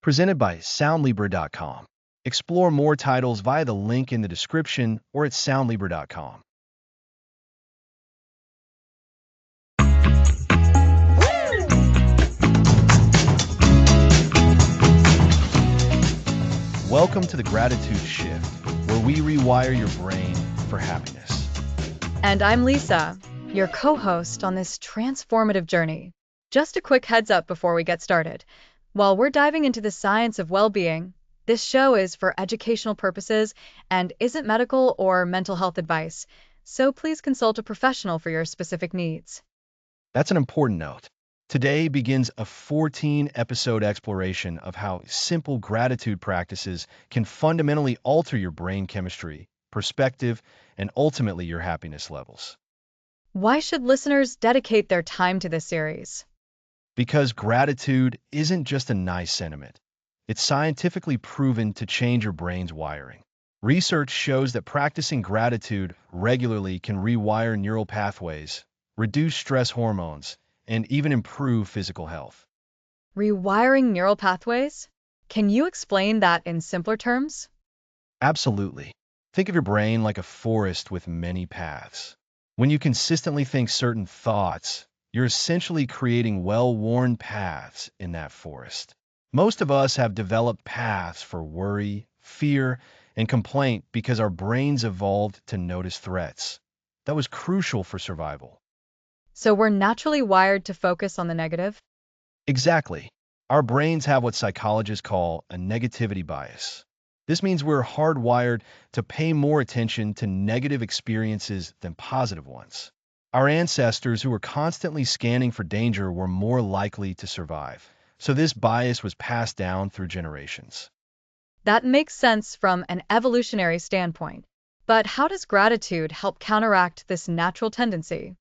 presented by Soundlibra.com. Explore more titles via the link in the description or at Soundlibra.com. Welcome to the Gratitude Shift, where we rewire your brain for happiness. And I'm Lisa, your co-host on this transformative journey. Just a quick heads up before we get started. While we're diving into the science of well-being, this show is for educational purposes and isn't medical or mental health advice, so please consult a professional for your specific needs. That's an important note. Today begins a 14-episode exploration of how simple gratitude practices can fundamentally alter your brain chemistry, perspective, and ultimately your happiness levels. Why should listeners dedicate their time to this series? Because gratitude isn't just a nice sentiment. It's scientifically proven to change your brain's wiring. Research shows that practicing gratitude regularly can rewire neural pathways, reduce stress hormones, and even improve physical health. Rewiring neural pathways? Can you explain that in simpler terms? Absolutely. Think of your brain like a forest with many paths. When you consistently think certain thoughts, you're essentially creating well-worn paths in that forest. Most of us have developed paths for worry, fear, and complaint because our brains evolved to notice threats. That was crucial for survival. So we're naturally wired to focus on the negative? Exactly. Our brains have what psychologists call a negativity bias. This means we're hardwired to pay more attention to negative experiences than positive ones. Our ancestors who were constantly scanning for danger were more likely to survive, so this bias was passed down through generations. That makes sense from an evolutionary standpoint. But how does gratitude help counteract this natural tendency?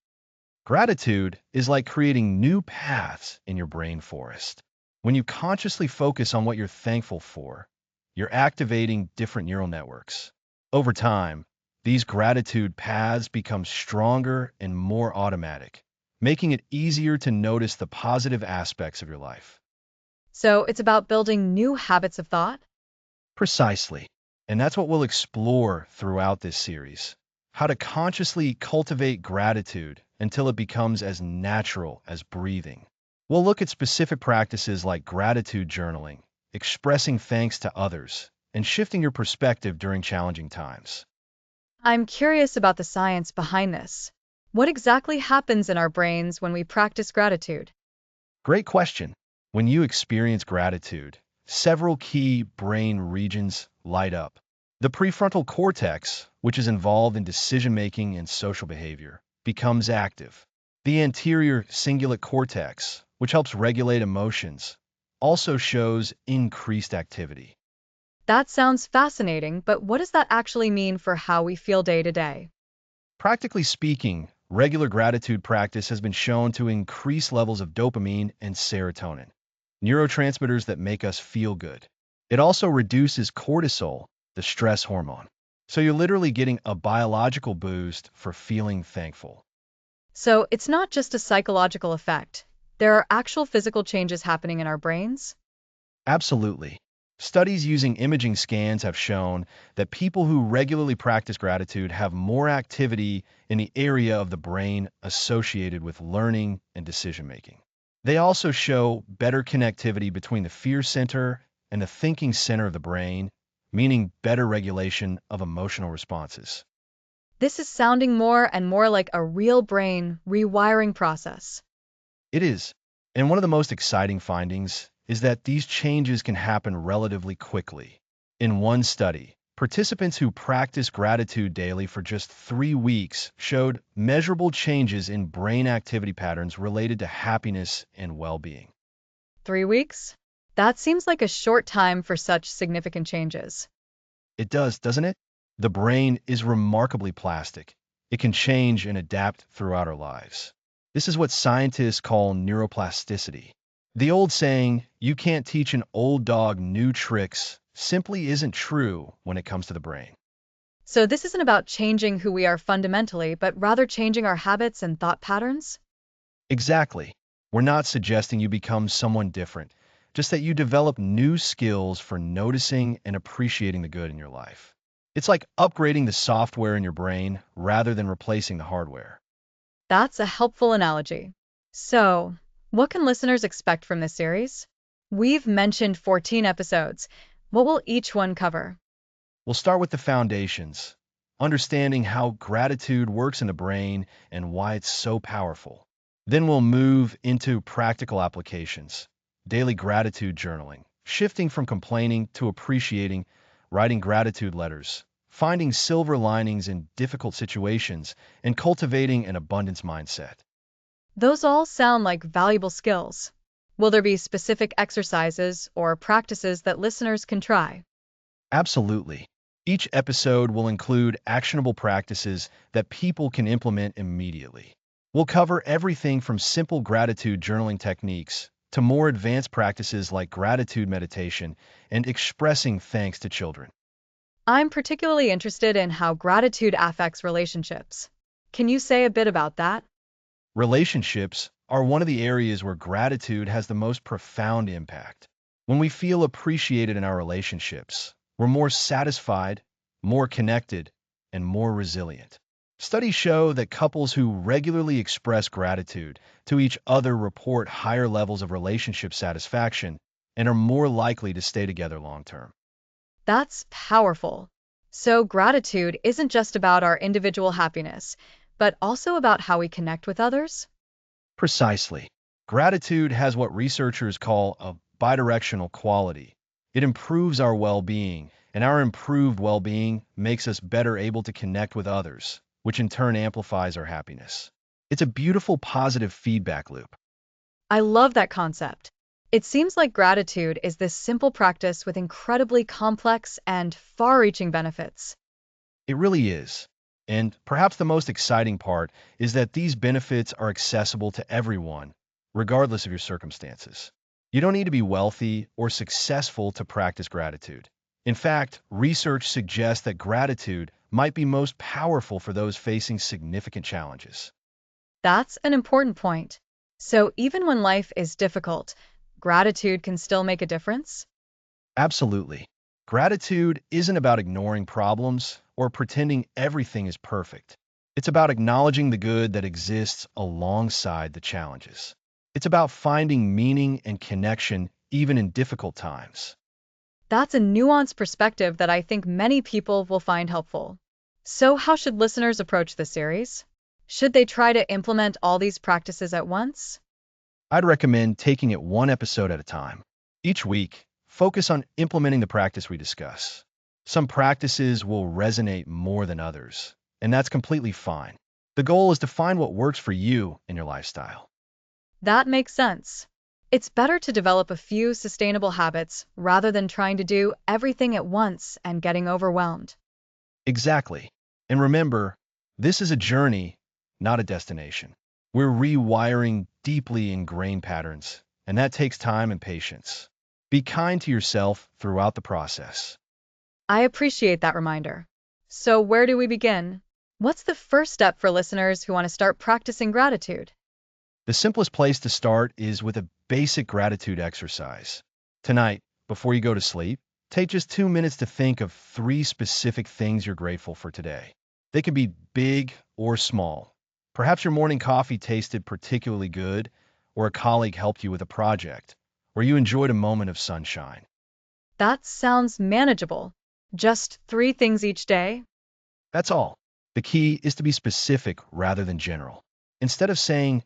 Gratitude is like creating new paths in your brain forest. When you consciously focus on what you're thankful for, you're activating different neural networks. Over time, these gratitude paths become stronger and more automatic, making it easier to notice the positive aspects of your life. So it's about building new habits of thought? Precisely. And that's what we'll explore throughout this series. How to consciously cultivate gratitude until it becomes as natural as breathing. We'll look at specific practices like gratitude journaling, expressing thanks to others, and shifting your perspective during challenging times. I'm curious about the science behind this. What exactly happens in our brains when we practice gratitude? Great question. When you experience gratitude, several key brain regions light up. The prefrontal cortex, which is involved in decision-making and social behavior, becomes active. The anterior cingulate cortex, which helps regulate emotions, also shows increased activity. That sounds fascinating, but what does that actually mean for how we feel day to day? Practically speaking, regular gratitude practice has been shown to increase levels of dopamine and serotonin, neurotransmitters that make us feel good. It also reduces cortisol, the stress hormone. So you're literally getting a biological boost for feeling thankful. So it's not just a psychological effect. There are actual physical changes happening in our brains? Absolutely. Studies using imaging scans have shown that people who regularly practice gratitude have more activity in the area of the brain associated with learning and decision-making. They also show better connectivity between the fear center and the thinking center of the brain, meaning better regulation of emotional responses. This is sounding more and more like a real brain rewiring process. It is. And one of the most exciting findings is that these changes can happen relatively quickly. In one study, participants who practiced gratitude daily for just 3 weeks showed measurable changes in brain activity patterns related to happiness and well-being. 3 weeks? That seems like a short time for such significant changes. It does, doesn't it? The brain is remarkably plastic. It can change and adapt throughout our lives. This is what scientists call neuroplasticity. The old saying, "You can't teach an old dog new tricks," simply isn't true when it comes to the brain. So this isn't about changing who we are fundamentally, but rather changing our habits and thought patterns? Exactly. We're not suggesting you become someone different, just that you develop new skills for noticing and appreciating the good in your life. It's like upgrading the software in your brain rather than replacing the hardware. That's a helpful analogy. So, what can listeners expect from this series? We've mentioned 14 episodes. What will each one cover? We'll start with the foundations, understanding how gratitude works in the brain and why it's so powerful. Then we'll move into practical applications, daily gratitude journaling, shifting from complaining to appreciating, writing gratitude letters, finding silver linings in difficult situations, and cultivating an abundance mindset. Those all sound like valuable skills. Will there be specific exercises or practices that listeners can try? Absolutely. Each episode will include actionable practices that people can implement immediately. We'll cover everything from simple gratitude journaling techniques to more advanced practices like gratitude meditation and expressing thanks to children. I'm particularly interested in how gratitude affects relationships. Can you say a bit about that? Relationships are one of the areas where gratitude has the most profound impact. When we feel appreciated in our relationships, we're more satisfied, more connected, and more resilient. Studies show that couples who regularly express gratitude to each other report higher levels of relationship satisfaction and are more likely to stay together long term. That's powerful. So, gratitude isn't just about our individual happiness, but also about how we connect with others? Precisely. Gratitude has what researchers call a bidirectional quality. It improves our well-being, and our improved well-being makes us better able to connect with others, which in turn amplifies our happiness. It's a beautiful positive feedback loop. I love that concept. It seems like gratitude is this simple practice with incredibly complex and far reaching benefits. It really is. And perhaps the most exciting part is that these benefits are accessible to everyone, regardless of your circumstances. You don't need to be wealthy or successful to practice gratitude. In fact, research suggests that gratitude might be most powerful for those facing significant challenges. That's an important point. So, even when life is difficult, gratitude can still make a difference? Absolutely. Gratitude isn't about ignoring problems or pretending everything is perfect. It's about acknowledging the good that exists alongside the challenges. It's about finding meaning and connection even in difficult times. That's a nuanced perspective that I think many people will find helpful. So, how should listeners approach this series? Should they try to implement all these practices at once? I'd recommend taking it one episode at a time. Each week, focus on implementing the practice we discuss. Some practices will resonate more than others, and that's completely fine. The goal is to find what works for you and your lifestyle. That makes sense. It's better to develop a few sustainable habits rather than trying to do everything at once and getting overwhelmed. Exactly. And remember, this is a journey, not a destination. We're rewiring deeply ingrained patterns, and that takes time and patience. Be kind to yourself throughout the process. I appreciate that reminder. So, where do we begin? What's the first step for listeners who want to start practicing gratitude? The simplest place to start is with a basic gratitude exercise. Tonight, before you go to sleep, take just 2 minutes to think of 3 specific things you're grateful for today. They can be big or small. Perhaps your morning coffee tasted particularly good, or a colleague helped you with a project, or you enjoyed a moment of sunshine. That sounds manageable. Just 3 things each day? That's all. The key is to be specific rather than general. Instead of saying,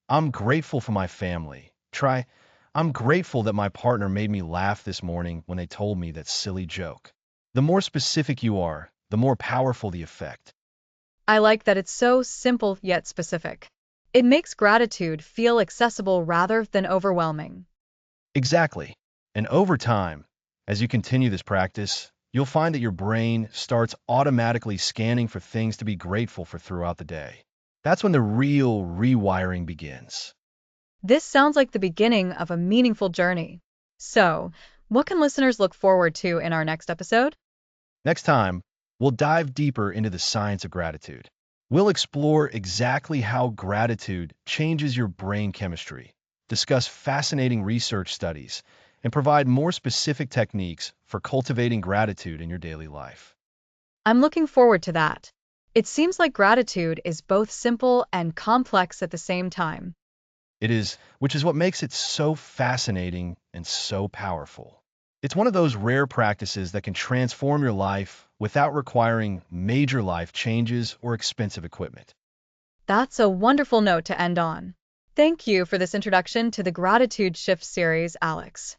I'm grateful for my family, try, I'm grateful that my partner made me laugh this morning when they told me that silly joke. The more specific you are, the more powerful the effect. I like that it's so simple yet specific. It makes gratitude feel accessible rather than overwhelming. Exactly. And over time, as you continue this practice, you'll find that your brain starts automatically scanning for things to be grateful for throughout the day. That's when the real rewiring begins. This sounds like the beginning of a meaningful journey. So, what can listeners look forward to in our next episode? Next time, we'll dive deeper into the science of gratitude. We'll explore exactly how gratitude changes your brain chemistry, discuss fascinating research studies, and provide more specific techniques for cultivating gratitude in your daily life. I'm looking forward to that. It seems like gratitude is both simple and complex at the same time. It is, which is what makes it so fascinating and so powerful. It's one of those rare practices that can transform your life without requiring major life changes or expensive equipment. That's a wonderful note to end on. Thank you for this introduction to the Gratitude Shift series, Alex.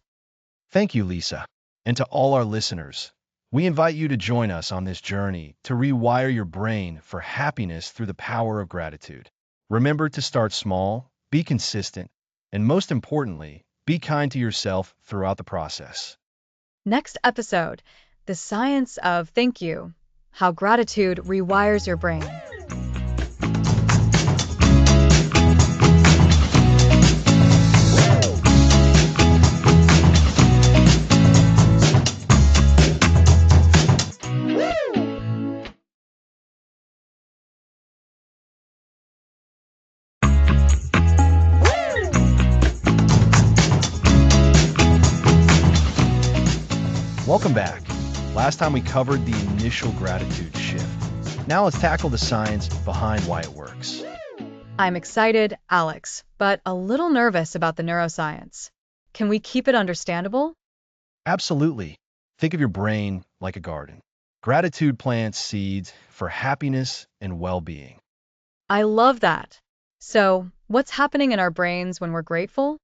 Thank you, Lisa. And to all our listeners, we invite you to join us on this journey to rewire your brain for happiness through the power of gratitude. Remember to start small, be consistent, and most importantly, be kind to yourself throughout the process. Next episode, the science of thank you, how gratitude rewires your brain. Welcome back. Last time we covered the initial gratitude shift. Now let's tackle the science behind why it works. I'm excited, Alex, but a little nervous about the neuroscience. Can we keep it understandable? Absolutely. Think of your brain like a garden. Gratitude plants seeds for happiness and well-being. I love that. So, what's happening in our brains when we're grateful?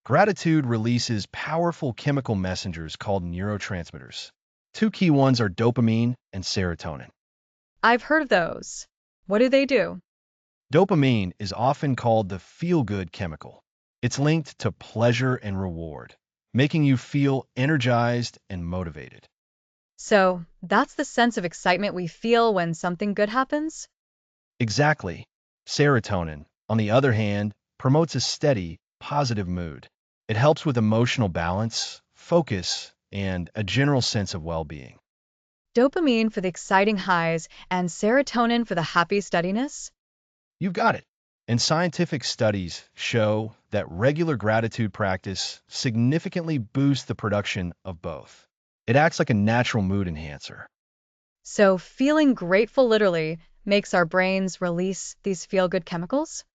Gratitude releases powerful chemical messengers called neurotransmitters. Two key ones are dopamine and serotonin. I've heard of those. What do they do? Dopamine is often called the feel-good chemical. It's linked to pleasure and reward, making you feel energized and motivated. So, that's the sense of excitement we feel when something good happens? Exactly. Serotonin, on the other hand, promotes a steady, positive mood. It helps with emotional balance, focus, and a general sense of well-being. Dopamine for the exciting highs and serotonin for the happy steadiness? You've got it. And scientific studies show that regular gratitude practice significantly boosts the production of both. It acts like a natural mood enhancer. So, feeling grateful literally makes our brains release these feel-good chemicals?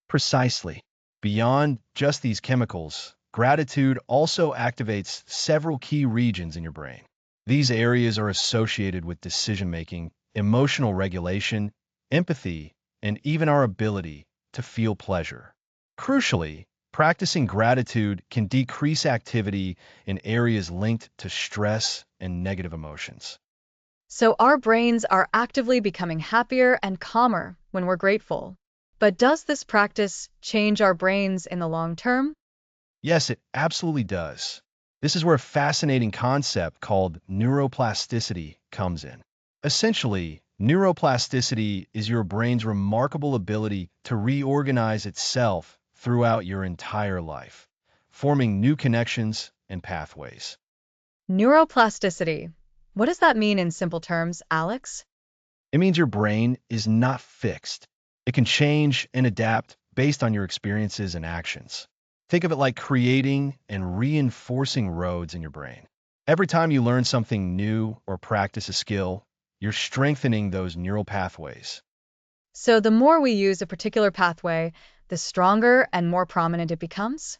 Precisely. Beyond just these chemicals, gratitude also activates several key regions in your brain. These areas are associated with decision-making, emotional regulation, empathy, and even our ability to feel pleasure. Crucially, practicing gratitude can decrease activity in areas linked to stress and negative emotions. So, our brains are actively becoming happier and calmer when we're grateful. But does this practice change our brains in the long term? Yes, it absolutely does. This is where a fascinating concept called neuroplasticity comes in. Essentially, neuroplasticity is your brain's remarkable ability to reorganize itself throughout your entire life, forming new connections and pathways. Neuroplasticity. What does that mean in simple terms, Alex? It means your brain is not fixed. It can change and adapt based on your experiences and actions. Think of it like creating and reinforcing roads in your brain. Every time you learn something new or practice a skill, you're strengthening those neural pathways. So, the more we use a particular pathway, the stronger and more prominent it becomes?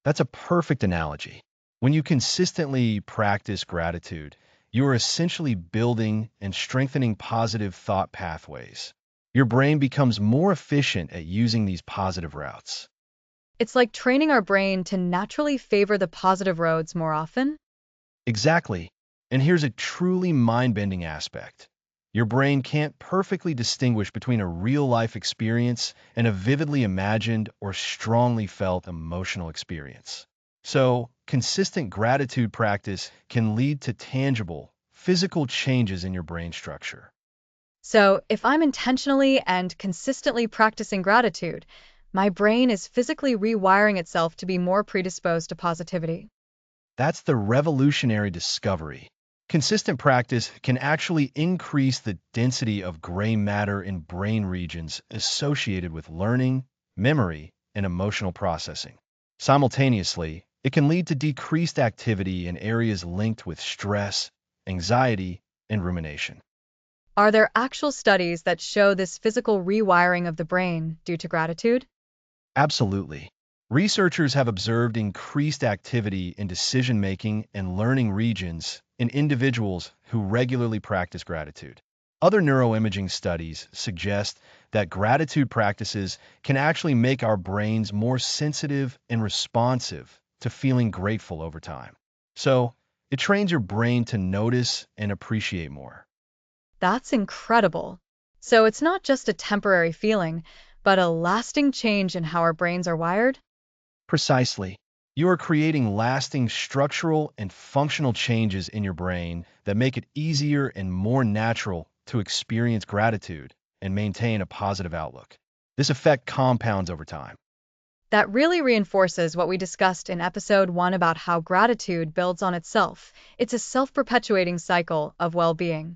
That's a perfect analogy. When you consistently practice gratitude, you are essentially building and strengthening positive thought pathways. Your brain becomes more efficient at using these positive routes. It's like training our brain to naturally favor the positive roads more often? Exactly. And here's a truly mind-bending aspect. Your brain can't perfectly distinguish between a real-life experience and a vividly imagined or strongly felt emotional experience. So, consistent gratitude practice can lead to tangible, physical changes in your brain structure. So, if I'm intentionally and consistently practicing gratitude, my brain is physically rewiring itself to be more predisposed to positivity. That's the revolutionary discovery. Consistent practice can actually increase the density of gray matter in brain regions associated with learning, memory, and emotional processing. Simultaneously, It can lead to decreased activity in areas linked with stress, anxiety, and rumination. Are there actual studies that show this physical rewiring of the brain due to gratitude? Absolutely. Researchers have observed increased activity in decision-making and learning regions in individuals who regularly practice gratitude. Other neuroimaging studies suggest that gratitude practices can actually make our brains more sensitive and responsive to feeling grateful over time. So, it trains your brain to notice and appreciate more. That's incredible. So it's not just a temporary feeling, but a lasting change in how our brains are wired? Precisely. You are creating lasting structural and functional changes in your brain that make it easier and more natural to experience gratitude and maintain a positive outlook. This effect compounds over time. That really reinforces what we discussed in episode 1 about how gratitude builds on itself. It's a self perpetuating cycle of well being.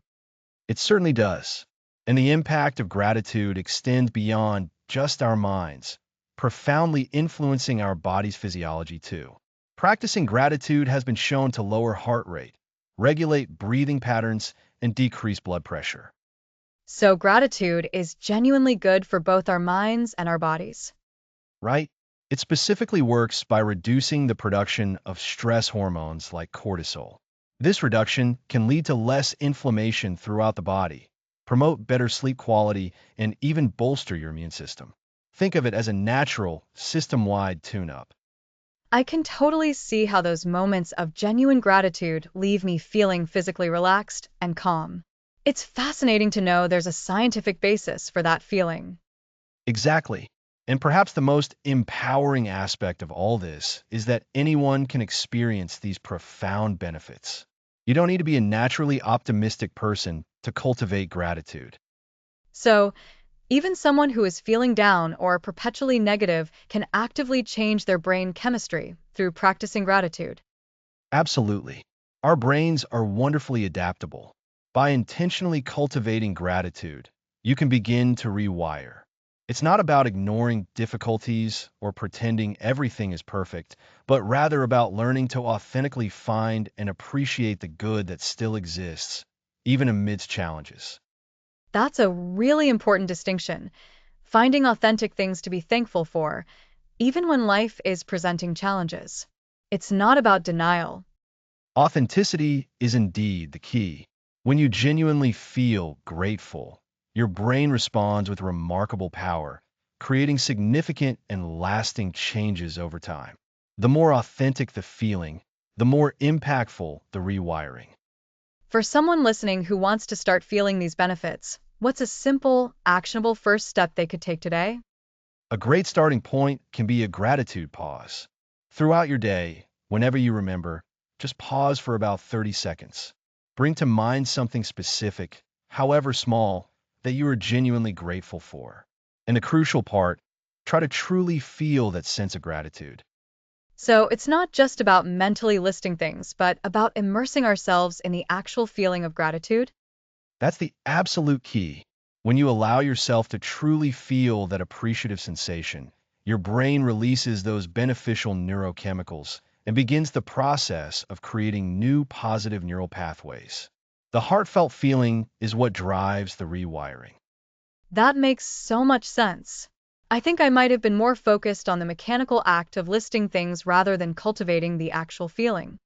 It certainly does. And the impact of gratitude extends beyond just our minds, profoundly influencing our body's physiology too. Practicing gratitude has been shown to lower heart rate, regulate breathing patterns, and decrease blood pressure. So, gratitude is genuinely good for both our minds and our bodies. Right? It specifically works by reducing the production of stress hormones like cortisol. This reduction can lead to less inflammation throughout the body, promote better sleep quality, and even bolster your immune system. Think of it as a natural, system-wide tune-up. I can totally see how those moments of genuine gratitude leave me feeling physically relaxed and calm. It's fascinating to know there's a scientific basis for that feeling. Exactly. And perhaps the most empowering aspect of all this is that anyone can experience these profound benefits. You don't need to be a naturally optimistic person to cultivate gratitude. So, even someone who is feeling down or perpetually negative can actively change their brain chemistry through practicing gratitude. Absolutely. Our brains are wonderfully adaptable. By intentionally cultivating gratitude, you can begin to rewire. It's not about ignoring difficulties or pretending everything is perfect, but rather about learning to authentically find and appreciate the good that still exists, even amidst challenges. That's a really important distinction. Finding authentic things to be thankful for, even when life is presenting challenges. It's not about denial. Authenticity is indeed the key. When you genuinely feel grateful, your brain responds with remarkable power, creating significant and lasting changes over time. The more authentic the feeling, the more impactful the rewiring. For someone listening who wants to start feeling these benefits, what's a simple, actionable first step they could take today? A great starting point can be a gratitude pause. Throughout your day, whenever you remember, just pause for about 30 seconds. Bring to mind something specific, however small, that you are genuinely grateful for. And the crucial part, try to truly feel that sense of gratitude. So it's not just about mentally listing things, but about immersing ourselves in the actual feeling of gratitude. That's the absolute key. When you allow yourself to truly feel that appreciative sensation, your brain releases those beneficial neurochemicals and begins the process of creating new positive neural pathways. The heartfelt feeling is what drives the rewiring. That makes so much sense. I think I might have been more focused on the mechanical act of listing things rather than cultivating the actual feeling.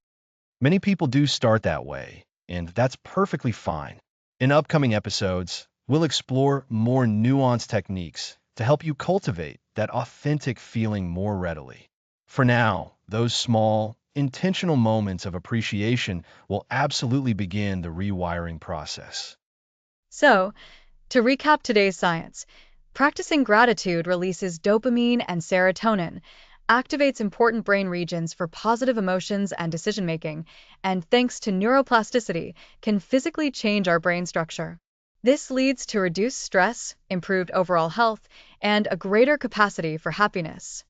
Many people do start that way, and that's perfectly fine. In upcoming episodes, we'll explore more nuanced techniques to help you cultivate that authentic feeling more readily. For now, those small, intentional moments of appreciation will absolutely begin the rewiring process. So, to recap today's science, practicing gratitude releases dopamine and serotonin, activates important brain regions for positive emotions and decision making, and thanks to neuroplasticity, can physically change our brain structure. This leads to reduced stress, improved overall health, and a greater capacity for happiness.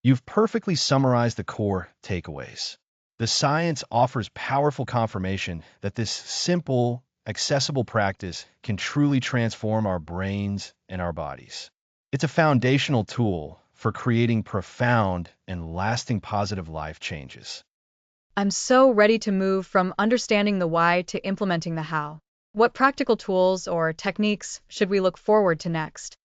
You've perfectly summarized the core takeaways. The science offers powerful confirmation that this simple, accessible practice can truly transform our brains and our bodies. It's a foundational tool for creating profound and lasting positive life changes. I'm so ready to move from understanding the why to implementing the how. What practical tools or techniques should we look forward to next?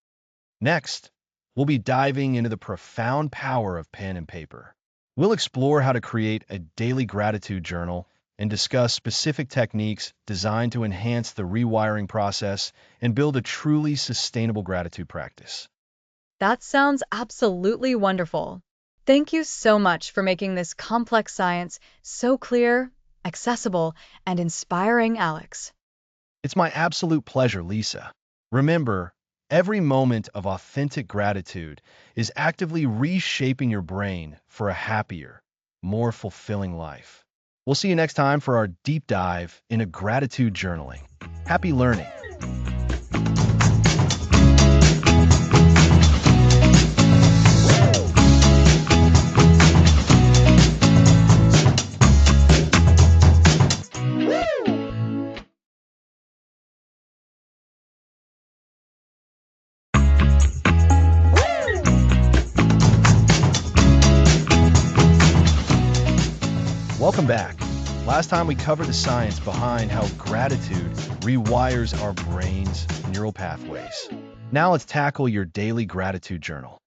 Next, we'll be diving into the profound power of pen and paper. We'll explore how to create a daily gratitude journal and discuss specific techniques designed to enhance the rewiring process and build a truly sustainable gratitude practice. That sounds absolutely wonderful. Thank you so much for making this complex science so clear, accessible, and inspiring, Alex. It's my absolute pleasure, Lisa. Remember, every moment of authentic gratitude is actively reshaping your brain for a happier, more fulfilling life. We'll see you next time for our deep dive into gratitude journaling. Happy learning! Welcome back. Last time we covered the science behind how gratitude rewires our brain's neural pathways. Now let's tackle your daily gratitude journal.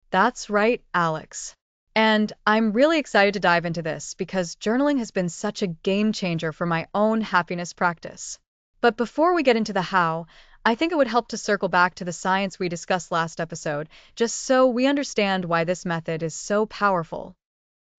That's right, Alex. And I'm really excited to dive into this because journaling has been such a game changer for my own happiness practice. But before we get into the how, I think it would help to circle back to the science we discussed last episode, just so we understand why this method is so powerful.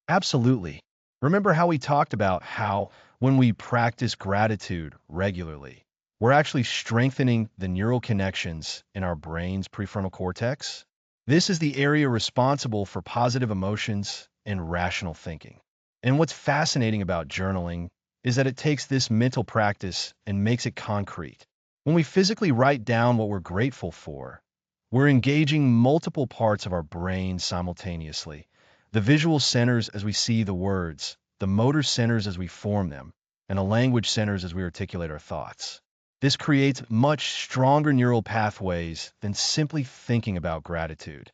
Absolutely. Remember how we talked about how when we practice gratitude regularly, we're actually strengthening the neural connections in our brain's prefrontal cortex? This is the area responsible for positive emotions and rational thinking. And what's fascinating about journaling is that it takes this mental practice and makes it concrete. When we physically write down what we're grateful for, we're engaging multiple parts of our brain simultaneously. The visual centers as we see the words, the motor centers as we form them, and the language centers as we articulate our thoughts. This creates much stronger neural pathways than simply thinking about gratitude.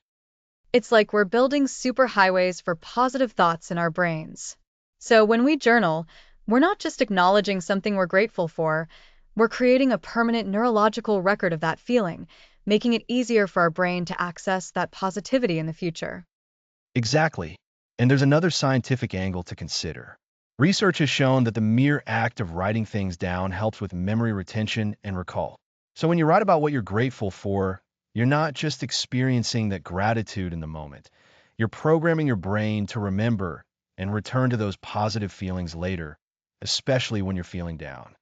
It's like we're building superhighways for positive thoughts in our brains. So when we journal, we're not just acknowledging something we're grateful for, we're creating a permanent neurological record of that feeling, making it easier for our brain to access that positivity in the future. Exactly. And there's another scientific angle to consider. Research has shown that the mere act of writing things down helps with memory retention and recall. So when you write about what you're grateful for, you're not just experiencing that gratitude in the moment. You're programming your brain to remember and return to those positive feelings later, especially when you're feeling down.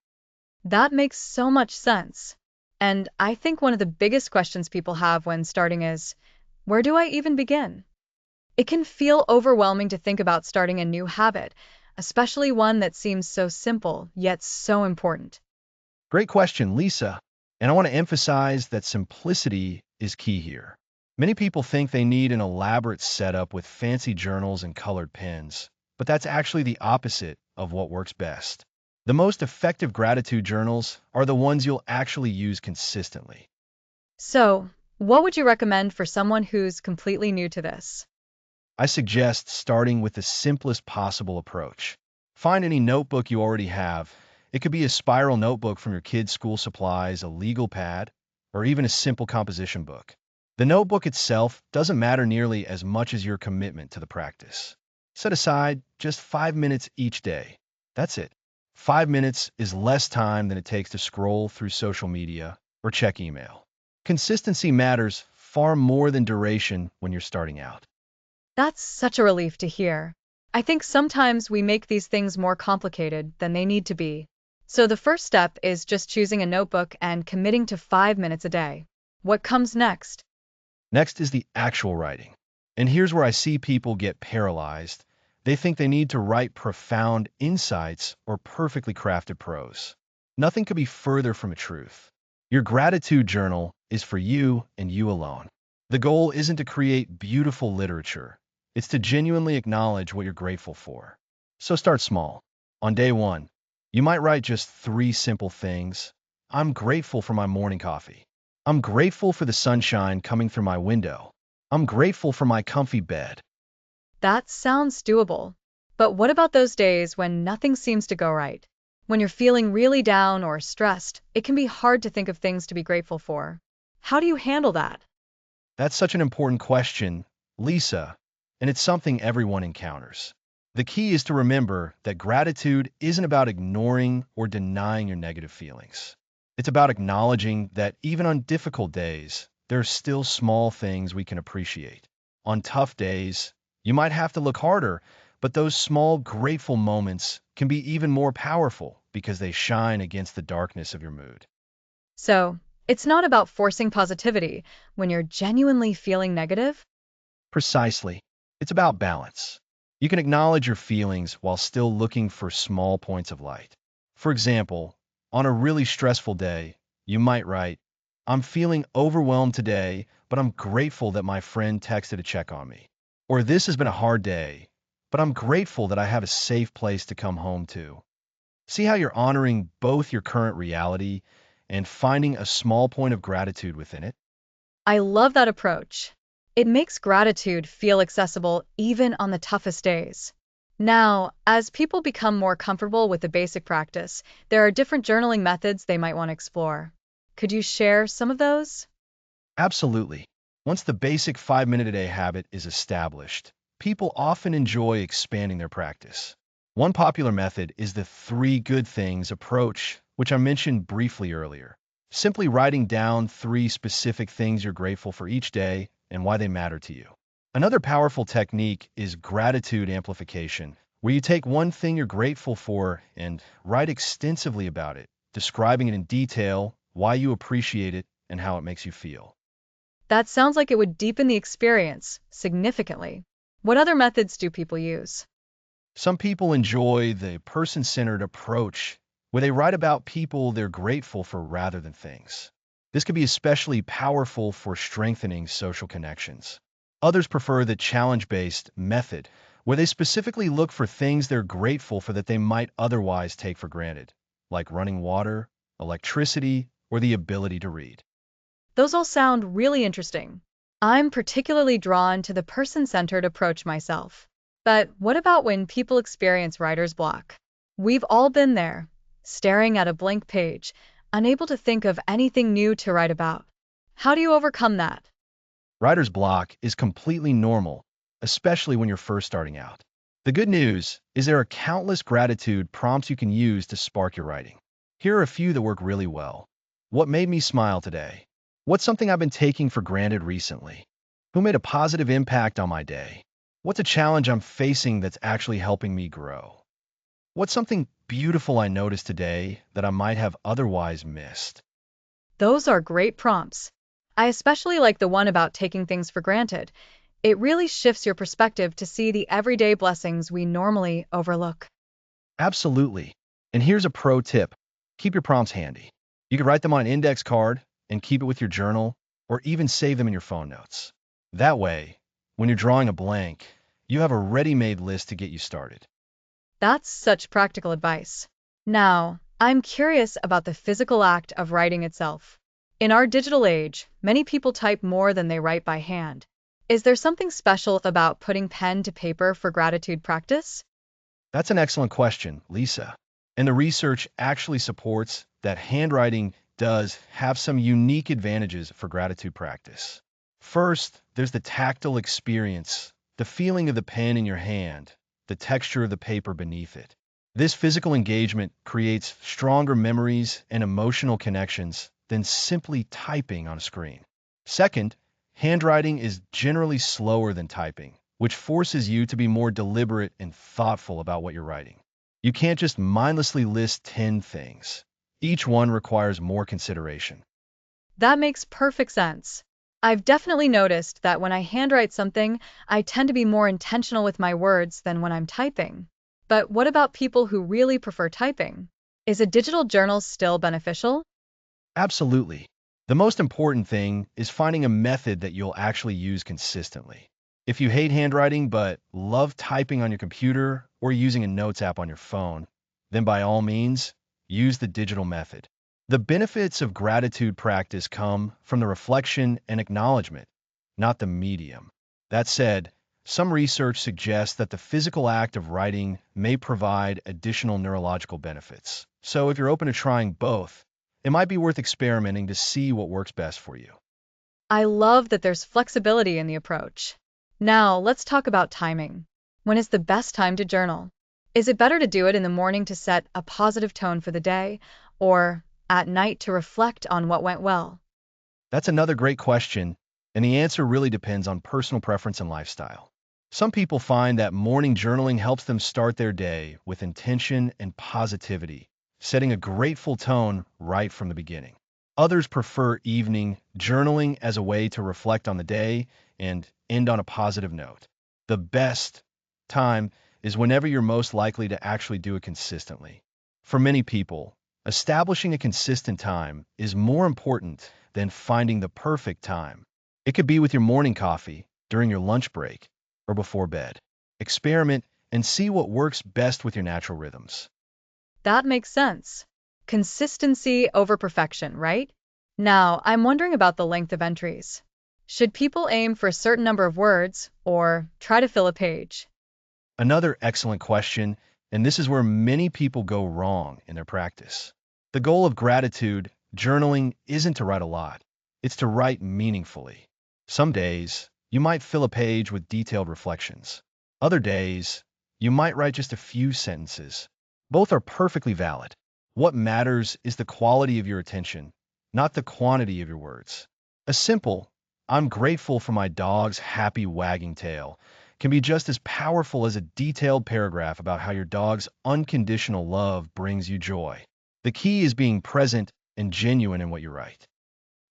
That makes so much sense. And I think one of the biggest questions people have when starting is, where do I even begin? It can feel overwhelming to think about starting a new habit, especially one that seems so simple, yet so important. Great question, Lisa. And I want to emphasize that simplicity is key here. Many people think they need an elaborate setup with fancy journals and colored pens, but that's actually the opposite of what works best. The most effective gratitude journals are the ones you'll actually use consistently. So, what would you recommend for someone who's completely new to this? I suggest starting with the simplest possible approach. Find any notebook you already have. It could be a spiral notebook from your kids' school supplies, a legal pad, or even a simple composition book. The notebook itself doesn't matter nearly as much as your commitment to the practice. Set aside just 5 minutes each day. That's it. 5 minutes is less time than it takes to scroll through social media or check email. Consistency matters far more than duration when you're starting out. That's such a relief to hear. I think sometimes we make these things more complicated than they need to be. So the first step is just choosing a notebook and committing to 5 minutes a day. What comes next? Next is the actual writing. And here's where I see people get paralyzed. They think they need to write profound insights or perfectly crafted prose. Nothing could be further from the truth. Your gratitude journal is for you and you alone. The goal isn't to create beautiful literature. It's to genuinely acknowledge what you're grateful for. So start small. On day one, you might write just 3 simple things. I'm grateful for my morning coffee. I'm grateful for the sunshine coming through my window. I'm grateful for my comfy bed. That sounds doable. But what about those days when nothing seems to go right? When you're feeling really down or stressed, it can be hard to think of things to be grateful for. How do you handle that? That's such an important question, Lisa, and it's something everyone encounters. The key is to remember that gratitude isn't about ignoring or denying your negative feelings. It's about acknowledging that even on difficult days, there are still small things we can appreciate. On tough days, you might have to look harder, but those small, grateful moments can be even more powerful because they shine against the darkness of your mood. So, it's not about forcing positivity when you're genuinely feeling negative? Precisely. It's about balance. You can acknowledge your feelings while still looking for small points of light. For example, on a really stressful day, you might write, I'm feeling overwhelmed today, but I'm grateful that my friend texted to check on me. Or this has been a hard day, but I'm grateful that I have a safe place to come home to. See how you're honoring both your current reality and finding a small point of gratitude within it? I love that approach. It makes gratitude feel accessible even on the toughest days. Now, as people become more comfortable with the basic practice, there are different journaling methods they might want to explore. Could you share some of those? Absolutely. Once the basic 5 minute a day habit is established, people often enjoy expanding their practice. One popular method is the three good things approach, which I mentioned briefly earlier. Simply writing down three specific things you're grateful for each day and why they matter to you. Another powerful technique is gratitude amplification, where you take one thing you're grateful for and write extensively about it, describing it in detail, why you appreciate it, and how it makes you feel. That sounds like it would deepen the experience significantly. What other methods do people use? Some people enjoy the person-centered approach, where they write about people they're grateful for rather than things. This can be especially powerful for strengthening social connections. Others prefer the challenge-based method, where they specifically look for things they're grateful for that they might otherwise take for granted, like running water, electricity, or the ability to read. Those all sound really interesting. I'm particularly drawn to the person-centered approach myself. But what about when people experience writer's block? We've all been there, staring at a blank page, unable to think of anything new to write about. How do you overcome that? Writer's block is completely normal, especially when you're first starting out. The good news is there are countless gratitude prompts you can use to spark your writing. Here are a few that work really well. What made me smile today? What's something I've been taking for granted recently? Who made a positive impact on my day? What's a challenge I'm facing that's actually helping me grow? What's something beautiful I noticed today that I might have otherwise missed? Those are great prompts. I especially like the one about taking things for granted. It really shifts your perspective to see the everyday blessings we normally overlook. Absolutely. And here's a pro tip. Keep your prompts handy. You can write them on an index card and keep it with your journal, or even save them in your phone notes. That way, when you're drawing a blank, you have a ready-made list to get you started. That's such practical advice. Now, I'm curious about the physical act of writing itself. In our digital age, many people type more than they write by hand. Is there something special about putting pen to paper for gratitude practice? That's an excellent question, Lisa. And the research actually supports that handwriting does have some unique advantages for gratitude practice. First, there's the tactile experience, the feeling of the pen in your hand, the texture of the paper beneath it. This physical engagement creates stronger memories and emotional connections than simply typing on a screen. Second, handwriting is generally slower than typing, which forces you to be more deliberate and thoughtful about what you're writing. You can't just mindlessly list 10 things. Each one requires more consideration. That makes perfect sense. I've definitely noticed that when I handwrite something, I tend to be more intentional with my words than when I'm typing. But what about people who really prefer typing? Is a digital journal still beneficial? Absolutely. The most important thing is finding a method that you'll actually use consistently. If you hate handwriting but love typing on your computer or using a notes app on your phone, then by all means, use the digital method. The benefits of gratitude practice come from the reflection and acknowledgement. not the medium. That said, some research suggests that the physical act of writing may provide additional neurological benefits. So if you're open to trying both, it might be worth experimenting to see what works best for you. I love that there's flexibility in the approach. Now, let's talk about timing. When is the best time to journal? Is it better to do it in the morning to set a positive tone for the day, or at night to reflect on what went well? That's another great question, and the answer really depends on personal preference and lifestyle. Some people find that morning journaling helps them start their day with intention and positivity, setting a grateful tone right from the beginning. Others prefer evening journaling as a way to reflect on the day and end on a positive note. The best time is whenever you're most likely to actually do it consistently. For many people, establishing a consistent time is more important than finding the perfect time. It could be with your morning coffee, during your lunch break, or before bed. Experiment and see what works best with your natural rhythms. That makes sense. Consistency over perfection, right? Now, I'm wondering about the length of entries. Should people aim for a certain number of words or try to fill a page? Another excellent question, and this is where many people go wrong in their practice. The goal of gratitude journaling isn't to write a lot, it's to write meaningfully. Some days, you might fill a page with detailed reflections. Other days, you might write just a few sentences. Both are perfectly valid. What matters is the quality of your attention, not the quantity of your words. A simple, "I'm grateful for my dog's happy wagging tail," can be just as powerful as a detailed paragraph about how your dog's unconditional love brings you joy. The key is being present and genuine in what you write.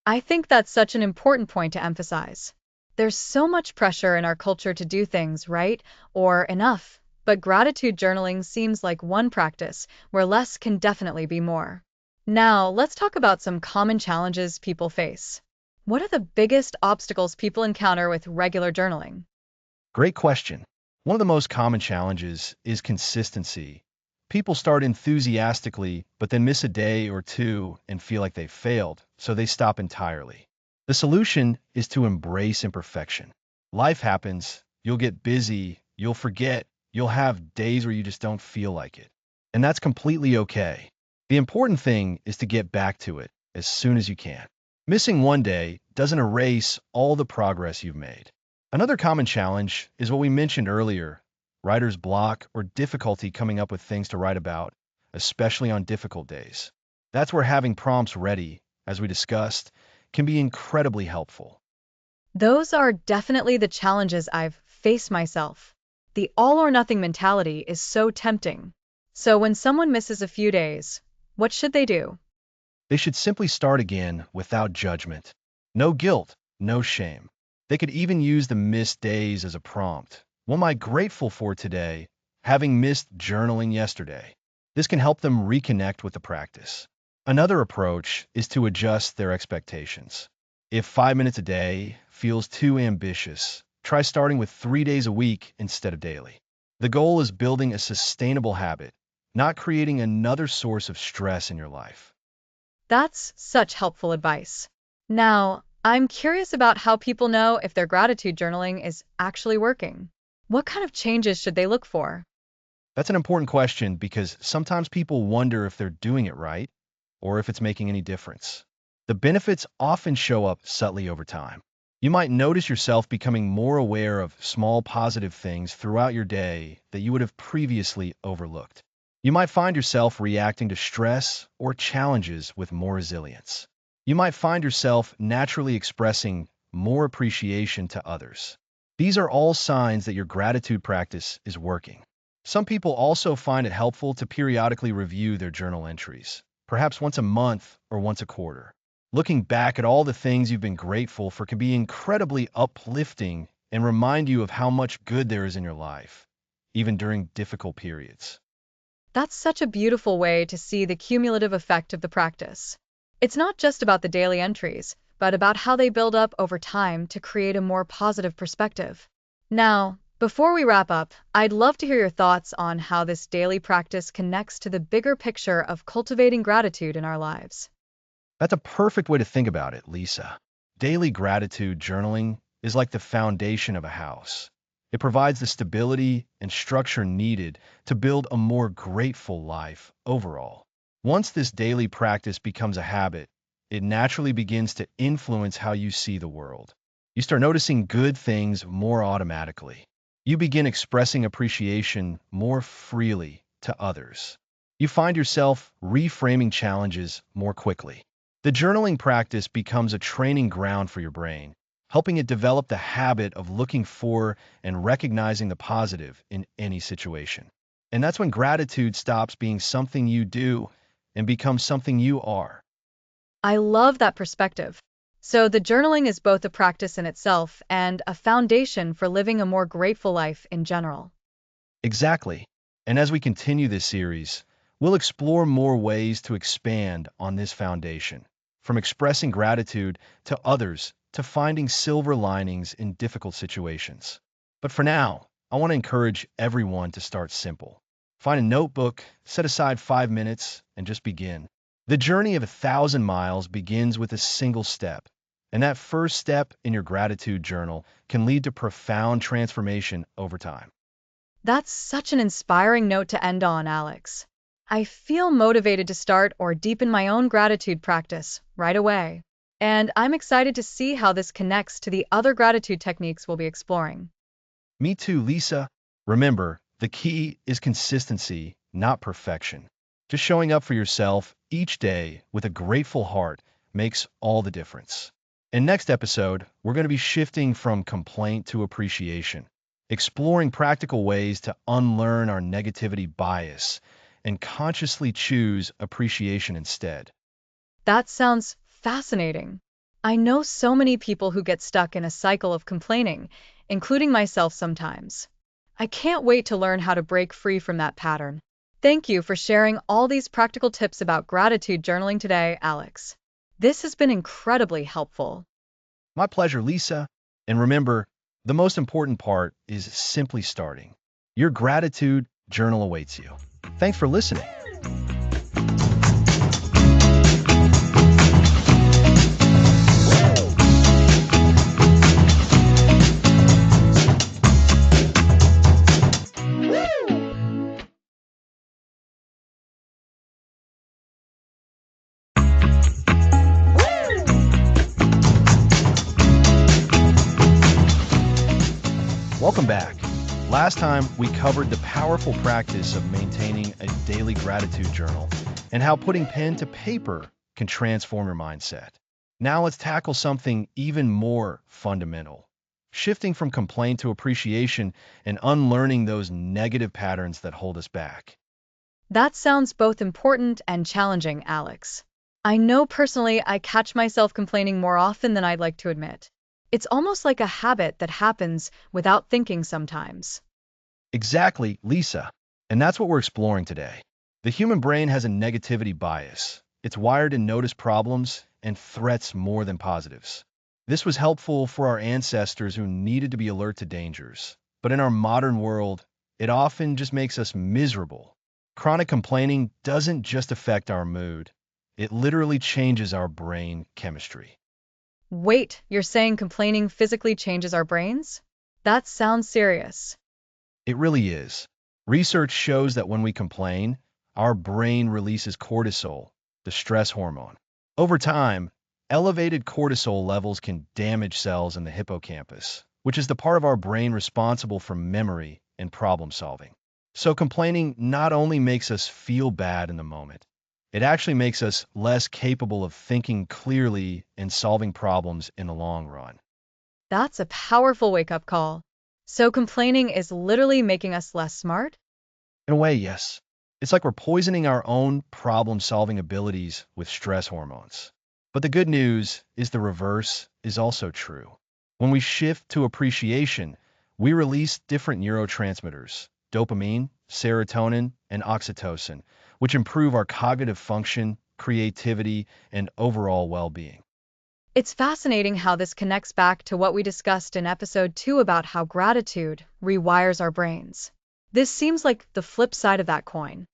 I think that's such an important point to emphasize. There's so much pressure in our culture to do things right or enough, but gratitude journaling seems like one practice where less can definitely be more. Now, let's talk about some common challenges people face. What are the biggest obstacles people encounter with regular journaling? Great question. One of the most common challenges is consistency. People start enthusiastically, but then miss a day or two and feel like they've failed, so they stop entirely. The solution is to embrace imperfection. Life happens, you'll get busy, you'll forget, you'll have days where you just don't feel like it. And that's completely okay. The important thing is to get back to it as soon as you can. Missing one day doesn't erase all the progress you've made. Another common challenge is what we mentioned earlier, writer's block or difficulty coming up with things to write about, especially on difficult days. That's where having prompts ready, as we discussed, can be incredibly helpful. Those are definitely the challenges I've faced myself. The all or nothing mentality is so tempting. So when someone misses a few days, what should they do? They should simply start again without judgment. No guilt, no shame. They could even use the missed days as a prompt. What am I grateful for today, having missed journaling yesterday? This can help them reconnect with the practice. Another approach is to adjust their expectations. If 5 minutes a day feels too ambitious, try starting with 3 days a week instead of daily. The goal is building a sustainable habit, not creating another source of stress in your life. That's such helpful advice. Now, I'm curious about how people know if their gratitude journaling is actually working. What kind of changes should they look for? That's an important question because sometimes people wonder if they're doing it right or if it's making any difference. The benefits often show up subtly over time. You might notice yourself becoming more aware of small positive things throughout your day that you would have previously overlooked. You might find yourself reacting to stress or challenges with more resilience. You might find yourself naturally expressing more appreciation to others. These are all signs that your gratitude practice is working. Some people also find it helpful to periodically review their journal entries, perhaps once a month or once a quarter. Looking back at all the things you've been grateful for can be incredibly uplifting and remind you of how much good there is in your life, even during difficult periods. That's such a beautiful way to see the cumulative effect of the practice. It's not just about the daily entries, but about how they build up over time to create a more positive perspective. Now, before we wrap up, I'd love to hear your thoughts on how this daily practice connects to the bigger picture of cultivating gratitude in our lives. That's a perfect way to think about it, Lisa. Daily gratitude journaling is like the foundation of a house. It provides the stability and structure needed to build a more grateful life overall. Once this daily practice becomes a habit, it naturally begins to influence how you see the world. You start noticing good things more automatically. You begin expressing appreciation more freely to others. You find yourself reframing challenges more quickly. The journaling practice becomes a training ground for your brain, helping it develop the habit of looking for and recognizing the positive in any situation. And that's when gratitude stops being something you do and becomes something you are. I love that perspective. So the journaling is both a practice in itself and a foundation for living a more grateful life in general. Exactly. And as we continue this series, we'll explore more ways to expand on this foundation, from expressing gratitude to others to finding silver linings in difficult situations. But for now, I want to encourage everyone to start simple. Find a notebook, set aside 5 minutes, and just begin. The journey of 1,000 miles begins with a single step, and that first step in your gratitude journal can lead to profound transformation over time. That's such an inspiring note to end on, Alex. I feel motivated to start or deepen my own gratitude practice right away. And I'm excited to see how this connects to the other gratitude techniques we'll be exploring. Me too, Lisa. Remember, the key is consistency, not perfection. Just showing up for yourself each day with a grateful heart makes all the difference. In next episode, we're going to be shifting from complaint to appreciation, exploring practical ways to unlearn our negativity bias and consciously choose appreciation instead. That sounds fascinating. I know so many people who get stuck in a cycle of complaining, including myself sometimes. I can't wait to learn how to break free from that pattern. Thank you for sharing all these practical tips about gratitude journaling today, Alex. This has been incredibly helpful. My pleasure, Lisa. And remember, the most important part is simply starting. Your gratitude journal awaits you. Thanks for listening. Welcome back. Last time, we covered the powerful practice of maintaining a daily gratitude journal and how putting pen to paper can transform your mindset. Now let's tackle something even more fundamental, shifting from complaint to appreciation and unlearning those negative patterns that hold us back. That sounds both important and challenging, Alex. I know personally I catch myself complaining more often than I'd like to admit. It's almost like a habit that happens without thinking sometimes. Exactly, Lisa. And that's what we're exploring today. The human brain has a negativity bias. It's wired to notice problems and threats more than positives. This was helpful for our ancestors who needed to be alert to dangers. But in our modern world, it often just makes us miserable. Chronic complaining doesn't just affect our mood. It literally changes our brain chemistry. Wait, you're saying complaining physically changes our brains? That sounds serious. It really is. Research shows that when we complain, our brain releases cortisol, the stress hormone. Over time, elevated cortisol levels can damage cells in the hippocampus, which is the part of our brain responsible for memory and problem solving. So complaining not only makes us feel bad in the moment, it actually makes us less capable of thinking clearly and solving problems in the long run. That's a powerful wake-up call. So complaining is literally making us less smart? In a way, yes. It's like we're poisoning our own problem-solving abilities with stress hormones. But the good news is the reverse is also true. When we shift to appreciation, we release different neurotransmitters, dopamine, serotonin, and oxytocin, which improve our cognitive function, creativity, and overall well-being. It's fascinating how this connects back to what we discussed in episode 2 about how gratitude rewires our brains. This seems like the flip side of that coin.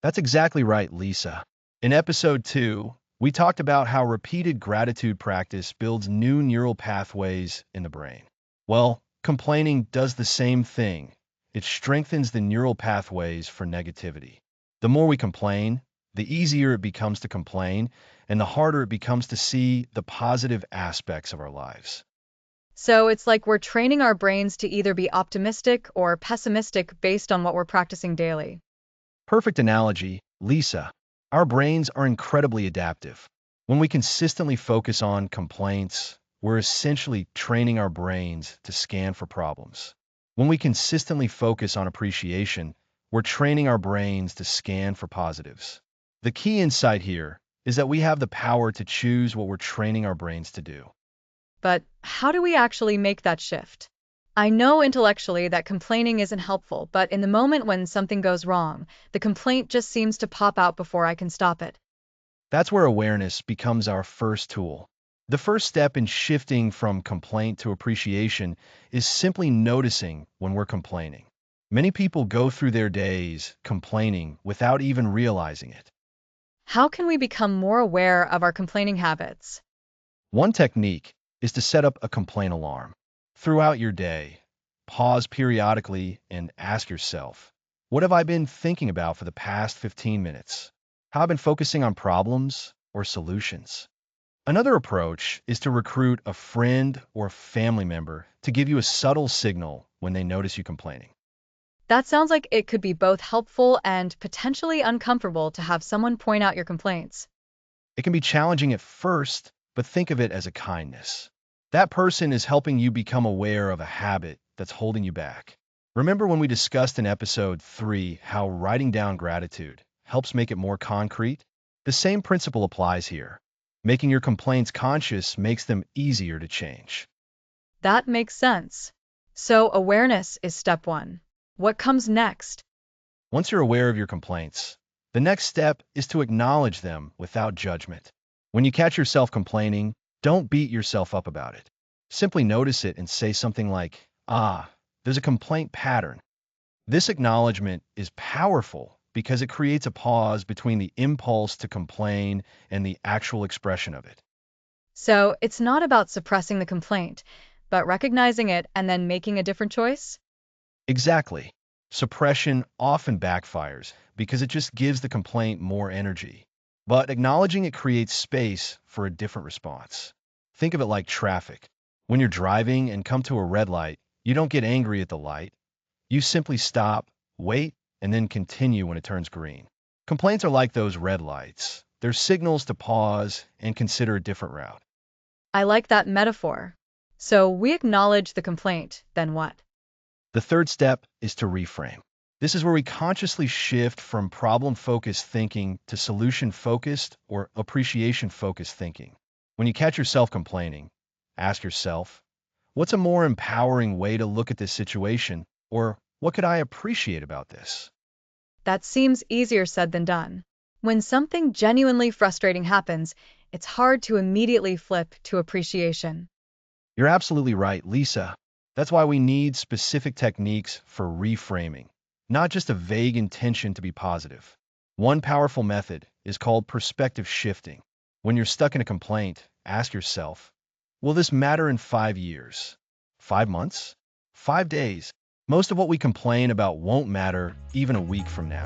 That's exactly right, Lisa. In episode 2, We talked about how repeated gratitude practice builds new neural pathways in the brain. Well, complaining does the same thing. It strengthens the neural pathways for negativity. The more we complain, the easier it becomes to complain, and the harder it becomes to see the positive aspects of our lives. So it's like we're training our brains to either be optimistic or pessimistic based on what we're practicing daily. Perfect analogy, Lisa. Our brains are incredibly adaptive. When we consistently focus on complaints, we're essentially training our brains to scan for problems. When we consistently focus on appreciation, we're training our brains to scan for positives. The key insight here is that we have the power to choose what we're training our brains to do. But how do we actually make that shift? I know intellectually that complaining isn't helpful, but in the moment when something goes wrong, the complaint just seems to pop out before I can stop it. That's where awareness becomes our first tool. The first step in shifting from complaint to appreciation is simply noticing when we're complaining. Many people go through their days complaining without even realizing it. How can we become more aware of our complaining habits? One technique is to set up a complaint alarm. Throughout your day, pause periodically and ask yourself, what have I been thinking about for the past 15 minutes? How have I been focusing on problems or solutions? Another approach is to recruit a friend or family member to give you a subtle signal when they notice you complaining. That sounds like it could be both helpful and potentially uncomfortable to have someone point out your complaints. It can be challenging at first, but think of it as a kindness. That person is helping you become aware of a habit that's holding you back. Remember when we discussed in episode 3 how writing down gratitude helps make it more concrete? The same principle applies here. Making your complaints conscious makes them easier to change. That makes sense. So awareness is step one. What comes next? Once you're aware of your complaints, the next step is to acknowledge them without judgment. When you catch yourself complaining, don't beat yourself up about it. Simply notice it and say something like, there's a complaint pattern. This acknowledgement is powerful because it creates a pause between the impulse to complain and the actual expression of it. So it's not about suppressing the complaint, but recognizing it and then making a different choice? Exactly. Suppression often backfires because it just gives the complaint more energy. But acknowledging it creates space for a different response. Think of it like traffic. When you're driving and come to a red light, you don't get angry at the light. You simply stop, wait, and then continue when it turns green. Complaints are like those red lights. They're signals to pause and consider a different route. I like that metaphor. So we acknowledge the complaint, then what? The third step is to reframe. This is where we consciously shift from problem-focused thinking to solution-focused or appreciation-focused thinking. When you catch yourself complaining, ask yourself, what's a more empowering way to look at this situation? Or what could I appreciate about this? That seems easier said than done. When something genuinely frustrating happens, it's hard to immediately flip to appreciation. You're absolutely right, Lisa. That's why we need specific techniques for reframing, not just a vague intention to be positive. One powerful method is called perspective shifting. When you're stuck in a complaint, ask yourself, will this matter in 5 years? 5 months? 5 days? Most of what we complain about won't matter even a week from now.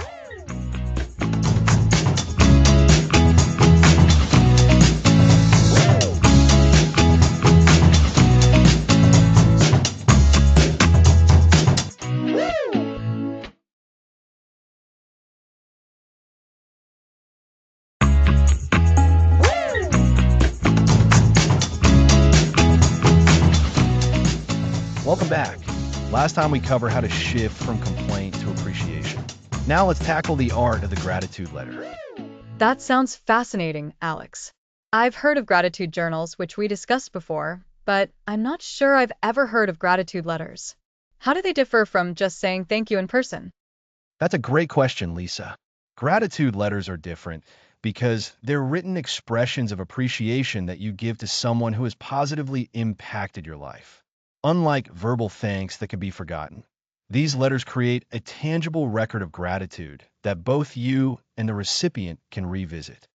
Welcome back. Last time we covered how to shift from complaint to appreciation. Now let's tackle the art of the gratitude letter. That sounds fascinating, Alex. I've heard of gratitude journals, which we discussed before, but I'm not sure I've ever heard of gratitude letters. How do they differ from just saying thank you in person? That's a great question, Lisa. Gratitude letters are different because they're written expressions of appreciation that you give to someone who has positively impacted your life. Unlike verbal thanks that can be forgotten, these letters create a tangible record of gratitude that both you and the recipient can revisit.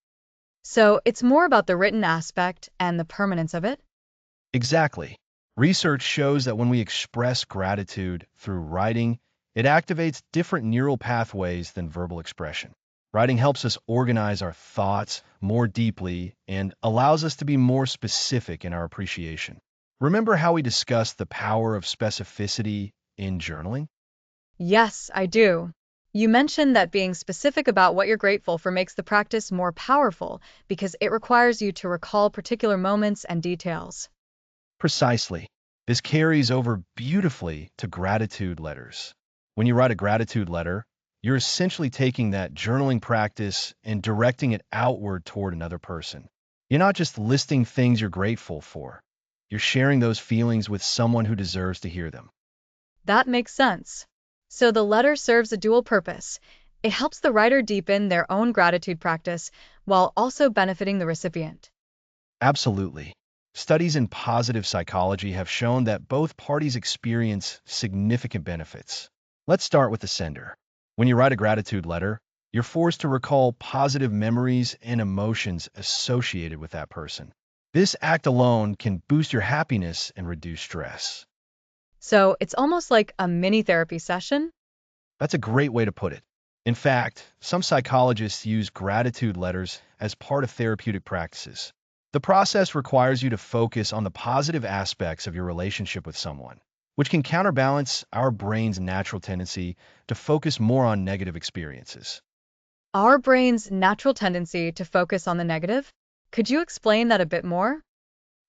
So it's more about the written aspect and the permanence of it? Exactly. Research shows that when we express gratitude through writing, it activates different neural pathways than verbal expression. Writing helps us organize our thoughts more deeply and allows us to be more specific in our appreciation. Remember how we discussed the power of specificity in journaling? Yes, I do. You mentioned that being specific about what you're grateful for makes the practice more powerful because it requires you to recall particular moments and details. Precisely. This carries over beautifully to gratitude letters. When you write a gratitude letter, you're essentially taking that journaling practice and directing it outward toward another person. You're not just listing things you're grateful for, you're sharing those feelings with someone who deserves to hear them. That makes sense. So the letter serves a dual purpose. It helps the writer deepen their own gratitude practice while also benefiting the recipient. Absolutely. Studies in positive psychology have shown that both parties experience significant benefits. Let's start with the sender. When you write a gratitude letter, you're forced to recall positive memories and emotions associated with that person. This act alone can boost your happiness and reduce stress. So it's almost like a mini therapy session? That's a great way to put it. In fact, some psychologists use gratitude letters as part of therapeutic practices. The process requires you to focus on the positive aspects of your relationship with someone, which can counterbalance our brain's natural tendency to focus more on negative experiences. Our brain's natural tendency to focus on the negative? Could you explain that a bit more?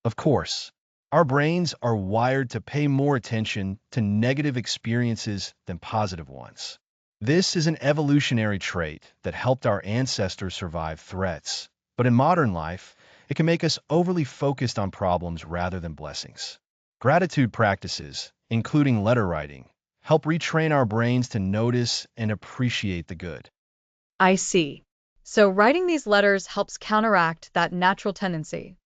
Of course, our brains are wired to pay more attention to negative experiences than positive ones. This is an evolutionary trait that helped our ancestors survive threats, but in modern life, it can make us overly focused on problems rather than blessings. Gratitude practices, including letter writing, help retrain our brains to notice and appreciate the good. I see. So writing these letters helps counteract that natural tendency.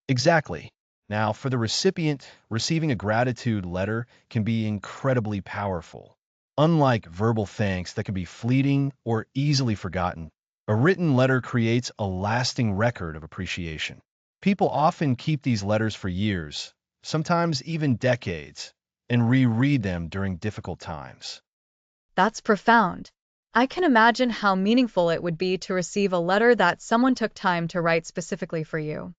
Exactly. Now, for the recipient, receiving a gratitude letter can be incredibly powerful. Unlike verbal thanks that can be fleeting or easily forgotten, a written letter creates a lasting record of appreciation. People often keep these letters for years, sometimes even decades, and reread them during difficult times. That's profound. I can imagine how meaningful it would be to receive a letter that someone took time to write specifically for you.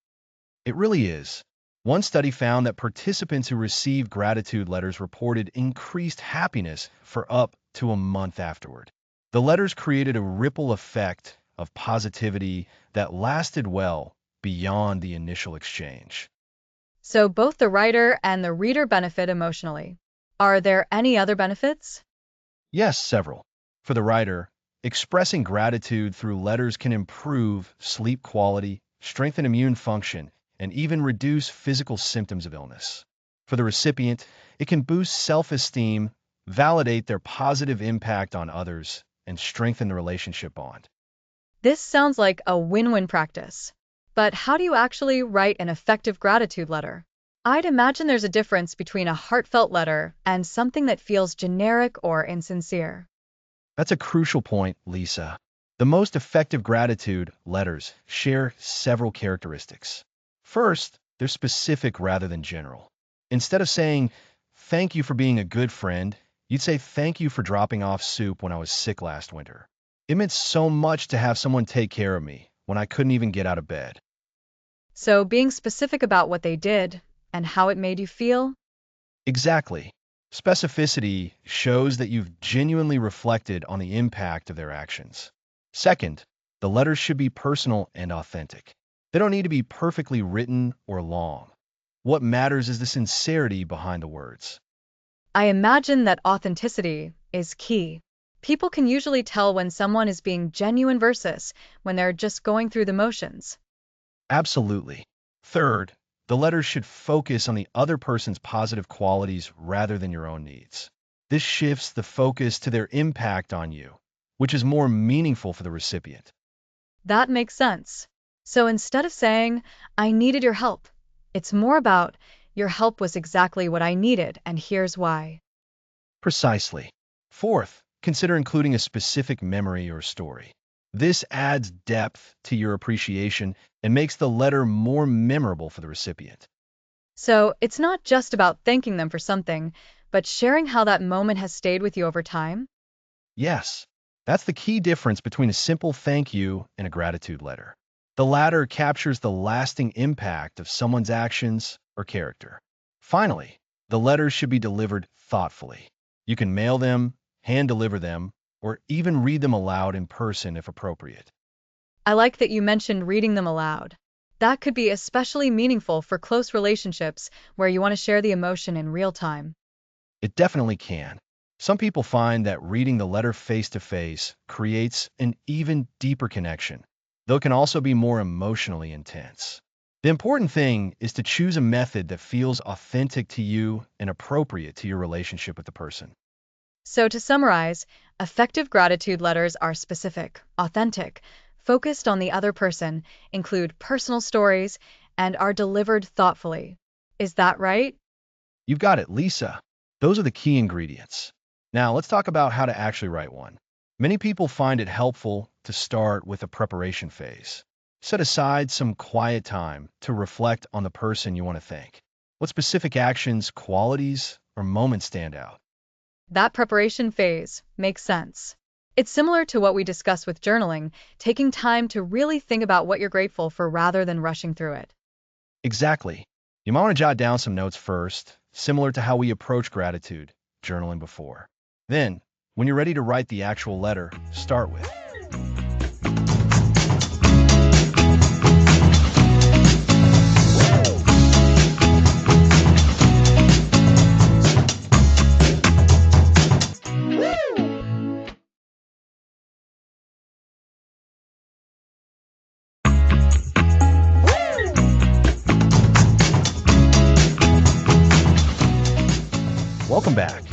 It really is. One study found that participants who received gratitude letters reported increased happiness for up to a month afterward. The letters created a ripple effect of positivity that lasted well beyond the initial exchange. So both the writer and the reader benefit emotionally. Are there any other benefits? Yes, several. For the writer, expressing gratitude through letters can improve sleep quality, strengthen immune function, and even reduce physical symptoms of illness. For the recipient, it can boost self-esteem, validate their positive impact on others, and strengthen the relationship bond. This sounds like a win-win practice. But how do you actually write an effective gratitude letter? I'd imagine there's a difference between a heartfelt letter and something that feels generic or insincere. That's a crucial point, Lisa. The most effective gratitude letters share several characteristics. First, they're specific rather than general. Instead of saying, "Thank you for being a good friend," you'd say, "Thank you for dropping off soup when I was sick last winter. It meant so much to have someone take care of me when I couldn't even get out of bed." So being specific about what they did and how it made you feel? Exactly. Specificity shows that you've genuinely reflected on the impact of their actions. Second, the letters should be personal and authentic. They don't need to be perfectly written or long. What matters is the sincerity behind the words. I imagine that authenticity is key. People can usually tell when someone is being genuine versus when they're just going through the motions. Absolutely. Third, the letters should focus on the other person's positive qualities rather than your own needs. This shifts the focus to their impact on you, which is more meaningful for the recipient. That makes sense. So instead of saying, I needed your help, it's more about, your help was exactly what I needed, and here's why. Precisely. Fourth, consider including a specific memory or story. This adds depth to your appreciation and makes the letter more memorable for the recipient. So it's not just about thanking them for something, but sharing how that moment has stayed with you over time? Yes, that's the key difference between a simple thank you and a gratitude letter. The latter captures the lasting impact of someone's actions or character. Finally, the letters should be delivered thoughtfully. You can mail them, hand deliver them, or even read them aloud in person if appropriate. I like that you mentioned reading them aloud. That could be especially meaningful for close relationships where you want to share the emotion in real time. It definitely can. Some people find that reading the letter face to face creates an even deeper connection, though it can also be more emotionally intense. The important thing is to choose a method that feels authentic to you and appropriate to your relationship with the person. So, to summarize, effective gratitude letters are specific, authentic, focused on the other person, include personal stories, and are delivered thoughtfully. Is that right? You've got it, Lisa. Those are the key ingredients. Now, let's talk about how to actually write one. Many people find it helpful to start with a preparation phase. Set aside some quiet time to reflect on the person you want to thank. What specific actions, qualities, or moments stand out? That preparation phase makes sense. It's similar to what we discussed with journaling, taking time to really think about what you're grateful for rather than rushing through it. Exactly. You might want to jot down some notes first, similar to how we approach gratitude, journaling before. Then, when you're ready to write the actual letter, start with. Welcome back.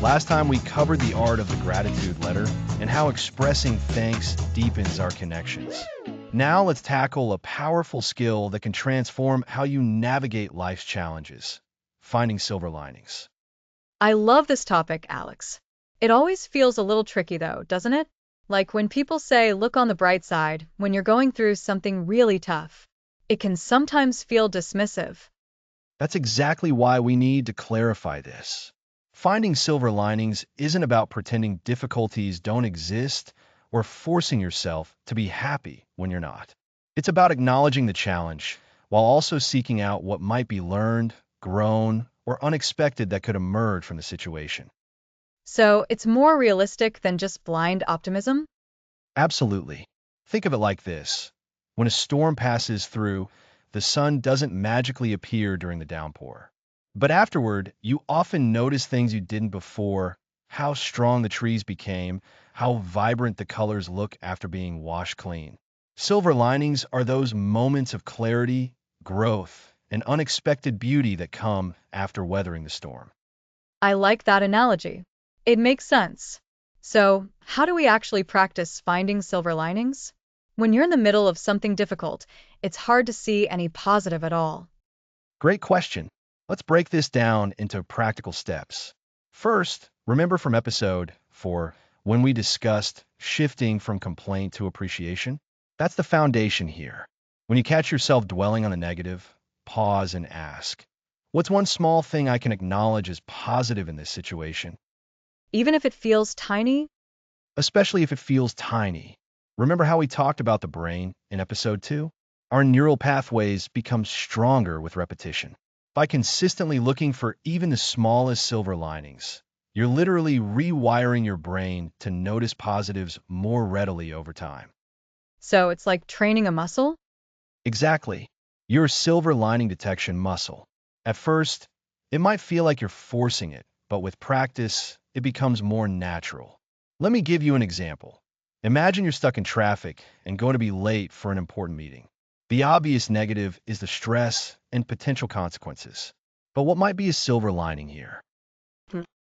Last time we covered the art of the gratitude letter and how expressing thanks deepens our connections. Now let's tackle a powerful skill that can transform how you navigate life's challenges, finding silver linings. I love this topic, Alex. It always feels a little tricky, though, doesn't it? Like when people say, look on the bright side, when you're going through something really tough. It can sometimes feel dismissive. That's exactly why we need to clarify this. Finding silver linings isn't about pretending difficulties don't exist or forcing yourself to be happy when you're not. It's about acknowledging the challenge while also seeking out what might be learned, grown, or unexpected that could emerge from the situation. So it's more realistic than just blind optimism? Absolutely. Think of it like this. When a storm passes through, the sun doesn't magically appear during the downpour. But afterward, you often notice things you didn't before, how strong the trees became, how vibrant the colors look after being washed clean. Silver linings are those moments of clarity, growth, and unexpected beauty that come after weathering the storm. I like that analogy. It makes sense. So, how do we actually practice finding silver linings? When you're in the middle of something difficult, it's hard to see any positive at all. Great question. Let's break this down into practical steps. First, remember from episode 4 when we discussed shifting from complaint to appreciation? That's the foundation here. When you catch yourself dwelling on the negative, pause and ask, what's one small thing I can acknowledge as positive in this situation? Even if it feels tiny? Especially if it feels tiny. Remember how we talked about the brain in episode 2? Our neural pathways become stronger with repetition. By consistently looking for even the smallest silver linings, you're literally rewiring your brain to notice positives more readily over time. So it's like training a muscle? Exactly. Your silver lining detection muscle. At first, it might feel like you're forcing it, but with practice, it becomes more natural. Let me give you an example. Imagine you're stuck in traffic and going to be late for an important meeting. The obvious negative is the stress and potential consequences. But what might be a silver lining here?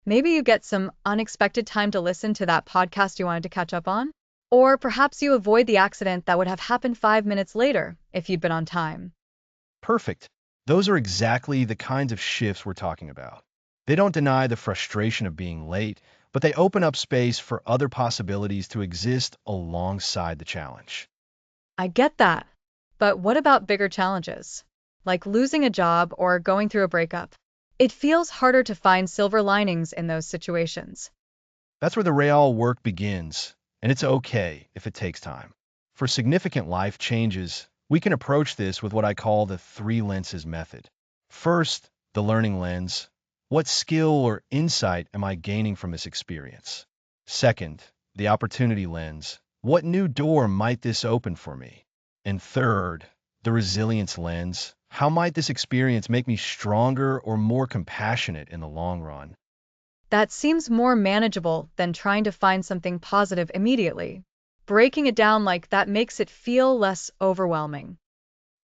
Maybe you get some unexpected time to listen to that podcast you wanted to catch up on? Or perhaps you avoid the accident that would have happened 5 minutes later if you'd been on time. Perfect. Those are exactly the kinds of shifts we're talking about. They don't deny the frustration of being late, but they open up space for other possibilities to exist alongside the challenge. I get that. But what about bigger challenges? Like losing a job or going through a breakup? It feels harder to find silver linings in those situations. That's where the real work begins, and it's okay if it takes time. For significant life changes, we can approach this with what I call the three lenses method. First, the learning lens. What skill or insight am I gaining from this experience? Second, the opportunity lens. What new door might this open for me? And third, the resilience lens. How might this experience make me stronger or more compassionate in the long run? That seems more manageable than trying to find something positive immediately. Breaking it down like that makes it feel less overwhelming.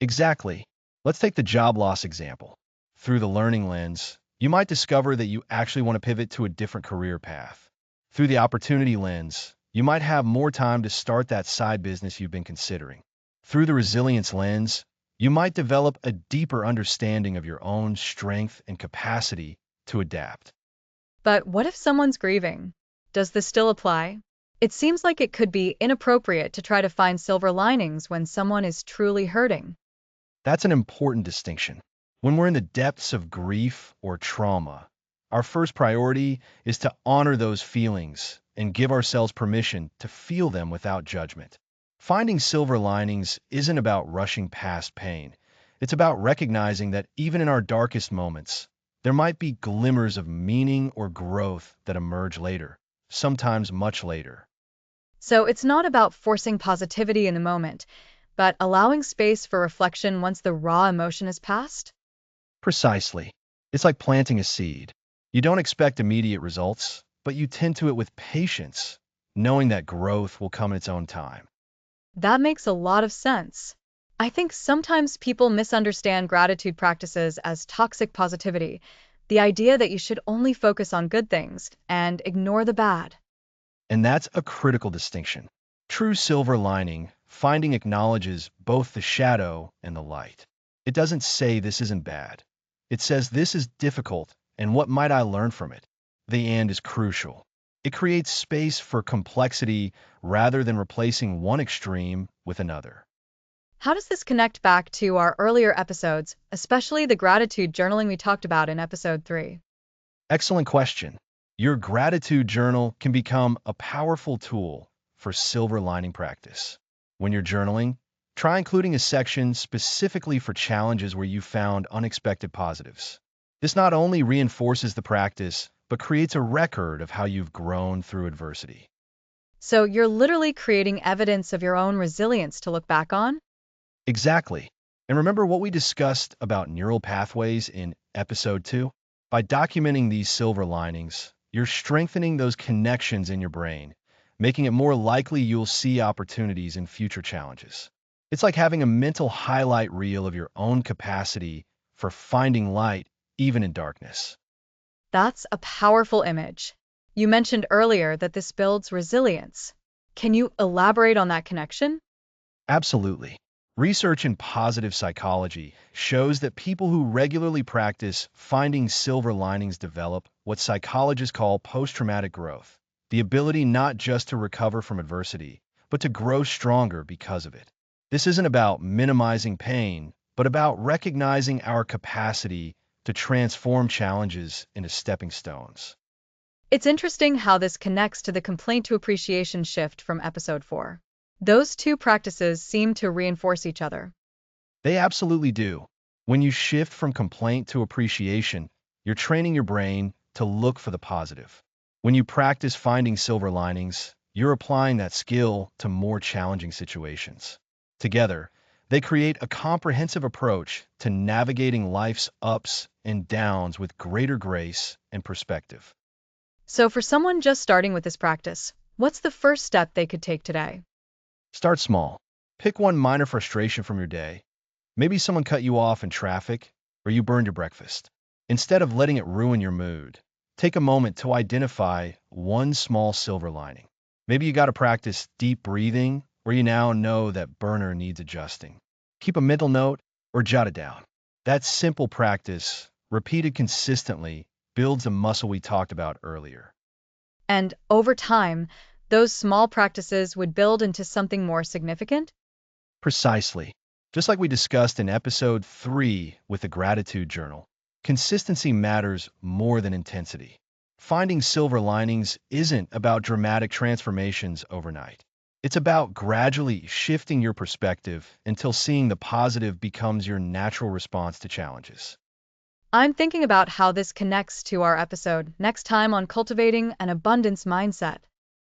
Exactly. Let's take the job loss example. Through the learning lens, you might discover that you actually want to pivot to a different career path. Through the opportunity lens, you might have more time to start that side business you've been considering. Through the resilience lens, you might develop a deeper understanding of your own strength and capacity to adapt. But what if someone's grieving? Does this still apply? It seems like it could be inappropriate to try to find silver linings when someone is truly hurting. That's an important distinction. When we're in the depths of grief or trauma, our first priority is to honor those feelings and give ourselves permission to feel them without judgment. Finding silver linings isn't about rushing past pain. It's about recognizing that even in our darkest moments, there might be glimmers of meaning or growth that emerge later, sometimes much later. So it's not about forcing positivity in the moment, but allowing space for reflection once the raw emotion has passed? Precisely. It's like planting a seed. You don't expect immediate results, but you tend to it with patience, knowing that growth will come in its own time. That makes a lot of sense. I think sometimes people misunderstand gratitude practices as toxic positivity, the idea that you should only focus on good things and ignore the bad. And that's a critical distinction. True silver lining, finding acknowledges both the shadow and the light. It doesn't say this isn't bad. It says this is difficult, and what might I learn from it? The and is crucial. It creates space for complexity rather than replacing one extreme with another. How does this connect back to our earlier episodes, especially the gratitude journaling we talked about in episode 3? Excellent question. Your gratitude journal can become a powerful tool for silver lining practice. When you're journaling, try including a section specifically for challenges where you found unexpected positives. This not only reinforces the practice, but creates a record of how you've grown through adversity. So you're literally creating evidence of your own resilience to look back on? Exactly. And remember what we discussed about neural pathways in episode 2? By documenting these silver linings, you're strengthening those connections in your brain, making it more likely you'll see opportunities in future challenges. It's like having a mental highlight reel of your own capacity for finding light even in darkness. That's a powerful image. You mentioned earlier that this builds resilience. Can you elaborate on that connection? Absolutely. Research in positive psychology shows that people who regularly practice finding silver linings develop what psychologists call post-traumatic growth, the ability not just to recover from adversity, but to grow stronger because of it. This isn't about minimizing pain, but about recognizing our capacity to transform challenges into stepping stones. It's interesting how this connects to the complaint to appreciation shift from episode 4. Those two practices seem to reinforce each other. They absolutely do. When you shift from complaint to appreciation, you're training your brain to look for the positive. When you practice finding silver linings, you're applying that skill to more challenging situations. Together, they create a comprehensive approach to navigating life's ups and downs with greater grace and perspective. So for someone just starting with this practice, what's the first step they could take today? Start small. Pick one minor frustration from your day. Maybe someone cut you off in traffic, or you burned your breakfast. Instead of letting it ruin your mood, take a moment to identify one small silver lining. Maybe you got to practice deep breathing, or you now know that burner needs adjusting. Keep a mental note or jot it down. That simple practice, repeated consistently, builds the muscle we talked about earlier. And over time, those small practices would build into something more significant? Precisely. Just like we discussed in episode 3 with the gratitude journal, consistency matters more than intensity. Finding silver linings isn't about dramatic transformations overnight. It's about gradually shifting your perspective until seeing the positive becomes your natural response to challenges. I'm thinking about how this connects to our episode next time on cultivating an abundance mindset.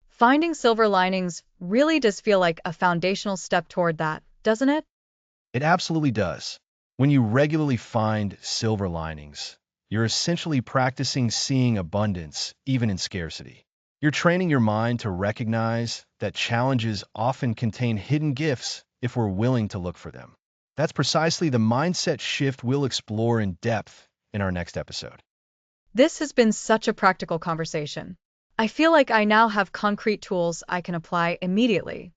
Finding silver linings really does feel like a foundational step toward that, doesn't it? It absolutely does. When you regularly find silver linings, you're essentially practicing seeing abundance even in scarcity. You're training your mind to recognize that challenges often contain hidden gifts if we're willing to look for them. That's precisely the mindset shift we'll explore in depth in our next episode. This has been such a practical conversation. I feel like I now have concrete tools I can apply immediately.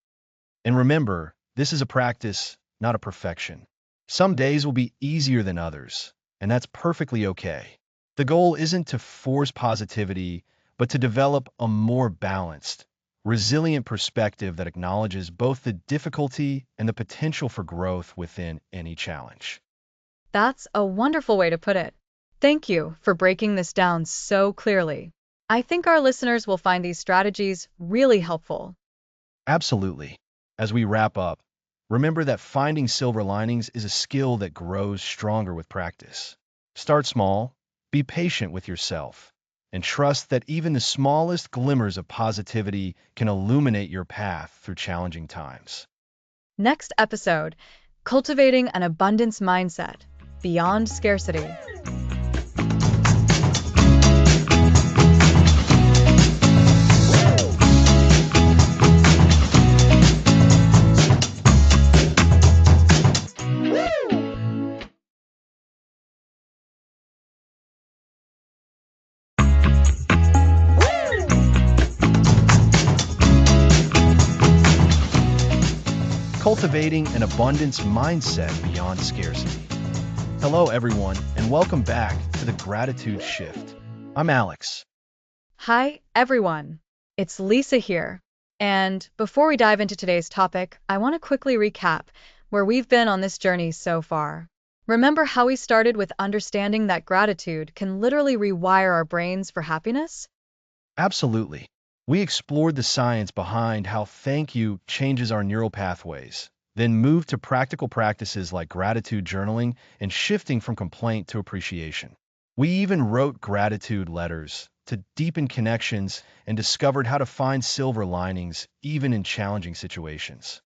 And remember, this is a practice, not a perfection. Some days will be easier than others, and that's perfectly okay. The goal isn't to force positivity, but to develop a more balanced, resilient perspective that acknowledges both the difficulty and the potential for growth within any challenge. That's a wonderful way to put it. Thank you for breaking this down so clearly. I think our listeners will find these strategies really helpful. Absolutely. As we wrap up, remember that finding silver linings is a skill that grows stronger with practice. Start small, be patient with yourself, and trust that even the smallest glimmers of positivity can illuminate your path through challenging times. Next episode, cultivating an abundance mindset beyond scarcity. Cultivating an abundance mindset beyond scarcity. Hello, everyone, and welcome back to the Gratitude Shift. I'm Alex. Hi, everyone. It's Lisa here. And before we dive into today's topic, I want to quickly recap where we've been on this journey so far. Remember how we started with understanding that gratitude can literally rewire our brains for happiness? Absolutely. We explored the science behind how thank you changes our neural pathways, then moved to practical practices like gratitude journaling and shifting from complaint to appreciation. We even wrote gratitude letters to deepen connections and discovered how to find silver linings even in challenging situations.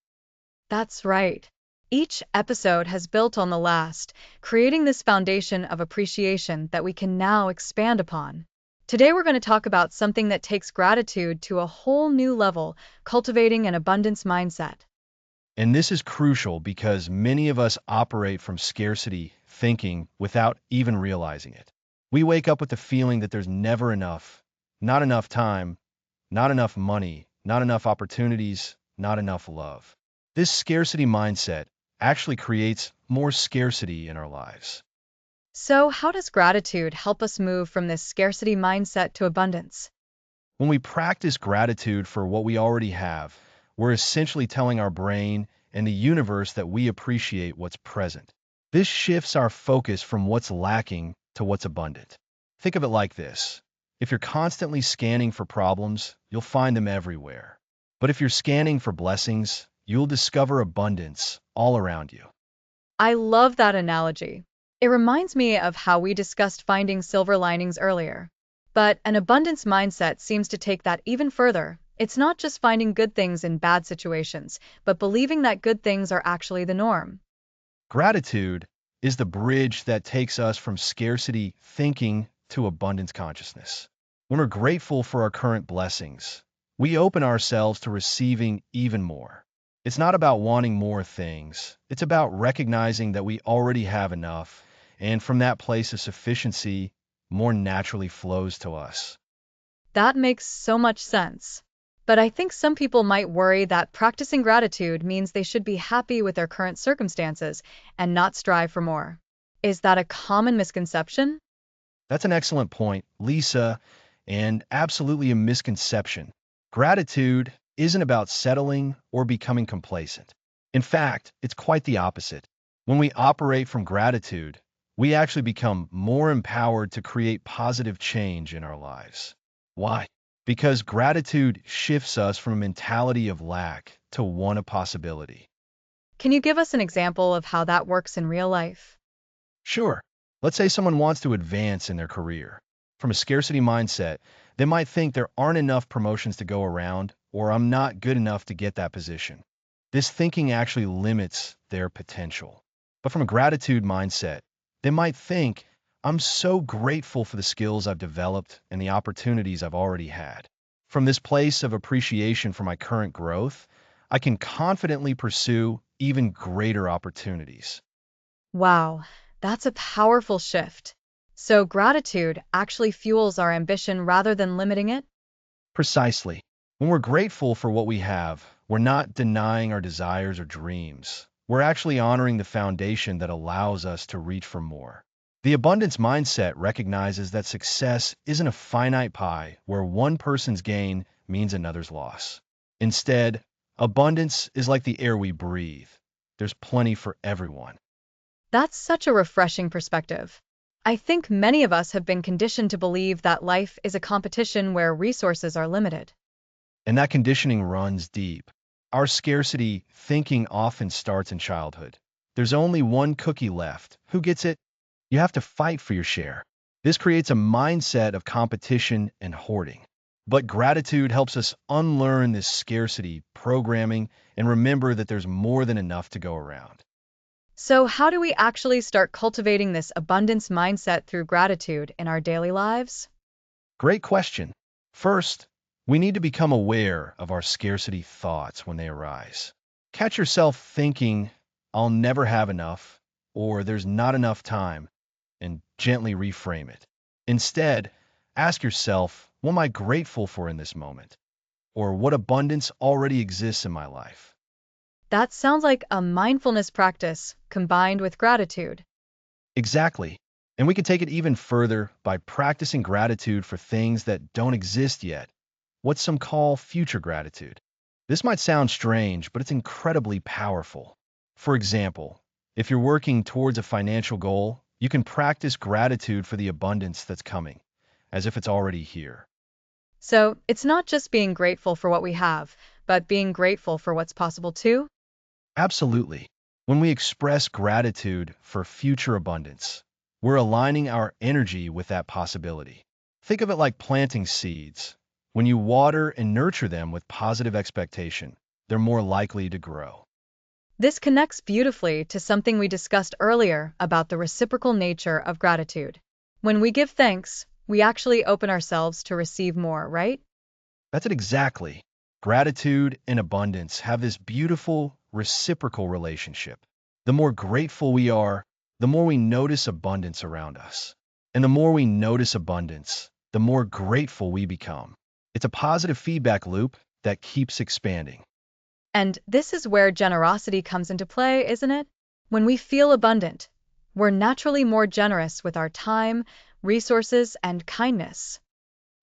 That's right. Each episode has built on the last, creating this foundation of appreciation that we can now expand upon. Today, we're going to talk about something that takes gratitude to a whole new level, cultivating an abundance mindset. And this is crucial because many of us operate from scarcity thinking without even realizing it. We wake up with the feeling that there's never enough, not enough time, not enough money, not enough opportunities, not enough love. This scarcity mindset actually creates more scarcity in our lives. So, how does gratitude help us move from this scarcity mindset to abundance? When we practice gratitude for what we already have, we're essentially telling our brain and the universe that we appreciate what's present. This shifts our focus from what's lacking to what's abundant. Think of it like this. If you're constantly scanning for problems, you'll find them everywhere. But if you're scanning for blessings, you'll discover abundance all around you. I love that analogy. It reminds me of how we discussed finding silver linings earlier. But an abundance mindset seems to take that even further. It's not just finding good things in bad situations, but believing that good things are actually the norm. Gratitude is the bridge that takes us from scarcity thinking to abundance consciousness. When we're grateful for our current blessings, we open ourselves to receiving even more. It's not about wanting more things. It's about recognizing that we already have enough, and from that place of sufficiency, more naturally flows to us. That makes so much sense. But I think some people might worry that practicing gratitude means they should be happy with their current circumstances and not strive for more. Is that a common misconception? That's an excellent point, Lisa. and absolutely a misconception. Gratitude isn't about settling or becoming complacent. In fact, it's quite the opposite. When we operate from gratitude, we actually become more empowered to create positive change in our lives. Why? Because gratitude shifts us from a mentality of lack to one of possibility. Can you give us an example of how that works in real life? Sure, let's say someone wants to advance in their career. From a scarcity mindset, they might think there aren't enough promotions to go around, or I'm not good enough to get that position. This thinking actually limits their potential. But from a gratitude mindset, they might think, I'm so grateful for the skills I've developed and the opportunities I've already had. From this place of appreciation for my current growth, I can confidently pursue even greater opportunities. Wow, that's a powerful shift. So, gratitude actually fuels our ambition rather than limiting it? Precisely. When we're grateful for what we have, we're not denying our desires or dreams. We're actually honoring the foundation that allows us to reach for more. The abundance mindset recognizes that success isn't a finite pie where one person's gain means another's loss. Instead, abundance is like the air we breathe. There's plenty for everyone. That's such a refreshing perspective. I think many of us have been conditioned to believe that life is a competition where resources are limited. And that conditioning runs deep. Our scarcity thinking often starts in childhood. There's only one cookie left. Who gets it? You have to fight for your share. This creates a mindset of competition and hoarding. But gratitude helps us unlearn this scarcity programming and remember that there's more than enough to go around. So, how do we actually start cultivating this abundance mindset through gratitude in our daily lives? Great question. First, we need to become aware of our scarcity thoughts when they arise. Catch yourself thinking, I'll never have enough, or there's not enough time, and gently reframe it. Instead, ask yourself, what am I grateful for in this moment? Or what abundance already exists in my life? That sounds like a mindfulness practice combined with gratitude. Exactly. And we can take it even further by practicing gratitude for things that don't exist yet, what some call future gratitude. This might sound strange, but it's incredibly powerful. For example, if you're working towards a financial goal, you can practice gratitude for the abundance that's coming, as if it's already here. So, it's not just being grateful for what we have, but being grateful for what's possible too? Absolutely. When we express gratitude for future abundance, we're aligning our energy with that possibility. Think of it like planting seeds. When you water and nurture them with positive expectation, they're more likely to grow. This connects beautifully to something we discussed earlier about the reciprocal nature of gratitude. When we give thanks, we actually open ourselves to receive more, right? That's it exactly. Gratitude and abundance have this beautiful reciprocal relationship. The more grateful we are, the more we notice abundance around us. And the more we notice abundance, the more grateful we become. It's a positive feedback loop that keeps expanding. And this is where generosity comes into play, isn't it? When we feel abundant, we're naturally more generous with our time, resources, and kindness.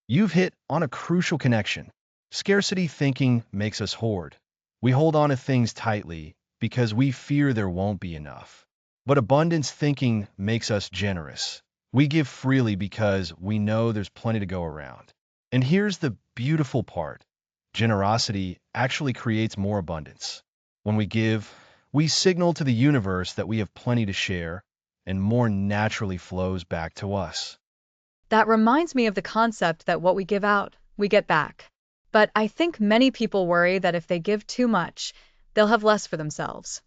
You've hit on a crucial connection. Scarcity thinking makes us hoard. We hold on to things tightly because we fear there won't be enough. But abundance thinking makes us generous. We give freely because we know there's plenty to go around. And here's the beautiful part. Generosity actually creates more abundance. When we give, we signal to the universe that we have plenty to share, and more naturally flows back to us. That reminds me of the concept that what we give out, we get back. But I think many people worry that if they give too much, they'll have less for themselves.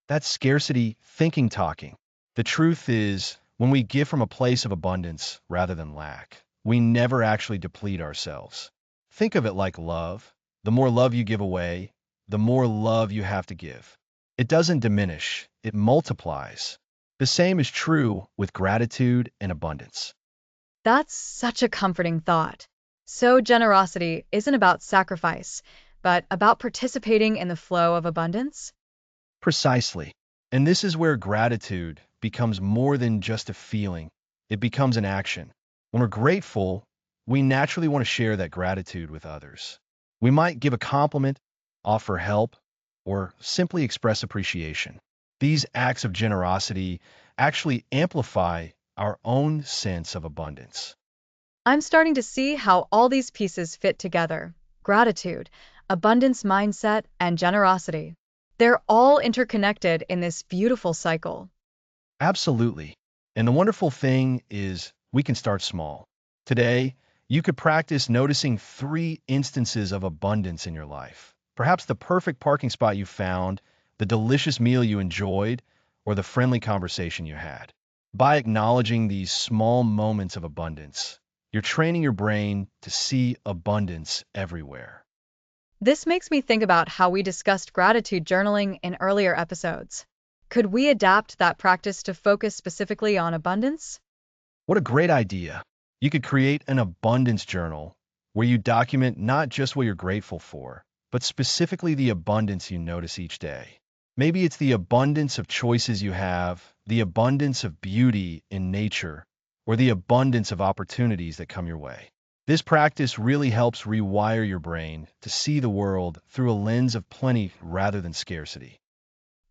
That's scarcity thinking talking. The truth is, when we give from a place of abundance rather than lack, we never actually deplete ourselves. Think of it like love. The more love you give away, the more love you have to give. It doesn't diminish, it multiplies. The same is true with gratitude and abundance. That's such a comforting thought. So, generosity isn't about sacrifice, but about participating in the flow of abundance? Precisely. And this is where gratitude becomes more than just a feeling, it becomes an action. When we're grateful, we naturally want to share that gratitude with others. We might give a compliment, offer help, or simply express appreciation. These acts of generosity actually amplify our own sense of abundance. I'm starting to see how all these pieces fit together: gratitude, abundance mindset, and generosity. They're all interconnected in this beautiful cycle. Absolutely. And the wonderful thing is, we can start small. Today, you could practice noticing 3 instances of abundance in your life. Perhaps the perfect parking spot you found, the delicious meal you enjoyed, or the friendly conversation you had. By acknowledging these small moments of abundance, you're training your brain to see abundance everywhere. This makes me think about how we discussed gratitude journaling in earlier episodes. Could we adapt that practice to focus specifically on abundance? What a great idea! You could create an abundance journal where you document not just what you're grateful for, but specifically the abundance you notice each day. Maybe it's the abundance of choices you have, the abundance of beauty in nature, or the abundance of opportunities that come your way. This practice really helps rewire your brain to see the world through a lens of plenty rather than scarcity.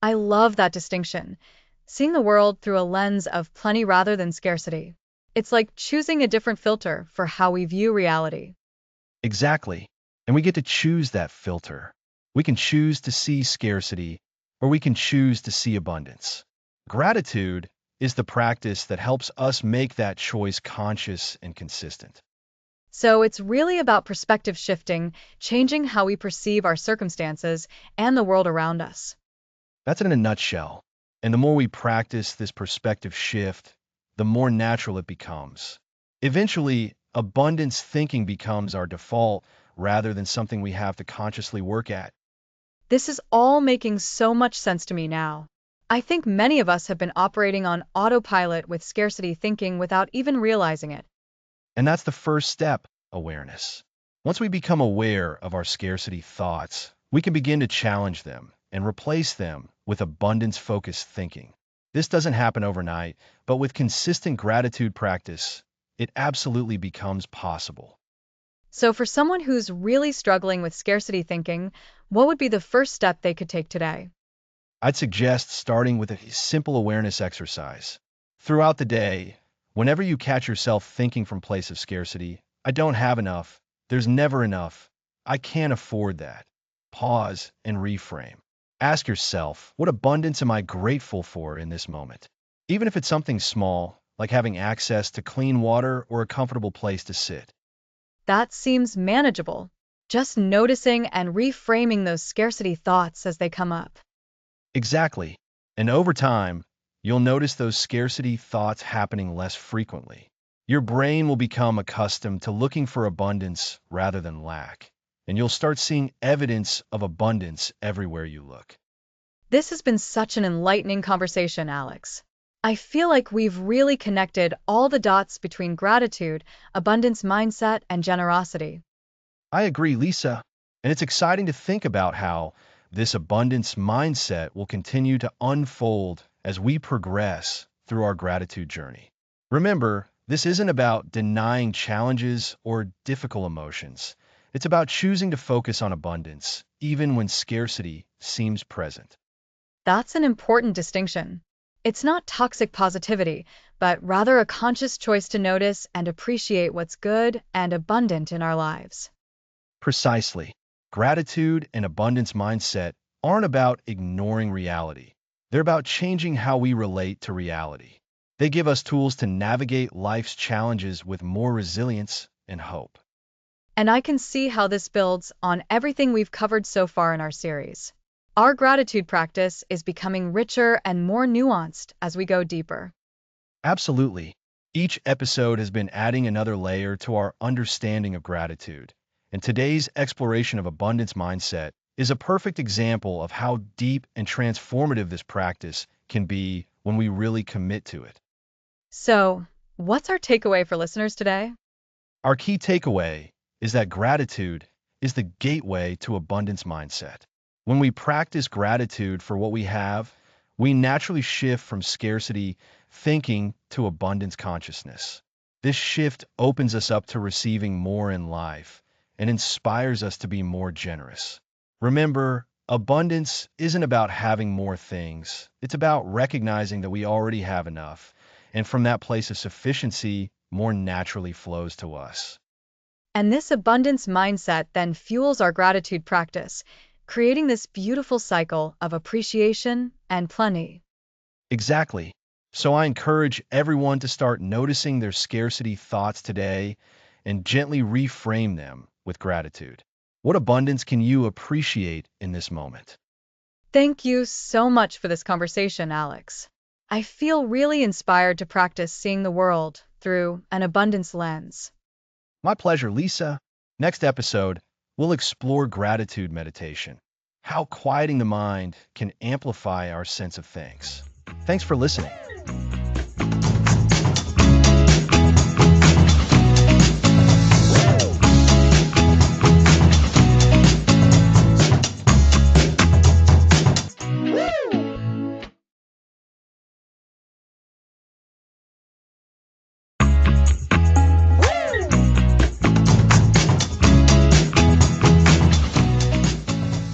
I love that distinction. Seeing the world through a lens of plenty rather than scarcity. It's like choosing a different filter for how we view reality. Exactly. And we get to choose that filter. We can choose to see scarcity, or we can choose to see abundance. Gratitude is the practice that helps us make that choice conscious and consistent. So it's really about perspective shifting, changing how we perceive our circumstances and the world around us. That's it in a nutshell. And the more we practice this perspective shift, the more natural it becomes. Eventually, abundance thinking becomes our default rather than something we have to consciously work at. This is all making so much sense to me now. I think many of us have been operating on autopilot with scarcity thinking without even realizing it. And that's the first step, awareness. Once we become aware of our scarcity thoughts, we can begin to challenge them and replace them with abundance-focused thinking. This doesn't happen overnight, but with consistent gratitude practice, it absolutely becomes possible. So, for someone who's really struggling with scarcity thinking, what would be the first step they could take today? I'd suggest starting with a simple awareness exercise. Throughout the day, whenever you catch yourself thinking from a place of scarcity, I don't have enough, there's never enough, I can't afford that. Pause and reframe. Ask yourself, what abundance am I grateful for in this moment? Even if it's something small, like having access to clean water or a comfortable place to sit. That seems manageable. Just noticing and reframing those scarcity thoughts as they come up. Exactly. And over time, you'll notice those scarcity thoughts happening less frequently. Your brain will become accustomed to looking for abundance rather than lack, and you'll start seeing evidence of abundance everywhere you look. This has been such an enlightening conversation, Alex. I feel like we've really connected all the dots between gratitude, abundance mindset, and generosity. I agree, Lisa, and it's exciting to think about how this abundance mindset will continue to unfold as we progress through our gratitude journey. Remember, this isn't about denying challenges or difficult emotions. It's about choosing to focus on abundance, even when scarcity seems present. That's an important distinction. It's not toxic positivity, but rather a conscious choice to notice and appreciate what's good and abundant in our lives. Precisely. Gratitude and abundance mindset aren't about ignoring reality. They're about changing how we relate to reality. They give us tools to navigate life's challenges with more resilience and hope. And I can see how this builds on everything we've covered so far in our series. Our gratitude practice is becoming richer and more nuanced as we go deeper. Absolutely. Each episode has been adding another layer to our understanding of gratitude, and today's exploration of abundance mindset is a perfect example of how deep and transformative this practice can be when we really commit to it. So, what's our takeaway for listeners today? Our key takeaway is that gratitude is the gateway to abundance mindset. When we practice gratitude for what we have, we naturally shift from scarcity thinking to abundance consciousness. This shift opens us up to receiving more in life and inspires us to be more generous. Remember, abundance isn't about having more things. It's about recognizing that we already have enough, and from that place of sufficiency, more naturally flows to us. And this abundance mindset then fuels our gratitude practice, creating this beautiful cycle of appreciation and plenty. Exactly. So I encourage everyone to start noticing their scarcity thoughts today and gently reframe them with gratitude. What abundance can you appreciate in this moment? Thank you so much for this conversation, Alex. I feel really inspired to practice seeing the world through an abundance lens. My pleasure, Lisa. Next episode, we'll explore gratitude meditation, how quieting the mind can amplify our sense of thanks. Thanks for listening.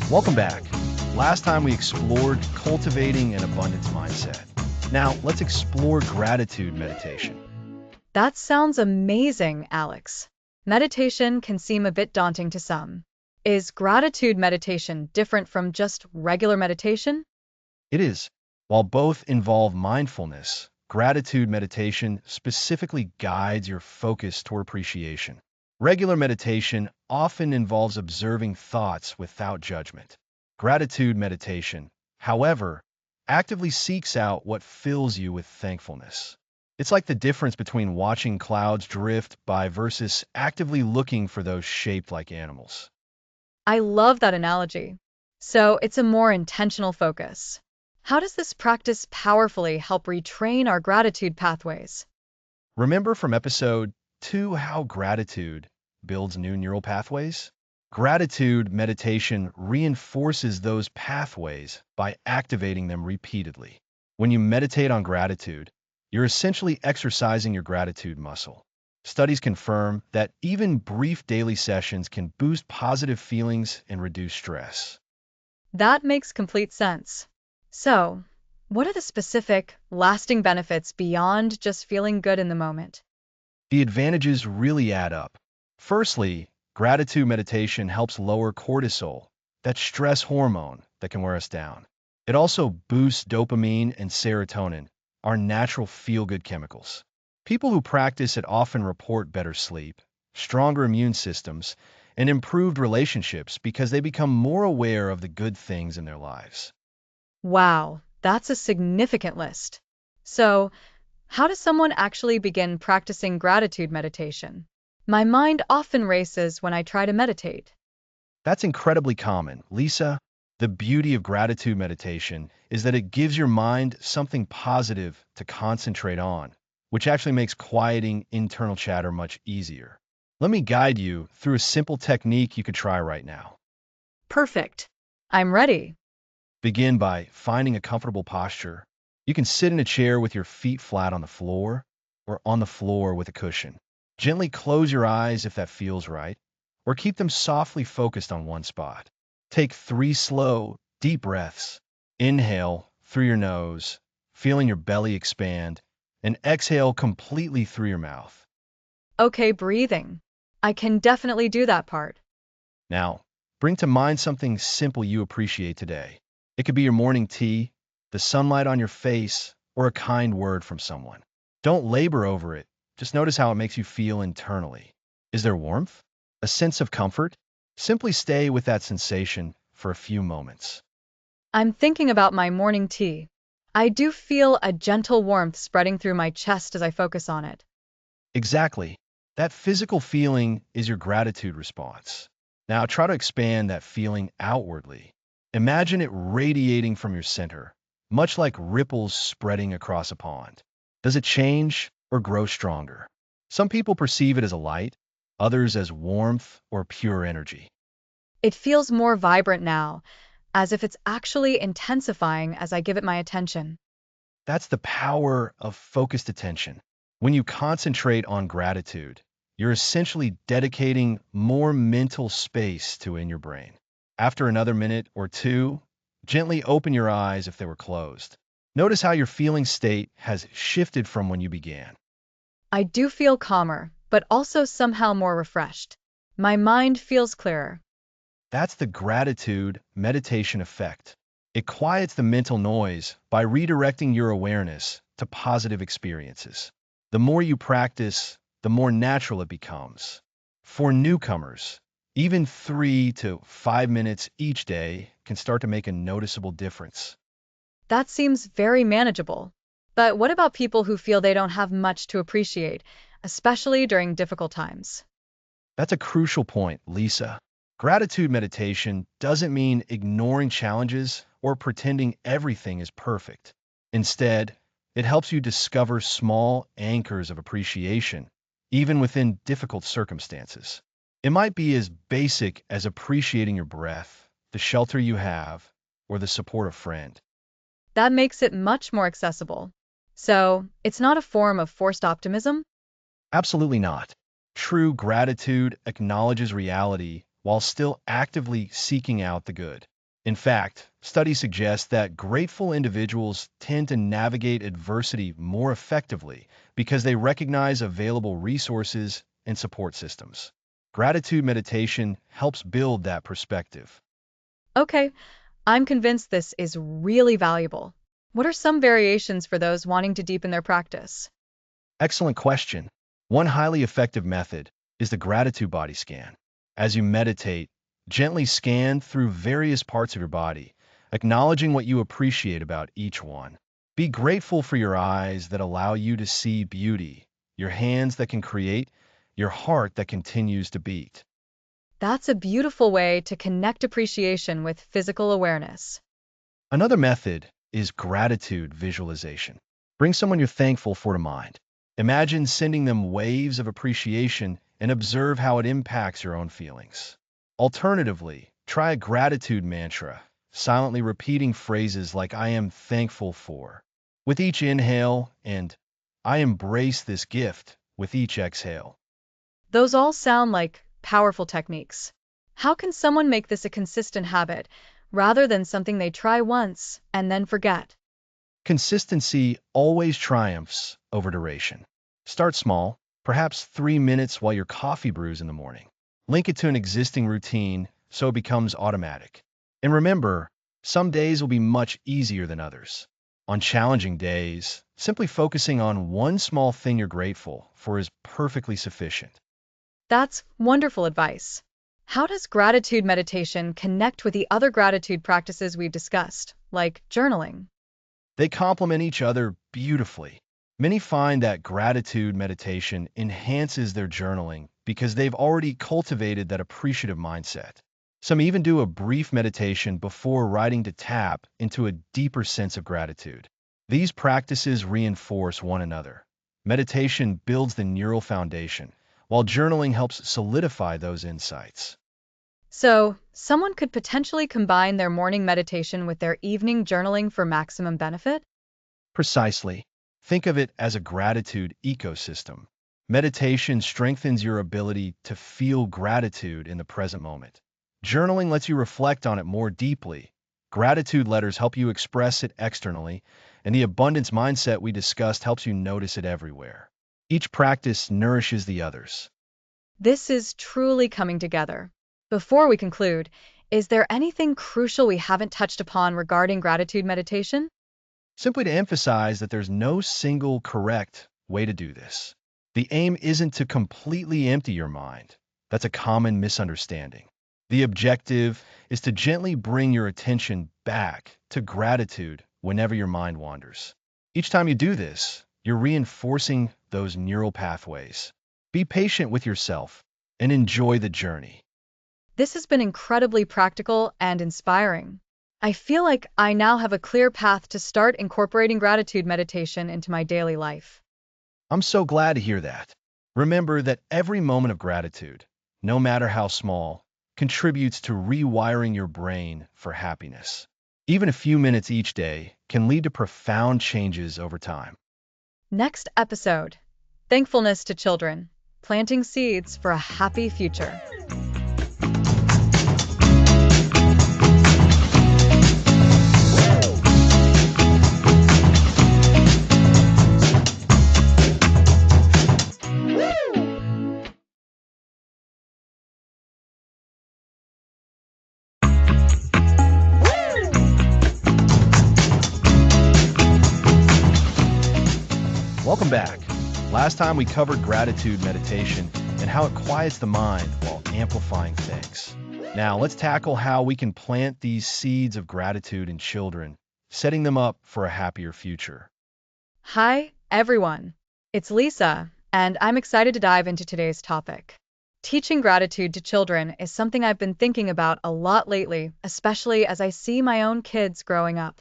Welcome back. Last time we explored cultivating an abundance mindset. Now let's explore gratitude meditation. That sounds amazing, Alex. Meditation can seem a bit daunting to some. Is gratitude meditation different from just regular meditation? It is. While both involve mindfulness, gratitude meditation specifically guides your focus toward appreciation. Regular meditation often involves observing thoughts without judgment. Gratitude meditation, however, actively seeks out what fills you with thankfulness. It's like the difference between watching clouds drift by versus actively looking for those shaped like animals. I love that analogy. So it's a more intentional focus. How does this practice powerfully help retrain our gratitude pathways? Remember from episode 2 how gratitude builds new neural pathways? Gratitude meditation reinforces those pathways by activating them repeatedly. When you meditate on gratitude, you're essentially exercising your gratitude muscle. Studies confirm that even brief daily sessions can boost positive feelings and reduce stress. That makes complete sense. So, what are the specific, lasting benefits beyond just feeling good in the moment? The advantages really add up. Firstly, gratitude meditation helps lower cortisol, that stress hormone that can wear us down. It also boosts dopamine and serotonin, our natural feel-good chemicals. People who practice it often report better sleep, stronger immune systems, and improved relationships because they become more aware of the good things in their lives. Wow, that's a significant list. So, how does someone actually begin practicing gratitude meditation? My mind often races when I try to meditate. That's incredibly common. Lisa, the beauty of gratitude meditation is that it gives your mind something positive to concentrate on, which actually makes quieting internal chatter much easier. Let me guide you through a simple technique you could try right now. Perfect. I'm ready. Begin by finding a comfortable posture. You can sit in a chair with your feet flat on the floor or on the floor with a cushion. Gently close your eyes if that feels right, or keep them softly focused on one spot. Take 3 slow, deep breaths. Inhale through your nose, feeling your belly expand, and exhale completely through your mouth. Okay, breathing. I can definitely do that part. Now, bring to mind something simple you appreciate today. It could be your morning tea, the sunlight on your face, or a kind word from someone. Don't labor over it. Just notice how it makes you feel internally. Is there warmth? A sense of comfort? Simply stay with that sensation for a few moments. I'm thinking about my morning tea. I do feel a gentle warmth spreading through my chest as I focus on it. Exactly. That physical feeling is your gratitude response. Now try to expand that feeling outwardly. Imagine it radiating from your center, much like ripples spreading across a pond. Does it change or grow stronger? Some people perceive it as a light, others as warmth or pure energy. It feels more vibrant now, as if it's actually intensifying as I give it my attention. That's the power of focused attention. When you concentrate on gratitude, you're essentially dedicating more mental space to in your brain. After another minute or two, gently open your eyes if they were closed. Notice how your feeling state has shifted from when you began. I do feel calmer, but also somehow more refreshed. My mind feels clearer. That's the gratitude meditation effect. It quiets the mental noise by redirecting your awareness to positive experiences. The more you practice, the more natural it becomes. For newcomers, even 3 to 5 minutes each day can start to make a noticeable difference. That seems very manageable. But what about people who feel they don't have much to appreciate, especially during difficult times? That's a crucial point, Lisa. Gratitude meditation doesn't mean ignoring challenges or pretending everything is perfect. Instead, it helps you discover small anchors of appreciation, even within difficult circumstances. It might be as basic as appreciating your breath, the shelter you have, or the support of a friend. That makes it much more accessible. So, it's not a form of forced optimism? Absolutely not. True gratitude acknowledges reality while still actively seeking out the good. In fact, studies suggest that grateful individuals tend to navigate adversity more effectively because they recognize available resources and support systems. Gratitude meditation helps build that perspective. Okay, I'm convinced this is really valuable. What are some variations for those wanting to deepen their practice? Excellent question. One highly effective method is the gratitude body scan. As you meditate, gently scan through various parts of your body, acknowledging what you appreciate about each one. Be grateful for your eyes that allow you to see beauty, your hands that can create, your heart that continues to beat. That's a beautiful way to connect appreciation with physical awareness. Another method is gratitude visualization. Bring someone you're thankful for to mind. Imagine sending them waves of appreciation and observe how it impacts your own feelings. Alternatively, try a gratitude mantra, silently repeating phrases like I am thankful for with each inhale and I embrace this gift with each exhale. Those all sound like powerful techniques. How can someone make this a consistent habit rather than something they try once and then forget? Consistency always triumphs over duration. Start small, perhaps 3 minutes while your coffee brews in the morning. Link it to an existing routine so it becomes automatic. And remember, some days will be much easier than others. On challenging days, simply focusing on one small thing you're grateful for is perfectly sufficient. That's wonderful advice. How does gratitude meditation connect with the other gratitude practices we've discussed, like journaling? They complement each other beautifully. Many find that gratitude meditation enhances their journaling because they've already cultivated that appreciative mindset. Some even do a brief meditation before writing to tap into a deeper sense of gratitude. These practices reinforce one another. Meditation builds the neural foundation, while journaling helps solidify those insights. So, someone could potentially combine their morning meditation with their evening journaling for maximum benefit? Precisely. Think of it as a gratitude ecosystem. Meditation strengthens your ability to feel gratitude in the present moment. Journaling lets you reflect on it more deeply. Gratitude letters help you express it externally, and the abundance mindset we discussed helps you notice it everywhere. Each practice nourishes the others. This is truly coming together. Before we conclude, is there anything crucial we haven't touched upon regarding gratitude meditation? Simply to emphasize that there's no single correct way to do this. The aim isn't to completely empty your mind. That's a common misunderstanding. The objective is to gently bring your attention back to gratitude whenever your mind wanders. Each time you do this, you're reinforcing those neural pathways. Be patient with yourself and enjoy the journey. This has been incredibly practical and inspiring. I feel like I now have a clear path to start incorporating gratitude meditation into my daily life. I'm so glad to hear that. Remember that every moment of gratitude, no matter how small, contributes to rewiring your brain for happiness. Even a few minutes each day can lead to profound changes over time. Next episode, Thankfulness to children, planting seeds for a happy future. Welcome back. Last time we covered gratitude meditation and how it quiets the mind while amplifying things. Now let's tackle how we can plant these seeds of gratitude in children, setting them up for a happier future. Hi, everyone. It's Lisa, and I'm excited to dive into today's topic. Teaching gratitude to children is something I've been thinking about a lot lately, especially as I see my own kids growing up.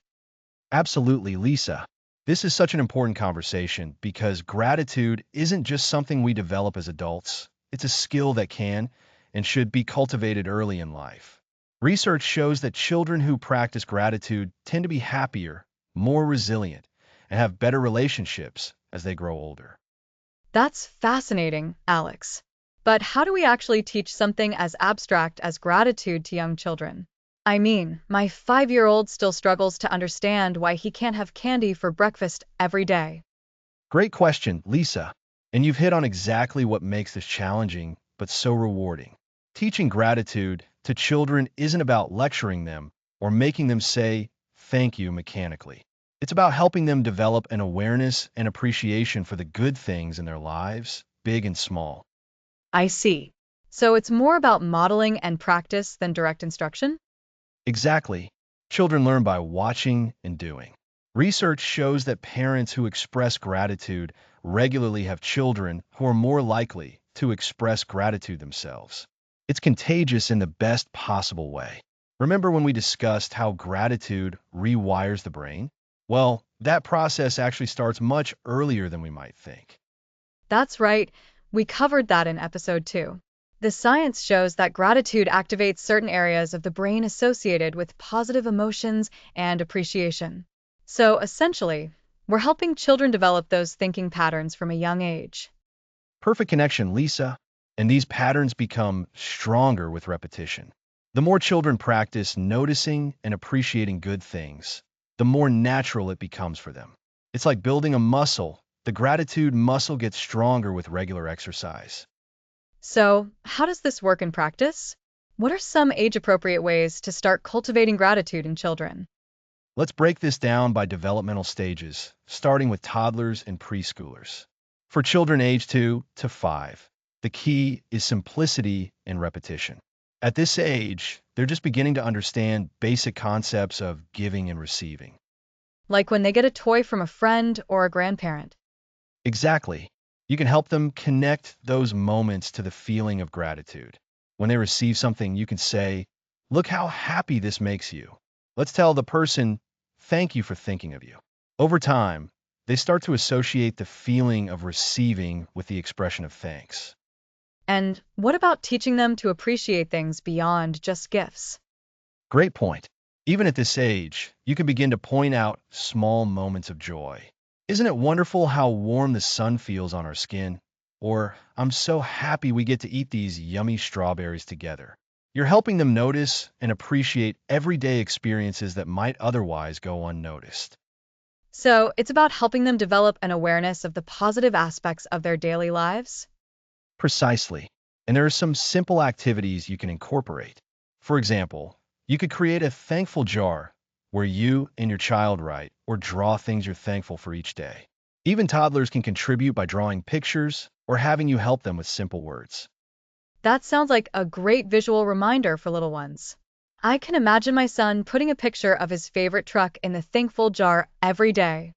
Absolutely, Lisa. This is such an important conversation because gratitude isn't just something we develop as adults. It's a skill that can and should be cultivated early in life. Research shows that children who practice gratitude tend to be happier, more resilient, and have better relationships as they grow older. That's fascinating, Alex. But how do we actually teach something as abstract as gratitude to young children? I mean, my 5-year-old still struggles to understand why he can't have candy for breakfast every day. Great question, Lisa. And you've hit on exactly what makes this challenging, but so rewarding. Teaching gratitude to children isn't about lecturing them or making them say thank you mechanically. It's about helping them develop an awareness and appreciation for the good things in their lives, big and small. I see. So it's more about modeling and practice than direct instruction? Exactly. Children learn by watching and doing. Research shows that parents who express gratitude regularly have children who are more likely to express gratitude themselves. It's contagious in the best possible way. Remember when we discussed how gratitude rewires the brain? Well, that process actually starts much earlier than we might think. That's right. We covered that in episode 2. The science shows that gratitude activates certain areas of the brain associated with positive emotions and appreciation. So essentially, we're helping children develop those thinking patterns from a young age. Perfect connection, Lisa. And these patterns become stronger with repetition. The more children practice noticing and appreciating good things, the more natural it becomes for them. It's like building a muscle. The gratitude muscle gets stronger with regular exercise. So, how does this work in practice? What are some age-appropriate ways to start cultivating gratitude in children? Let's break this down by developmental stages, starting with toddlers and preschoolers. For children aged 2 to 5, the key is simplicity and repetition. At this age, they're just beginning to understand basic concepts of giving and receiving. Like when they get a toy from a friend or a grandparent. Exactly. You can help them connect those moments to the feeling of gratitude. When they receive something, you can say, "Look how happy this makes you." Let's tell the person, "Thank you for thinking of you." Over time, they start to associate the feeling of receiving with the expression of thanks. And what about teaching them to appreciate things beyond just gifts? Great point. Even at this age, you can begin to point out small moments of joy. Isn't it wonderful how warm the sun feels on our skin? Or, "I'm so happy we get to eat these yummy strawberries together." You're helping them notice and appreciate everyday experiences that might otherwise go unnoticed. So, it's about helping them develop an awareness of the positive aspects of their daily lives? Precisely. And there are some simple activities you can incorporate. For example, you could create a thankful jar where you and your child write or draw things you're thankful for each day. Even toddlers can contribute by drawing pictures or having you help them with simple words. That sounds like a great visual reminder for little ones. I can imagine my son putting a picture of his favorite truck in the thankful jar every day.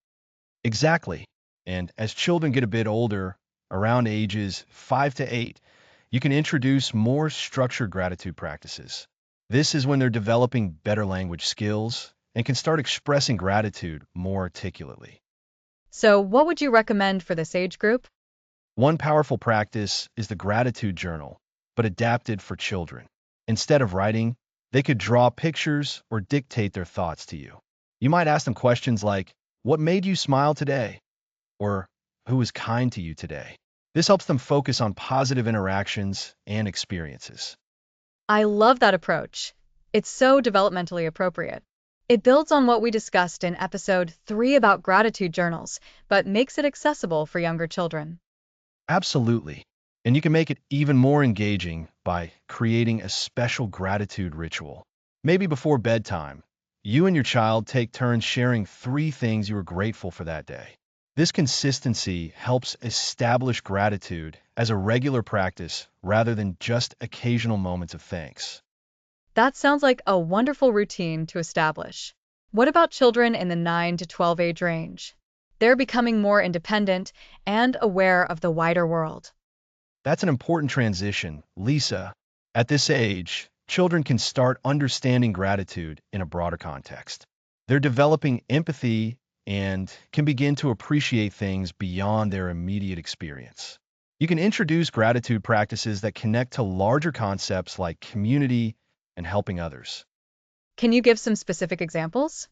Exactly. And as children get a bit older, around ages 5 to 8, you can introduce more structured gratitude practices. This is when they're developing better language skills and can start expressing gratitude more articulately. So, what would you recommend for this age group? One powerful practice is the gratitude journal, but adapted for children. Instead of writing, they could draw pictures or dictate their thoughts to you. You might ask them questions like, "What made you smile today?" Or, who was kind to you today. This helps them focus on positive interactions and experiences. I love that approach. It's so developmentally appropriate. It builds on what we discussed in episode 3 about gratitude journals, but makes it accessible for younger children. Absolutely. And you can make it even more engaging by creating a special gratitude ritual. Maybe before bedtime, you and your child take turns sharing 3 things you are grateful for that day. This consistency helps establish gratitude as a regular practice rather than just occasional moments of thanks. That sounds like a wonderful routine to establish. What about children in the 9 to 12 age range? They're becoming more independent and aware of the wider world. That's an important transition, Lisa. At this age, children can start understanding gratitude in a broader context. They're developing empathy and can begin to appreciate things beyond their immediate experience. You can introduce gratitude practices that connect to larger concepts like community and helping others. Can you give some specific examples?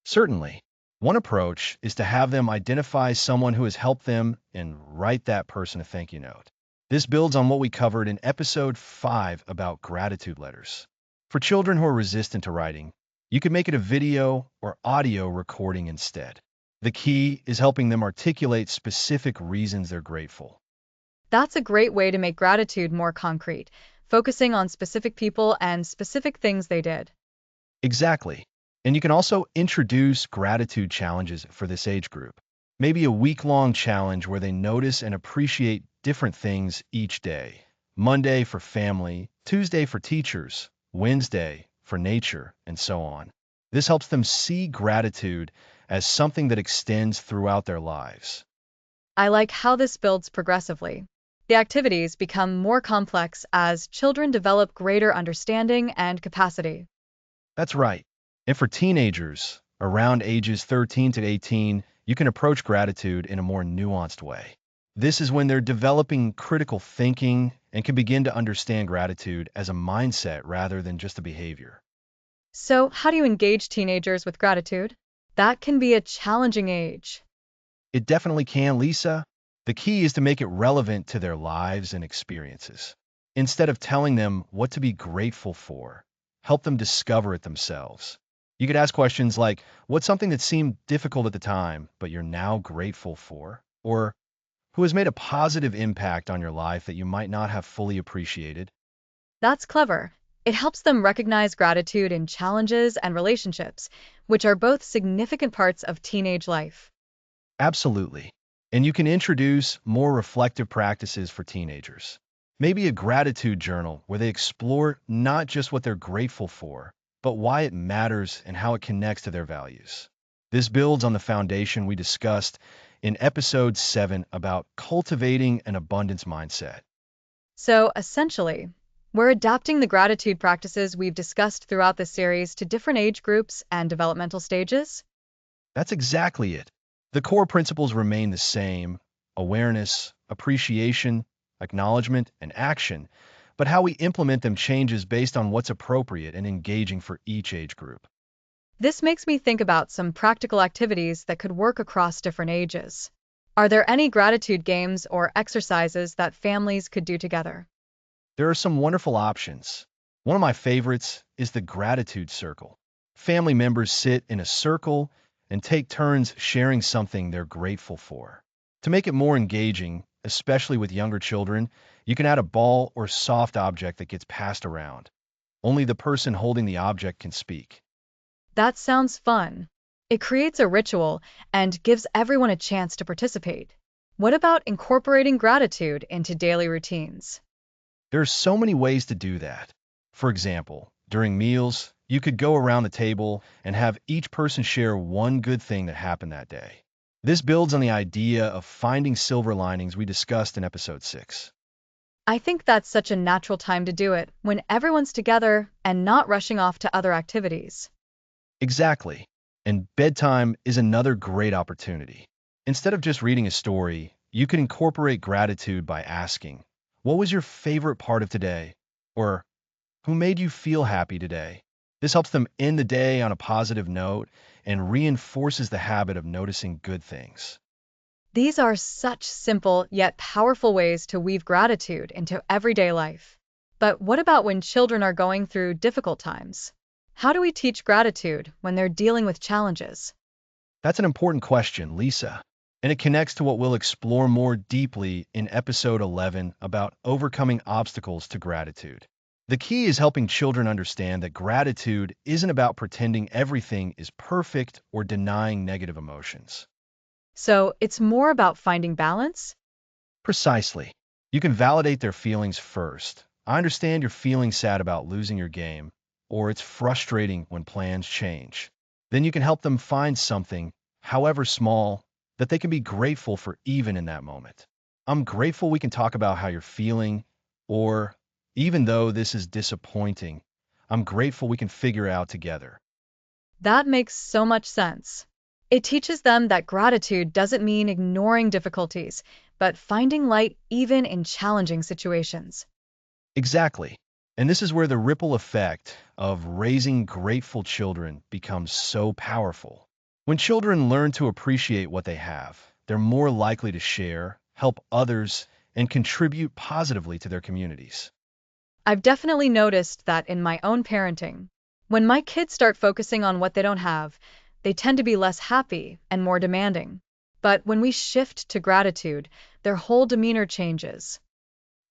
Certainly, one approach is to have them identify someone who has helped them and write that person a thank you note. This builds on what we covered in episode 5 about gratitude letters. For children who are resistant to writing, you could make it a video or audio recording instead. The key is helping them articulate specific reasons they're grateful. That's a great way to make gratitude more concrete, focusing on specific people and specific things they did. Exactly. And you can also introduce gratitude challenges for this age group. Maybe a week-long challenge where they notice and appreciate different things each day. Monday for family, Tuesday for teachers, Wednesday for nature, and so on. This helps them see gratitude as something that extends throughout their lives. I like how this builds progressively. The activities become more complex as children develop greater understanding and capacity. That's right. And for teenagers, around ages 13 to 18, you can approach gratitude in a more nuanced way. This is when they're developing critical thinking and can begin to understand gratitude as a mindset rather than just a behavior. So, how do you engage teenagers with gratitude? That can be a challenging age. It definitely can, Lisa. The key is to make it relevant to their lives and experiences. Instead of telling them what to be grateful for, help them discover it themselves. You could ask questions like, what's something that seemed difficult at the time, but you're now grateful for? Or, who has made a positive impact on your life that you might not have fully appreciated? That's clever. It helps them recognize gratitude in challenges and relationships, which are both significant parts of teenage life. Absolutely. And you can introduce more reflective practices for teenagers. Maybe a gratitude journal where they explore not just what they're grateful for, but why it matters and how it connects to their values. This builds on the foundation we discussed in episode 7 about cultivating an abundance mindset. So, essentially, we're adapting the gratitude practices we've discussed throughout this series to different age groups and developmental stages. That's exactly it. The core principles remain the same: awareness, appreciation, acknowledgement, and action, but how we implement them changes based on what's appropriate and engaging for each age group. This makes me think about some practical activities that could work across different ages. Are there any gratitude games or exercises that families could do together? There are some wonderful options. One of my favorites is the gratitude circle. Family members sit in a circle and take turns sharing something they're grateful for. To make it more engaging, especially with younger children, you can add a ball or soft object that gets passed around. Only the person holding the object can speak. That sounds fun. It creates a ritual and gives everyone a chance to participate. What about incorporating gratitude into daily routines? There are so many ways to do that. For example, during meals, you could go around the table and have each person share one good thing that happened that day. This builds on the idea of finding silver linings we discussed in episode 6. I think that's such a natural time to do it when everyone's together and not rushing off to other activities. Exactly. And bedtime is another great opportunity. Instead of just reading a story, you can incorporate gratitude by asking, what was your favorite part of today? Or, who made you feel happy today? This helps them end the day on a positive note and reinforces the habit of noticing good things. These are such simple yet powerful ways to weave gratitude into everyday life. But what about when children are going through difficult times? How do we teach gratitude when they're dealing with challenges? That's an important question, Lisa. And it connects to what we'll explore more deeply in episode 11 about overcoming obstacles to gratitude. The key is helping children understand that gratitude isn't about pretending everything is perfect or denying negative emotions. So it's more about finding balance? Precisely. You can validate their feelings first. I understand you're feeling sad about losing your game, or it's frustrating when plans change. Then you can help them find something, however small, that they can be grateful for even in that moment. I'm grateful we can talk about how you're feeling, or even though this is disappointing, I'm grateful we can figure it out together. That makes so much sense. It teaches them that gratitude doesn't mean ignoring difficulties, but finding light even in challenging situations. Exactly. And this is where the ripple effect of raising grateful children becomes so powerful. When children learn to appreciate what they have, they're more likely to share, help others, and contribute positively to their communities. I've definitely noticed that in my own parenting. When my kids start focusing on what they don't have, they tend to be less happy and more demanding. But when we shift to gratitude, their whole demeanor changes.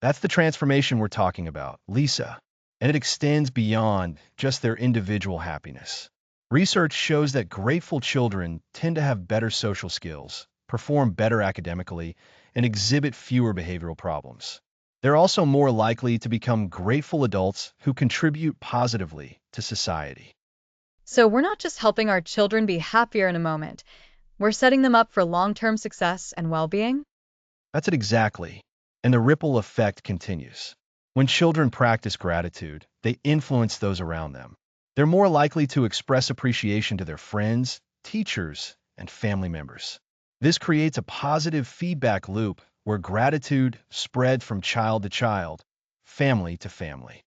That's the transformation we're talking about, Lisa, and it extends beyond just their individual happiness. Research shows that grateful children tend to have better social skills, perform better academically, and exhibit fewer behavioral problems. They're also more likely to become grateful adults who contribute positively to society. So we're not just helping our children be happier in a moment, we're setting them up for long-term success and well-being? That's it exactly. And the ripple effect continues. When children practice gratitude, they influence those around them. They're more likely to express appreciation to their friends, teachers, and family members. This creates a positive feedback loop where gratitude spreads from child to child, family to family.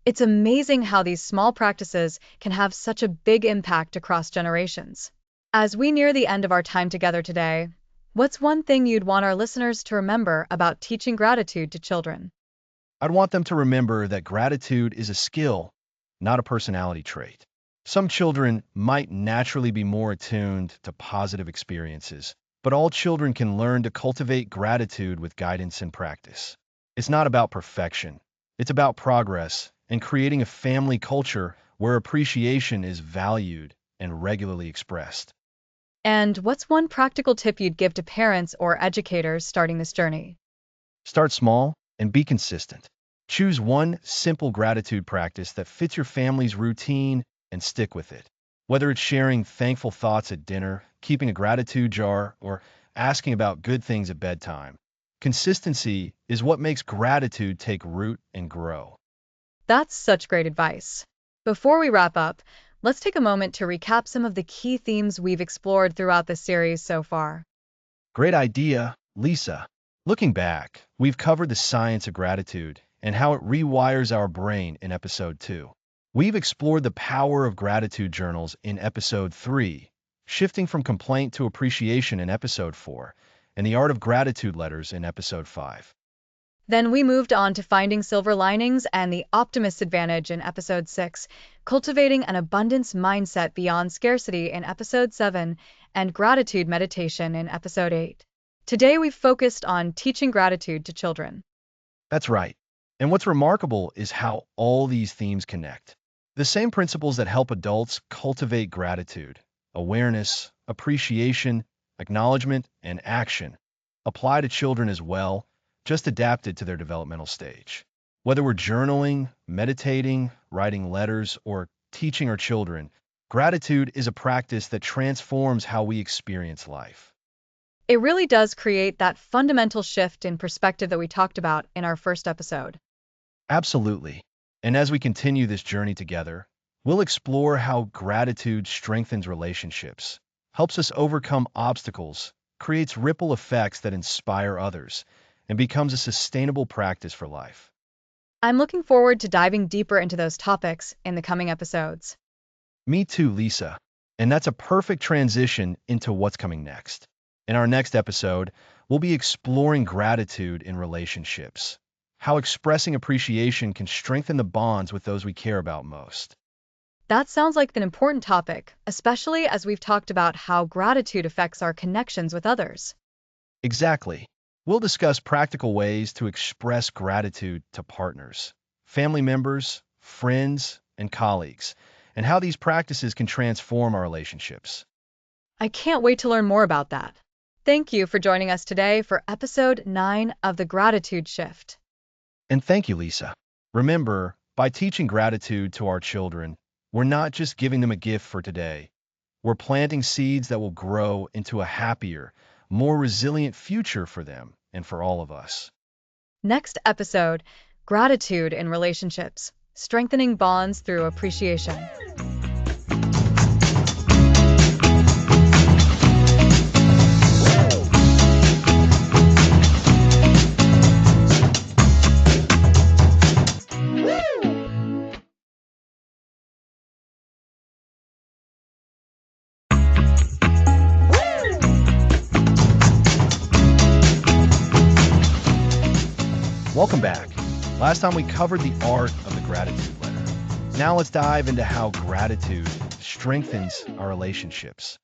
It's amazing how these small practices can have such a big impact across generations. As we near the end of our time together today, what's one thing you'd want our listeners to remember about teaching gratitude to children? I'd want them to remember that gratitude is a skill, not a personality trait. Some children might naturally be more attuned to positive experiences, but all children can learn to cultivate gratitude with guidance and practice. It's not about perfection, it's about progress and creating a family culture where appreciation is valued and regularly expressed. And what's one practical tip you'd give to parents or educators starting this journey? Start small and be consistent. Choose one simple gratitude practice that fits your family's routine and stick with it. Whether it's sharing thankful thoughts at dinner, keeping a gratitude jar, or asking about good things at bedtime, consistency is what makes gratitude take root and grow. That's such great advice. Before we wrap up, let's take a moment to recap some of the key themes we've explored throughout the series so far. Great idea, Lisa. Looking back, we've covered the science of gratitude and how it rewires our brain in episode 2. We've explored the power of gratitude journals in episode 3, shifting from complaint to appreciation in episode 4, and the art of gratitude letters in episode 5. Then we moved on to finding silver linings and the optimist advantage in episode 6, cultivating an abundance mindset beyond scarcity in episode 7, and gratitude meditation in episode 8. Today we've focused on teaching gratitude to children. That's right. And what's remarkable is how all these themes connect. The same principles that help adults cultivate gratitude, awareness, appreciation, acknowledgement, and action apply to children as well, just adapted to their developmental stage. Whether we're journaling, meditating, writing letters, or teaching our children, gratitude is a practice that transforms how we experience life. It really does create that fundamental shift in perspective that we talked about in our first episode. Absolutely. And as we continue this journey together, we'll explore how gratitude strengthens relationships, helps us overcome obstacles, creates ripple effects that inspire others, and becomes a sustainable practice for life. I'm looking forward to diving deeper into those topics in the coming episodes. Me too, Lisa. And that's a perfect transition into what's coming next. In our next episode, we'll be exploring gratitude in relationships, how expressing appreciation can strengthen the bonds with those we care about most. That sounds like an important topic, especially as we've talked about how gratitude affects our connections with others. Exactly. We'll discuss practical ways to express gratitude to partners, family members, friends, and colleagues, and how these practices can transform our relationships. I can't wait to learn more about that. Thank you for joining us today for episode 9 of The Gratitude Shift. And thank you, Lisa. Remember, by teaching gratitude to our children, we're not just giving them a gift for today. We're planting seeds that will grow into a happier, more resilient future for them and for all of us. Next episode, Gratitude in Relationships, Strengthening Bonds Through Appreciation. Welcome back. Last time we covered the art of the gratitude letter. Now let's dive into how gratitude strengthens our relationships.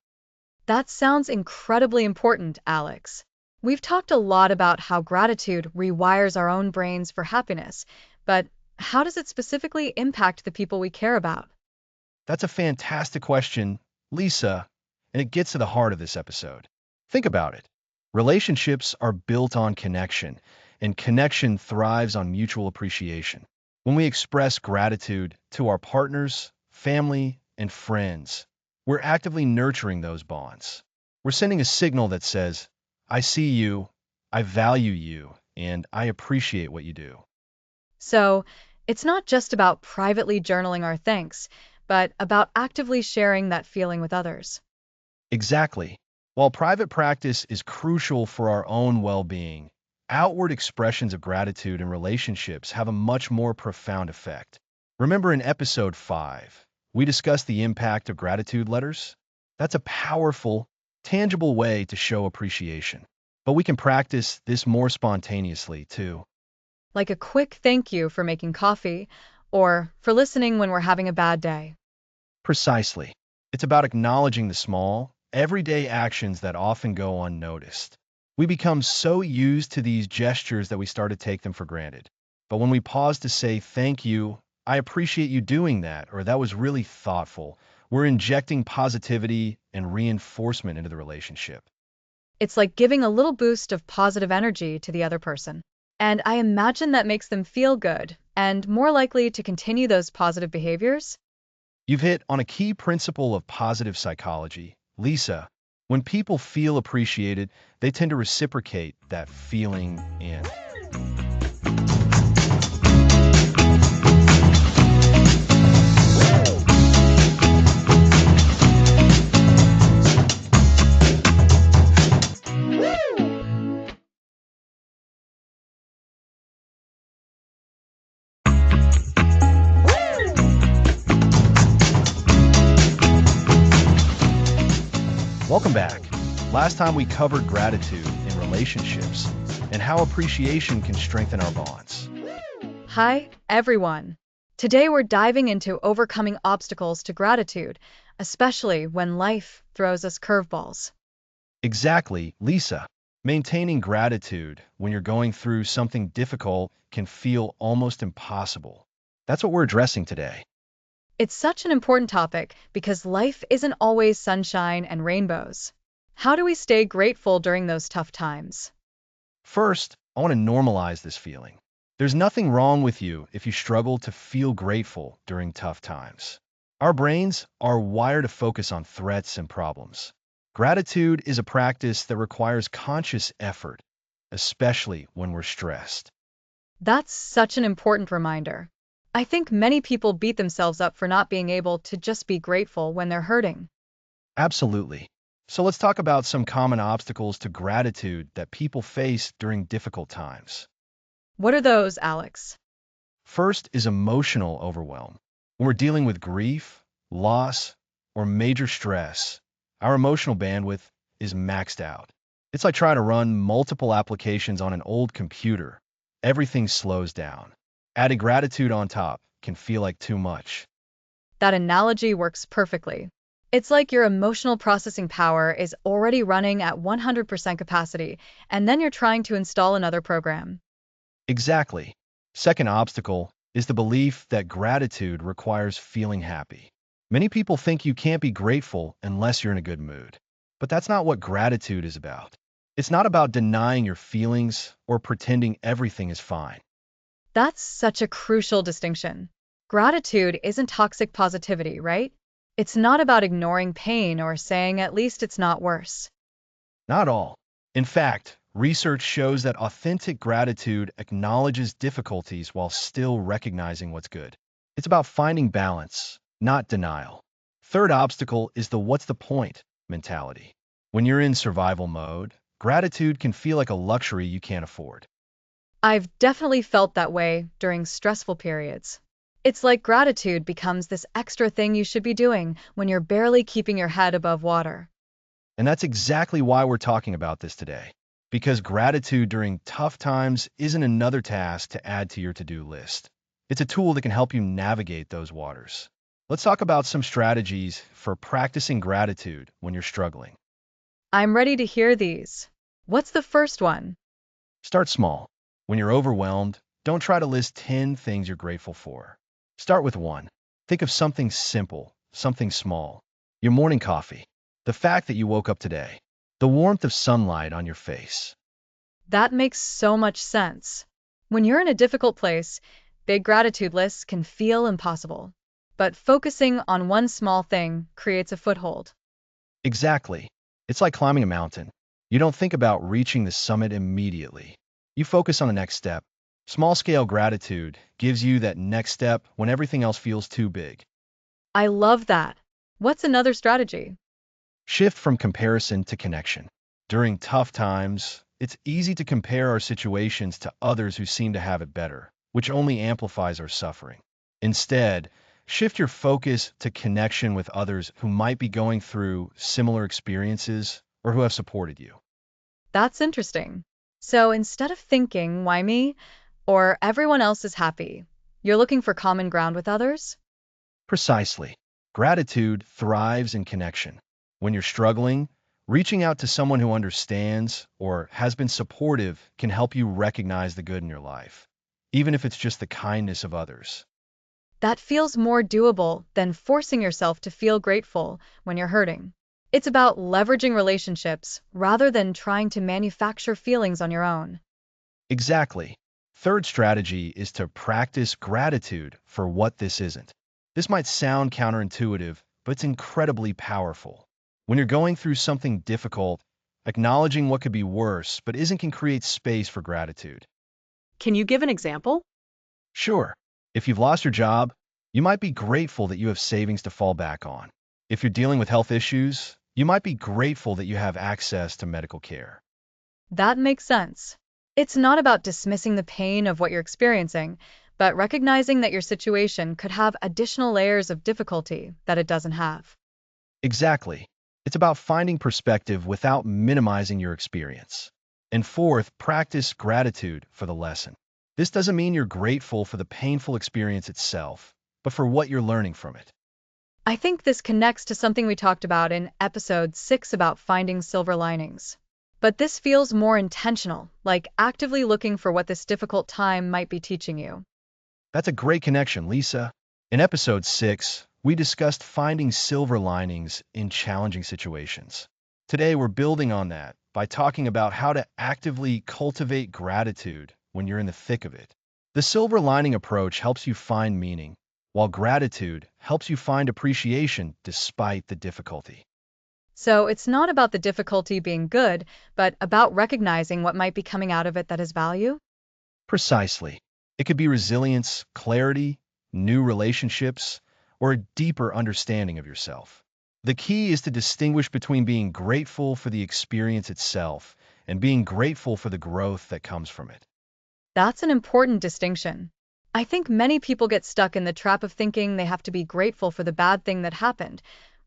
That sounds incredibly important, Alex. We've talked a lot about how gratitude rewires our own brains for happiness, but how does it specifically impact the people we care about? That's a fantastic question, Lisa, and it gets to the heart of this episode. Think about it. Relationships are built on connection, and connection thrives on mutual appreciation. When we express gratitude to our partners, family, and friends, we're actively nurturing those bonds. We're sending a signal that says, I see you, I value you, and I appreciate what you do. So, it's not just about privately journaling our thanks, but about actively sharing that feeling with others. Exactly. While private practice is crucial for our own well-being, outward expressions of gratitude in relationships have a much more profound effect. Remember in episode 5, we discussed the impact of gratitude letters? That's a powerful, tangible way to show appreciation. But we can practice this more spontaneously, too. Like a quick thank you for making coffee, or for listening when we're having a bad day. Precisely. It's about acknowledging the small, everyday actions that often go unnoticed. We become so used to these gestures that we start to take them for granted. But when we pause to say, thank you, I appreciate you doing that, or that was really thoughtful, we're injecting positivity and reinforcement into the relationship. It's like giving a little boost of positive energy to the other person. And I imagine that makes them feel good and more likely to continue those positive behaviors. You've hit on a key principle of positive psychology, Lisa. When people feel appreciated, they tend to reciprocate that feeling and welcome back. Last time we covered gratitude in relationships and how appreciation can strengthen our bonds. Hi, everyone. Today we're diving into overcoming obstacles to gratitude, especially when life throws us curveballs. Exactly, Lisa. Maintaining gratitude when you're going through something difficult can feel almost impossible. That's what we're addressing today. It's such an important topic because life isn't always sunshine and rainbows. How do we stay grateful during those tough times? First, I want to normalize this feeling. There's nothing wrong with you if you struggle to feel grateful during tough times. Our brains are wired to focus on threats and problems. Gratitude is a practice that requires conscious effort, especially when we're stressed. That's such an important reminder. I think many people beat themselves up for not being able to just be grateful when they're hurting. Absolutely. So let's talk about some common obstacles to gratitude that people face during difficult times. What are those, Alex? First is emotional overwhelm. When we're dealing with grief, loss, or major stress, our emotional bandwidth is maxed out. It's like trying to run multiple applications on an old computer. Everything slows down. Adding gratitude on top can feel like too much. That analogy works perfectly. It's like your emotional processing power is already running at 100% capacity, and then you're trying to install another program. Exactly. Second obstacle is the belief that gratitude requires feeling happy. Many people think you can't be grateful unless you're in a good mood. But that's not what gratitude is about. It's not about denying your feelings or pretending everything is fine. That's such a crucial distinction. Gratitude isn't toxic positivity, right? It's not about ignoring pain or saying at least it's not worse. Not all. In fact, research shows that authentic gratitude acknowledges difficulties while still recognizing what's good. It's about finding balance, not denial. Third obstacle is the what's the point mentality. When you're in survival mode, gratitude can feel like a luxury you can't afford. I've definitely felt that way during stressful periods. It's like gratitude becomes this extra thing you should be doing when you're barely keeping your head above water. And that's exactly why we're talking about this today. Because gratitude during tough times isn't another task to add to your to-do list. It's a tool that can help you navigate those waters. Let's talk about some strategies for practicing gratitude when you're struggling. I'm ready to hear these. What's the first one? Start small. When you're overwhelmed, don't try to list 10 things you're grateful for. Start with one. Think of something simple, something small. Your morning coffee. The fact that you woke up today. The warmth of sunlight on your face. That makes so much sense. When you're in a difficult place, big gratitude lists can feel impossible. But focusing on one small thing creates a foothold. Exactly. It's like climbing a mountain. You don't think about reaching the summit immediately. You focus on the next step. Small-scale gratitude gives you that next step when everything else feels too big. I love that. What's another strategy? Shift from comparison to connection. During tough times, it's easy to compare our situations to others who seem to have it better, which only amplifies our suffering. Instead, shift your focus to connection with others who might be going through similar experiences or who have supported you. That's interesting. So instead of thinking, why me? Or everyone else is happy, you're looking for common ground with others? Precisely. Gratitude thrives in connection. When you're struggling, reaching out to someone who understands or has been supportive can help you recognize the good in your life, even if it's just the kindness of others. That feels more doable than forcing yourself to feel grateful when you're hurting. It's about leveraging relationships rather than trying to manufacture feelings on your own. Exactly. Third strategy is to practice gratitude for what this isn't. This might sound counterintuitive, but it's incredibly powerful. When you're going through something difficult, acknowledging what could be worse but isn't can create space for gratitude. Can you give an example? Sure, if you've lost your job, you might be grateful that you have savings to fall back on. If you're dealing with health issues, you might be grateful that you have access to medical care. That makes sense. It's not about dismissing the pain of what you're experiencing, but recognizing that your situation could have additional layers of difficulty that it doesn't have. Exactly. It's about finding perspective without minimizing your experience. And fourth, practice gratitude for the lesson. This doesn't mean you're grateful for the painful experience itself, but for what you're learning from it. I think this connects to something we talked about in episode 6 about finding silver linings. But this feels more intentional, like actively looking for what this difficult time might be teaching you. That's a great connection, Lisa. In episode 6, we discussed finding silver linings in challenging situations. Today, we're building on that by talking about how to actively cultivate gratitude when you're in the thick of it. The silver lining approach helps you find meaning, while gratitude helps you find appreciation despite the difficulty. So it's not about the difficulty being good, but about recognizing what might be coming out of it that has value. Precisely. It could be resilience, clarity, new relationships, or a deeper understanding of yourself. The key is to distinguish between being grateful for the experience itself and being grateful for the growth that comes from it. That's an important distinction. I think many people get stuck in the trap of thinking they have to be grateful for the bad thing that happened,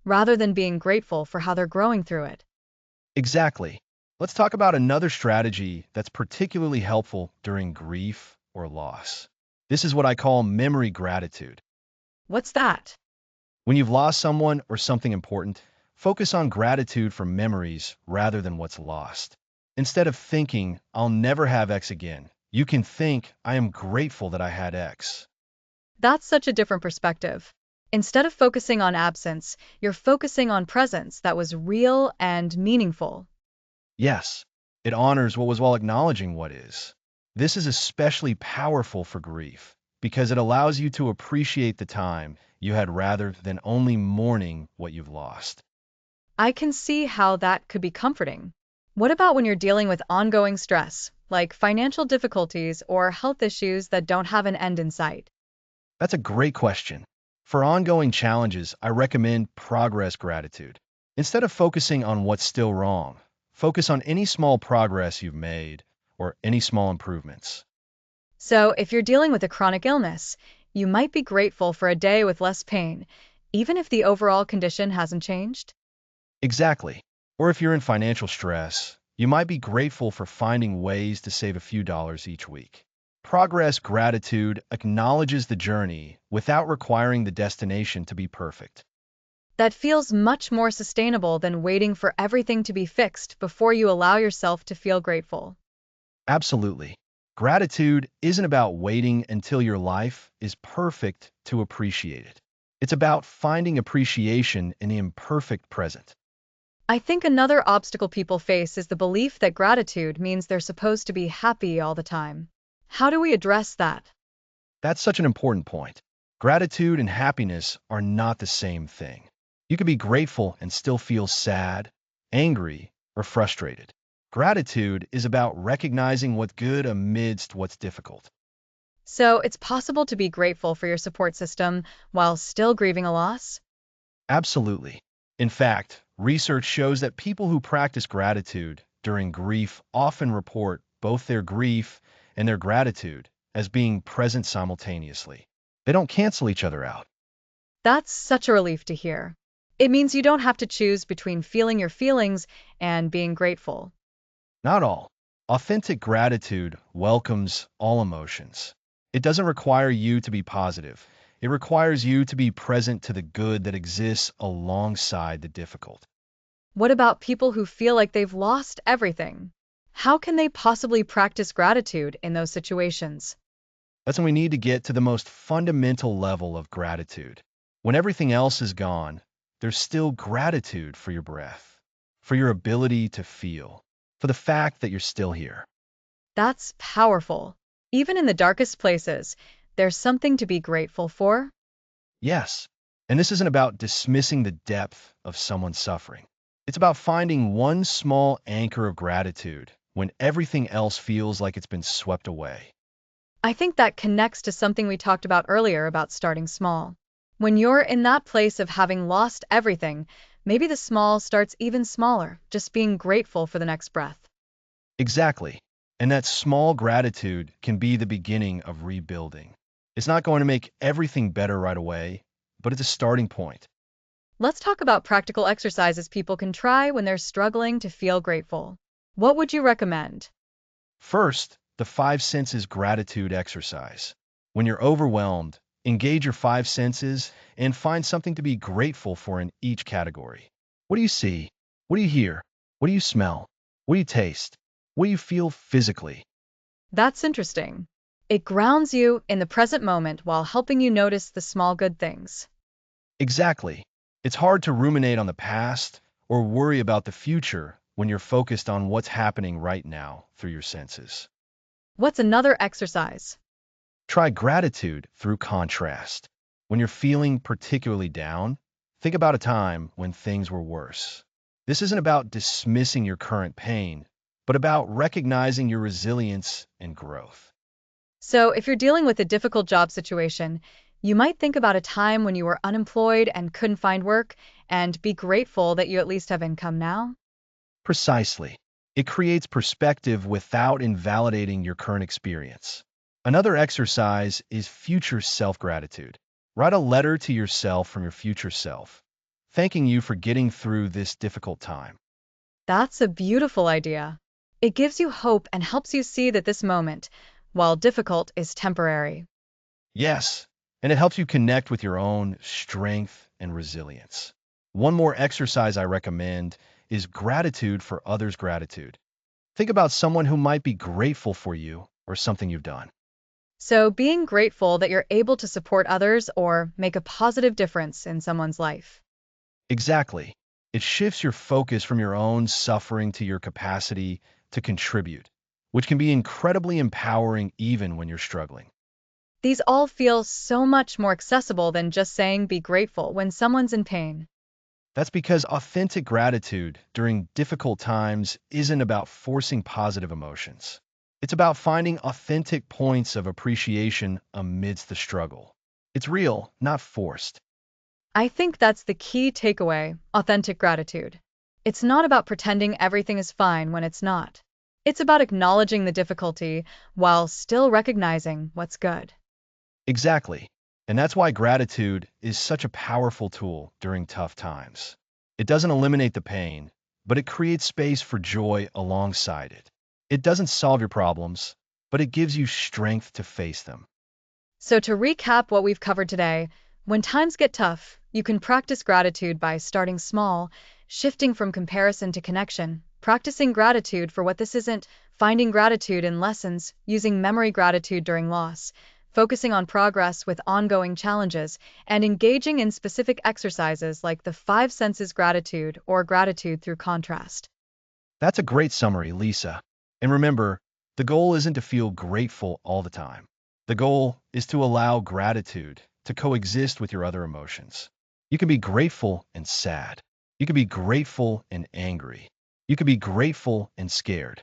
rather than being grateful for how they're growing through it. Exactly. Let's talk about another strategy that's particularly helpful during grief or loss. This is what I call memory gratitude. What's that? When you've lost someone or something important, focus on gratitude for memories rather than what's lost. Instead of thinking, I'll never have X again, you can think, I am grateful that I had X. That's such a different perspective. Instead of focusing on absence, you're focusing on presence that was real and meaningful. Yes, it honors what was while acknowledging what is. This is especially powerful for grief because it allows you to appreciate the time you had rather than only mourning what you've lost. I can see how that could be comforting. What about when you're dealing with ongoing stress, like financial difficulties or health issues that don't have an end in sight? That's a great question. For ongoing challenges, I recommend progress gratitude. Instead of focusing on what's still wrong, focus on any small progress you've made or any small improvements. So, if you're dealing with a chronic illness, you might be grateful for a day with less pain, even if the overall condition hasn't changed. Exactly. Or if you're in financial stress, you might be grateful for finding ways to save a few dollars each week. Progress gratitude acknowledges the journey without requiring the destination to be perfect. That feels much more sustainable than waiting for everything to be fixed before you allow yourself to feel grateful. Absolutely. Gratitude isn't about waiting until your life is perfect to appreciate it. It's about finding appreciation in the imperfect present. I think another obstacle people face is the belief that gratitude means they're supposed to be happy all the time. How do we address that? That's such an important point. Gratitude and happiness are not the same thing. You can be grateful and still feel sad, angry, or frustrated. Gratitude is about recognizing what's good amidst what's difficult. So, it's possible to be grateful for your support system while still grieving a loss? Absolutely. In fact, research shows that people who practice gratitude during grief often report both their grief and their gratitude as being present simultaneously. They don't cancel each other out. That's such a relief to hear. It means you don't have to choose between feeling your feelings and being grateful. Not all. Authentic gratitude welcomes all emotions. It doesn't require you to be positive. It requires you to be present to the good that exists alongside the difficult. What about people who feel like they've lost everything? How can they possibly practice gratitude in those situations? That's when we need to get to the most fundamental level of gratitude. When everything else is gone, there's still gratitude for your breath, for your ability to feel, for the fact that you're still here. That's powerful. Even in the darkest places, there's something to be grateful for. Yes, and this isn't about dismissing the depth of someone's suffering. It's about finding one small anchor of gratitude when everything else feels like it's been swept away. I think that connects to something we talked about earlier about starting small. When you're in that place of having lost everything, maybe the small starts even smaller, just being grateful for the next breath. Exactly. And that small gratitude can be the beginning of rebuilding. It's not going to make everything better right away, but it's a starting point. Let's talk about practical exercises people can try when they're struggling to feel grateful. What would you recommend? First, the five senses gratitude exercise. When you're overwhelmed, engage your five senses and find something to be grateful for in each category. What do you see? What do you hear? What do you smell? What do you taste? What do you feel physically? That's interesting. It grounds you in the present moment while helping you notice the small good things. Exactly. It's hard to ruminate on the past or worry about the future when you're focused on what's happening right now through your senses. What's another exercise? Try gratitude through contrast. When you're feeling particularly down, think about a time when things were worse. This isn't about dismissing your current pain, but about recognizing your resilience and growth. So, if you're dealing with a difficult job situation, you might think about a time when you were unemployed and couldn't find work, and be grateful that you at least have income now. Precisely. It creates perspective without invalidating your current experience. Another exercise is future self-gratitude. Write a letter to yourself from your future self, thanking you for getting through this difficult time. That's a beautiful idea. It gives you hope and helps you see that this moment, while difficult, is temporary. Yes, and it helps you connect with your own strength and resilience. One more exercise I recommend is gratitude for others' gratitude. Think about someone who might be grateful for you or something you've done. So, being grateful that you're able to support others or make a positive difference in someone's life. Exactly. It shifts your focus from your own suffering to your capacity to contribute, which can be incredibly empowering even when you're struggling. These all feel so much more accessible than just saying be grateful when someone's in pain. That's because authentic gratitude during difficult times isn't about forcing positive emotions. It's about finding authentic points of appreciation amidst the struggle. It's real, not forced. I think that's the key takeaway: authentic gratitude. It's not about pretending everything is fine when it's not. It's about acknowledging the difficulty while still recognizing what's good. Exactly. And that's why gratitude is such a powerful tool during tough times. It doesn't eliminate the pain, but it creates space for joy alongside it. It doesn't solve your problems, but it gives you strength to face them. So, to recap what we've covered today, when times get tough, you can practice gratitude by starting small, shifting from comparison to connection, practicing gratitude for what this isn't, finding gratitude in lessons, using memory gratitude during loss, focusing on progress with ongoing challenges, and engaging in specific exercises like the five senses gratitude or gratitude through contrast. That's a great summary, Lisa. And remember, the goal isn't to feel grateful all the time. The goal is to allow gratitude to coexist with your other emotions. You can be grateful and sad. You can be grateful and angry. You can be grateful and scared.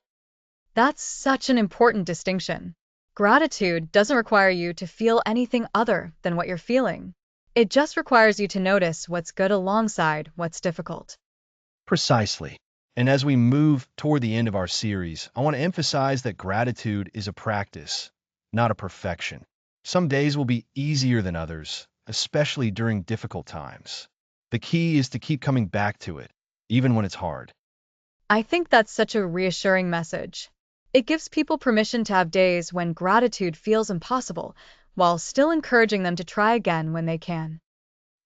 That's such an important distinction. Gratitude doesn't require you to feel anything other than what you're feeling. It just requires you to notice what's good alongside what's difficult. Precisely. And as we move toward the end of our series, I want to emphasize that gratitude is a practice, not a perfection. Some days will be easier than others, especially during difficult times. The key is to keep coming back to it, even when it's hard. I think that's such a reassuring message. It gives people permission to have days when gratitude feels impossible, while still encouraging them to try again when they can.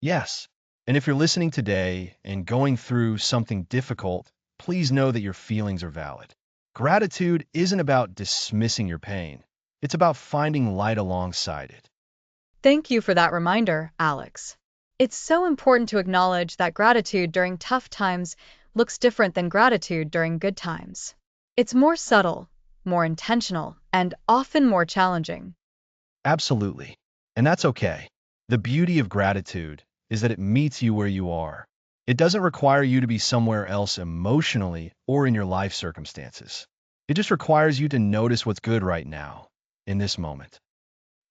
Yes. And if you're listening today and going through something difficult, please know that your feelings are valid. Gratitude isn't about dismissing your pain. It's about finding light alongside it. Thank you for that reminder, Alex. It's so important to acknowledge that gratitude during tough times looks different than gratitude during good times. It's more subtle, more intentional, and often more challenging. Absolutely. And that's okay. The beauty of gratitude is that it meets you where you are. It doesn't require you to be somewhere else emotionally or in your life circumstances. It just requires you to notice what's good right now, in this moment.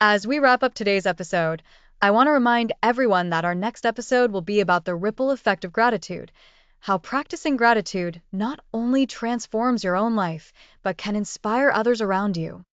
As we wrap up today's episode, I want to remind everyone that our next episode will be about the ripple effect of gratitude, how practicing gratitude not only transforms your own life, but can inspire others around you.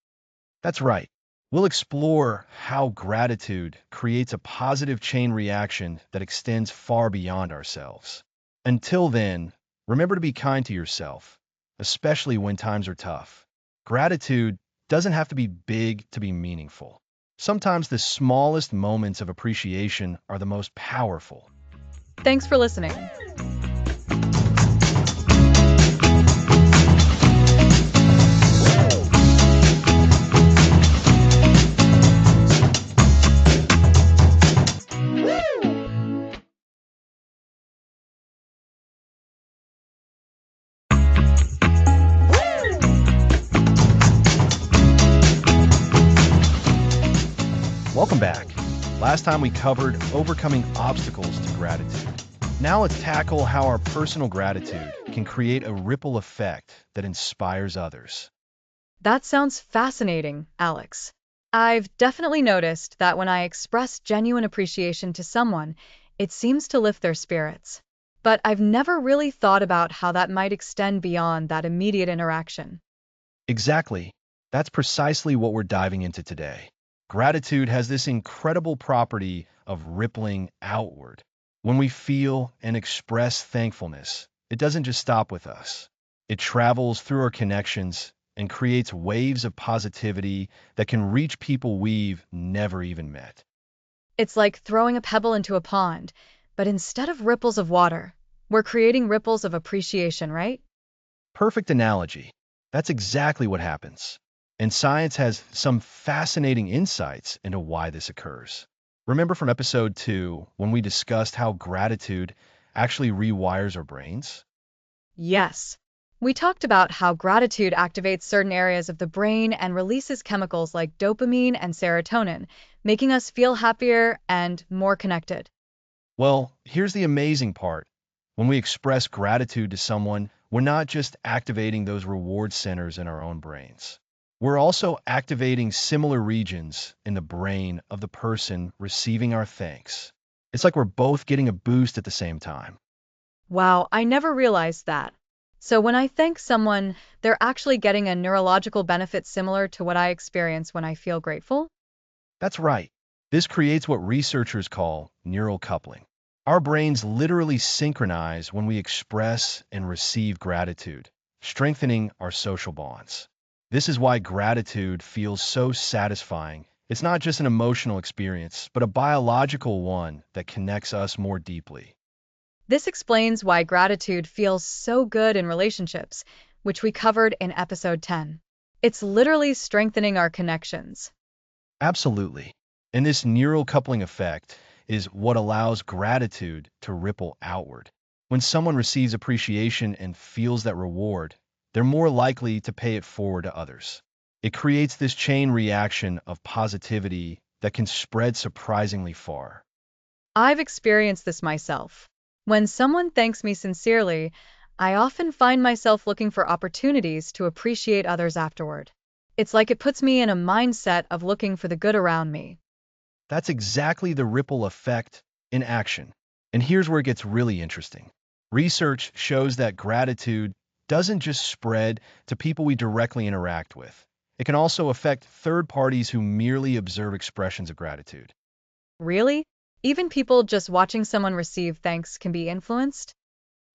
That's right. We'll explore how gratitude creates a positive chain reaction that extends far beyond ourselves. Until then, remember to be kind to yourself, especially when times are tough. Gratitude doesn't have to be big to be meaningful. Sometimes the smallest moments of appreciation are the most powerful. Thanks for listening. Welcome back. Last time we covered overcoming obstacles to gratitude. Now let's tackle how our personal gratitude can create a ripple effect that inspires others. That sounds fascinating, Alex. I've definitely noticed that when I express genuine appreciation to someone, it seems to lift their spirits. But I've never really thought about how that might extend beyond that immediate interaction. Exactly. That's precisely what we're diving into today. Gratitude has this incredible property of rippling outward. When we feel and express thankfulness, it doesn't just stop with us. It travels through our connections and creates waves of positivity that can reach people we've never even met. It's like throwing a pebble into a pond, but instead of ripples of water, we're creating ripples of appreciation, right? Perfect analogy. That's exactly what happens. And science has some fascinating insights into why this occurs. Remember from episode 2 when we discussed how gratitude actually rewires our brains? Yes. We talked about how gratitude activates certain areas of the brain and releases chemicals like dopamine and serotonin, making us feel happier and more connected. Well, here's the amazing part. When we express gratitude to someone, we're not just activating those reward centers in our own brains. We're also activating similar regions in the brain of the person receiving our thanks. It's like we're both getting a boost at the same time. Wow, I never realized that. So when I thank someone, they're actually getting a neurological benefit similar to what I experience when I feel grateful? That's right. This creates what researchers call neural coupling. Our brains literally synchronize when we express and receive gratitude, strengthening our social bonds. This is why gratitude feels so satisfying. It's not just an emotional experience, but a biological one that connects us more deeply. This explains why gratitude feels so good in relationships, which we covered in episode 10. It's literally strengthening our connections. Absolutely. And this neural coupling effect is what allows gratitude to ripple outward. When someone receives appreciation and feels that reward, they're more likely to pay it forward to others. It creates this chain reaction of positivity that can spread surprisingly far. I've experienced this myself. When someone thanks me sincerely, I often find myself looking for opportunities to appreciate others afterward. It's like it puts me in a mindset of looking for the good around me. That's exactly the ripple effect in action. And here's where it gets really interesting. Research shows that gratitude doesn't just spread to people we directly interact with. It can also affect third parties who merely observe expressions of gratitude. Really? Even people just watching someone receive thanks can be influenced?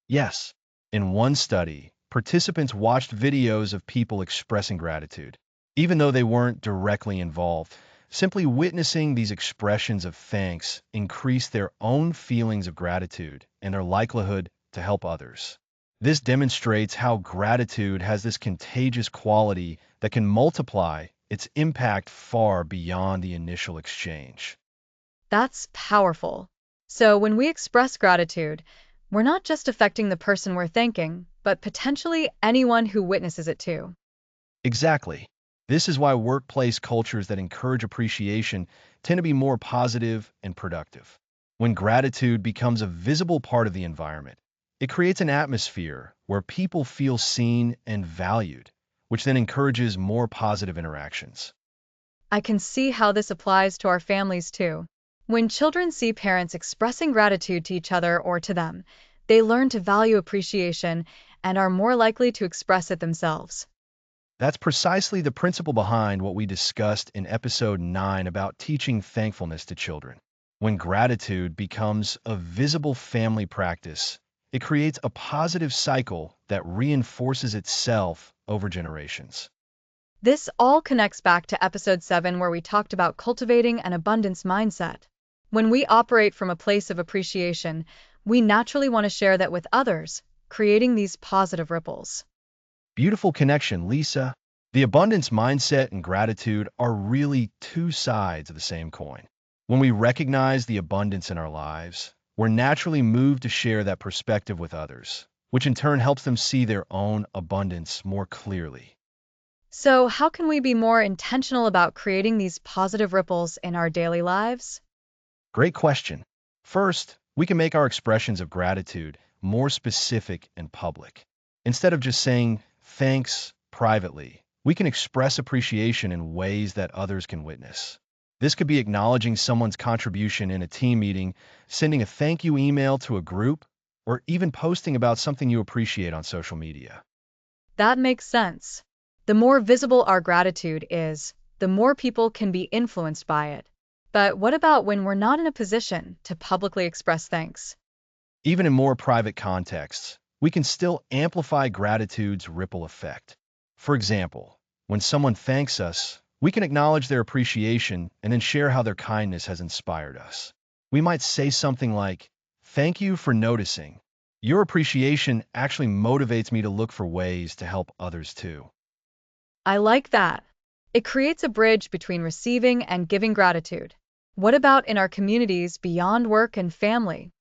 Yes, in one study, participants watched videos of people expressing gratitude, even though they weren't directly involved. Simply witnessing these expressions of thanks increased their own feelings of gratitude and their likelihood to help others. This demonstrates how gratitude has this contagious quality that can multiply its impact far beyond the initial exchange. That's powerful. So when we express gratitude, we're not just affecting the person we're thanking, but potentially anyone who witnesses it too. Exactly. This is why workplace cultures that encourage appreciation tend to be more positive and productive. When gratitude becomes a visible part of the environment, it creates an atmosphere where people feel seen and valued, which then encourages more positive interactions. I can see how this applies to our families too. When children see parents expressing gratitude to each other or to them, they learn to value appreciation and are more likely to express it themselves. That's precisely the principle behind what we discussed in episode 9 about teaching thankfulness to children. When gratitude becomes a visible family practice, it creates a positive cycle that reinforces itself over generations. This all connects back to episode 7 where we talked about cultivating an abundance mindset. When we operate from a place of appreciation, we naturally want to share that with others, creating these positive ripples. Beautiful connection, Lisa. The abundance mindset and gratitude are really two sides of the same coin. When we recognize the abundance in our lives, we're naturally moved to share that perspective with others, which in turn helps them see their own abundance more clearly. So, how can we be more intentional about creating these positive ripples in our daily lives? Great question. First, we can make our expressions of gratitude more specific and public. Instead of just saying thanks privately, we can express appreciation in ways that others can witness. This could be acknowledging someone's contribution in a team meeting, sending a thank you email to a group, or even posting about something you appreciate on social media. That makes sense. The more visible our gratitude is, the more people can be influenced by it. But what about when we're not in a position to publicly express thanks? Even in more private contexts, we can still amplify gratitude's ripple effect. For example, when someone thanks us, we can acknowledge their appreciation and then share how their kindness has inspired us. We might say something like, "Thank you for noticing. Your appreciation actually motivates me to look for ways to help others too." I like that. It creates a bridge between receiving and giving gratitude. What about in our communities beyond work and family?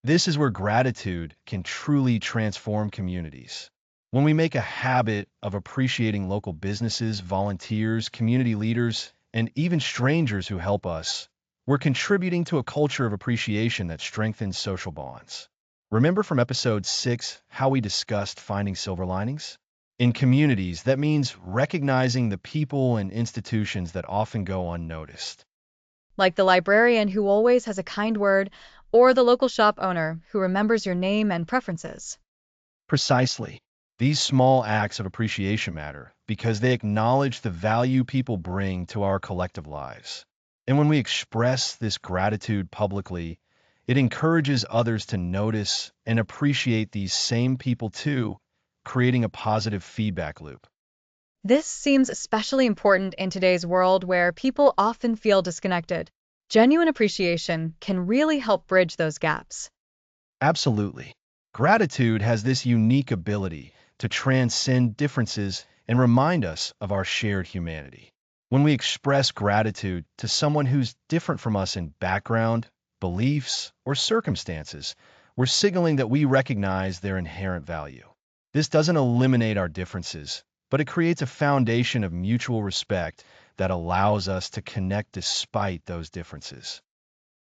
This is where gratitude can truly transform communities. When we make a habit of appreciating local businesses, volunteers, community leaders, and even strangers who help us, we're contributing to a culture of appreciation that strengthens social bonds. Remember from episode 6 how we discussed finding silver linings? In communities, that means recognizing the people and institutions that often go unnoticed. Like the librarian who always has a kind word, or the local shop owner who remembers your name and preferences. Precisely. These small acts of appreciation matter because they acknowledge the value people bring to our collective lives. And when we express this gratitude publicly, it encourages others to notice and appreciate these same people too, creating a positive feedback loop. This seems especially important in today's world where people often feel disconnected. Genuine appreciation can really help bridge those gaps. Absolutely. Gratitude has this unique ability to transcend differences and remind us of our shared humanity. When we express gratitude to someone who's different from us in background, beliefs, or circumstances, we're signaling that we recognize their inherent value. This doesn't eliminate our differences, but it creates a foundation of mutual respect that allows us to connect despite those differences.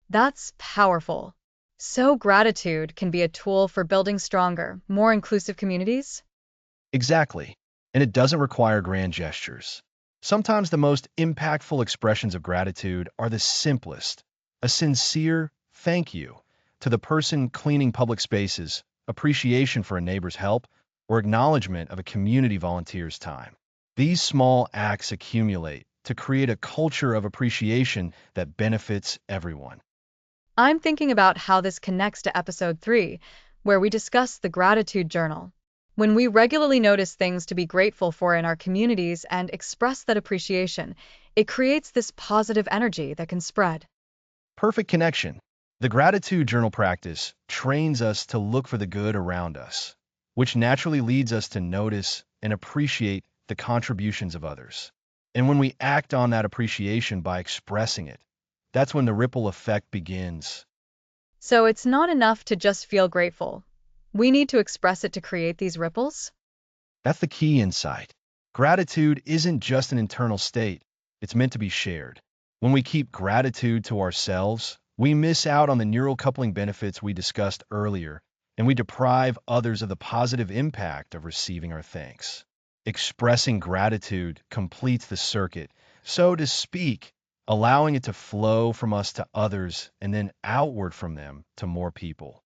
That's powerful. So, gratitude can be a tool for building stronger, more inclusive communities? Exactly. And it doesn't require grand gestures. Sometimes the most impactful expressions of gratitude are the simplest. A sincere thank you to the person cleaning public spaces, appreciation for a neighbor's help, or acknowledgement of a community volunteer's time. These small acts accumulate to create a culture of appreciation that benefits everyone. I'm thinking about how this connects to episode 3, where we discuss the gratitude journal. When we regularly notice things to be grateful for in our communities and express that appreciation, it creates this positive energy that can spread. Perfect connection. The gratitude journal practice trains us to look for the good around us, which naturally leads us to notice and appreciate the contributions of others. And when we act on that appreciation by expressing it, that's when the ripple effect begins. So it's not enough to just feel grateful. We need to express it to create these ripples? That's the key insight. Gratitude isn't just an internal state, it's meant to be shared. When we keep gratitude to ourselves, we miss out on the neural coupling benefits we discussed earlier, and we deprive others of the positive impact of receiving our thanks. Expressing gratitude completes the circuit, so to speak, allowing it to flow from us to others and then outward from them to more people.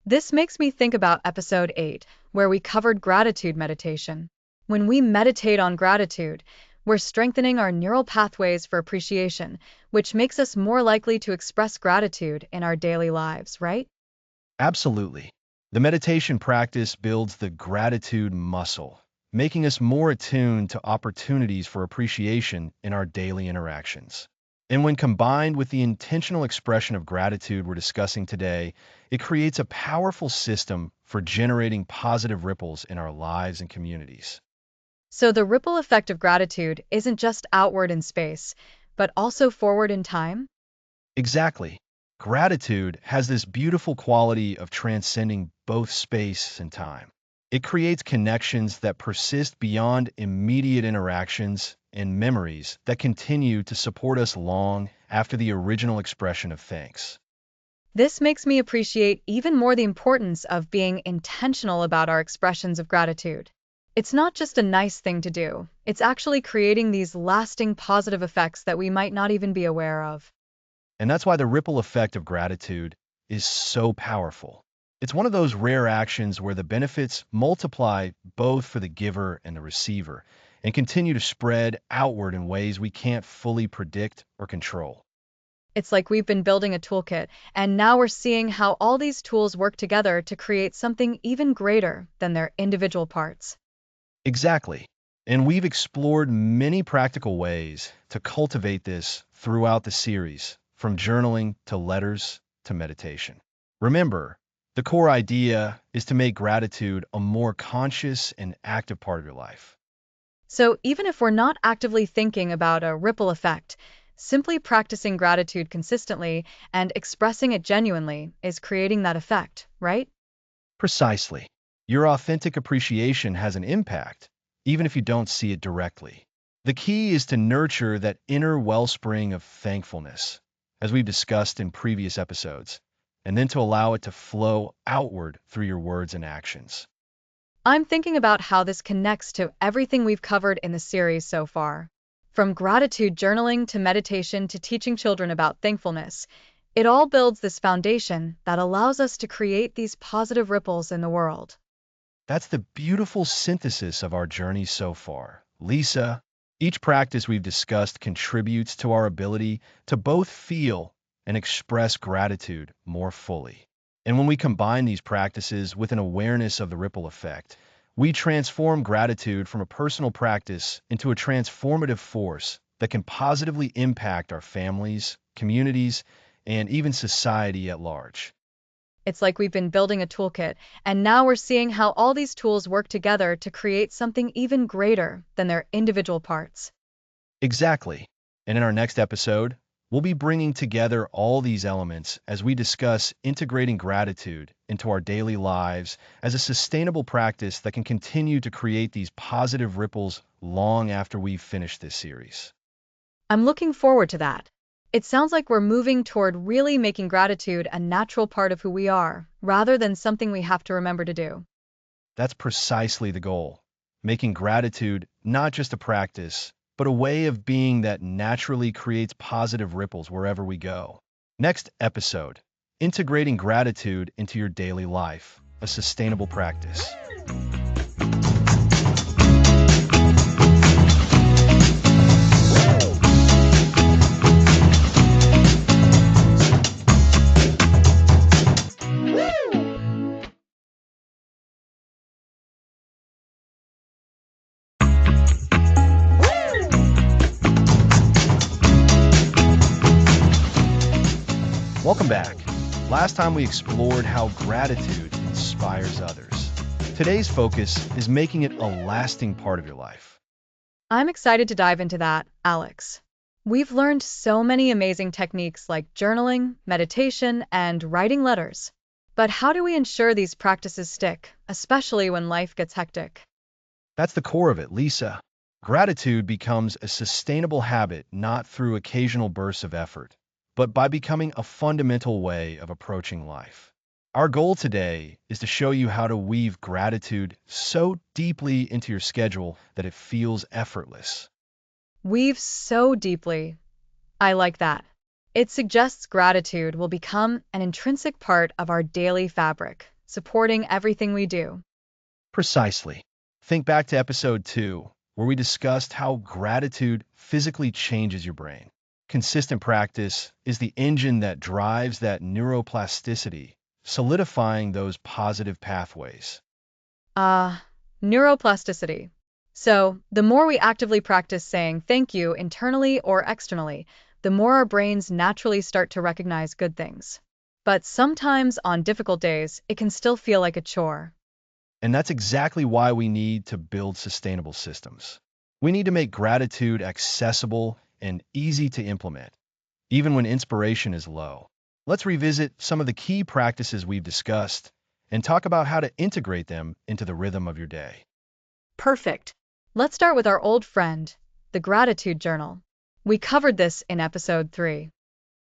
This makes me think about episode 8, where we covered gratitude meditation. When we meditate on gratitude, we're strengthening our neural pathways for appreciation, which makes us more likely to express gratitude in our daily lives, right? Absolutely. The meditation practice builds the gratitude muscle, making us more attuned to opportunities for appreciation in our daily interactions. And when combined with the intentional expression of gratitude we're discussing today, it creates a powerful system for generating positive ripples in our lives and communities. So the ripple effect of gratitude isn't just outward in space, but also forward in time? Exactly. Gratitude has this beautiful quality of transcending both space and time. It creates connections that persist beyond immediate interactions and memories that continue to support us long after the original expression of thanks. This makes me appreciate even more the importance of being intentional about our expressions of gratitude. It's not just a nice thing to do, it's actually creating these lasting positive effects that we might not even be aware of. And that's why the ripple effect of gratitude is so powerful. It's one of those rare actions where the benefits multiply both for the giver and the receiver and continue to spread outward in ways we can't fully predict or control. It's like we've been building a toolkit, and now we're seeing how all these tools work together to create something even greater than their individual parts. Exactly. And we've explored many practical ways to cultivate this throughout the series, from journaling to letters to meditation. Remember, the core idea is to make gratitude a more conscious and active part of your life. So, even if we're not actively thinking about a ripple effect, simply practicing gratitude consistently and expressing it genuinely is creating that effect, right? Precisely. Your authentic appreciation has an impact, even if you don't see it directly. The key is to nurture that inner wellspring of thankfulness, as we've discussed in previous episodes, and then to allow it to flow outward through your words and actions. I'm thinking about how this connects to everything we've covered in the series so far. From gratitude journaling to meditation to teaching children about thankfulness, it all builds this foundation that allows us to create these positive ripples in the world. That's the beautiful synthesis of our journey so far. Lisa, each practice we've discussed contributes to our ability to both feel and express gratitude more fully. And when we combine these practices with an awareness of the ripple effect, we transform gratitude from a personal practice into a transformative force that can positively impact our families, communities, and even society at large. It's like we've been building a toolkit, and now we're seeing how all these tools work together to create something even greater than their individual parts. Exactly. And in our next episode, we'll be bringing together all these elements as we discuss integrating gratitude into our daily lives as a sustainable practice that can continue to create these positive ripples long after we've finished this series. I'm looking forward to that. It sounds like we're moving toward really making gratitude a natural part of who we are, rather than something we have to remember to do. That's precisely the goal, making gratitude not just a practice, but a way of being that naturally creates positive ripples wherever we go. Next episode, integrating gratitude into your daily life, a sustainable practice. Welcome back. Last time we explored how gratitude inspires others. Today's focus is making it a lasting part of your life. I'm excited to dive into that, Alex. We've learned so many amazing techniques like journaling, meditation, and writing letters. But how do we ensure these practices stick, especially when life gets hectic? That's the core of it, Lisa. Gratitude becomes a sustainable habit not through occasional bursts of effort, but by becoming a fundamental way of approaching life. Our goal today is to show you how to weave gratitude so deeply into your schedule that it feels effortless. Weave so deeply. I like that. It suggests gratitude will become an intrinsic part of our daily fabric, supporting everything we do. Precisely. Think back to episode 2, where we discussed how gratitude physically changes your brain. Consistent practice is the engine that drives that neuroplasticity, solidifying those positive pathways. Ah, neuroplasticity. So, the more we actively practice saying thank you internally or externally, the more our brains naturally start to recognize good things. But sometimes on difficult days, it can still feel like a chore. And that's exactly why we need to build sustainable systems. We need to make gratitude accessible and easy to implement, even when inspiration is low. Let's revisit some of the key practices we've discussed and talk about how to integrate them into the rhythm of your day. Perfect. Let's start with our old friend, the gratitude journal. We covered this in episode 3.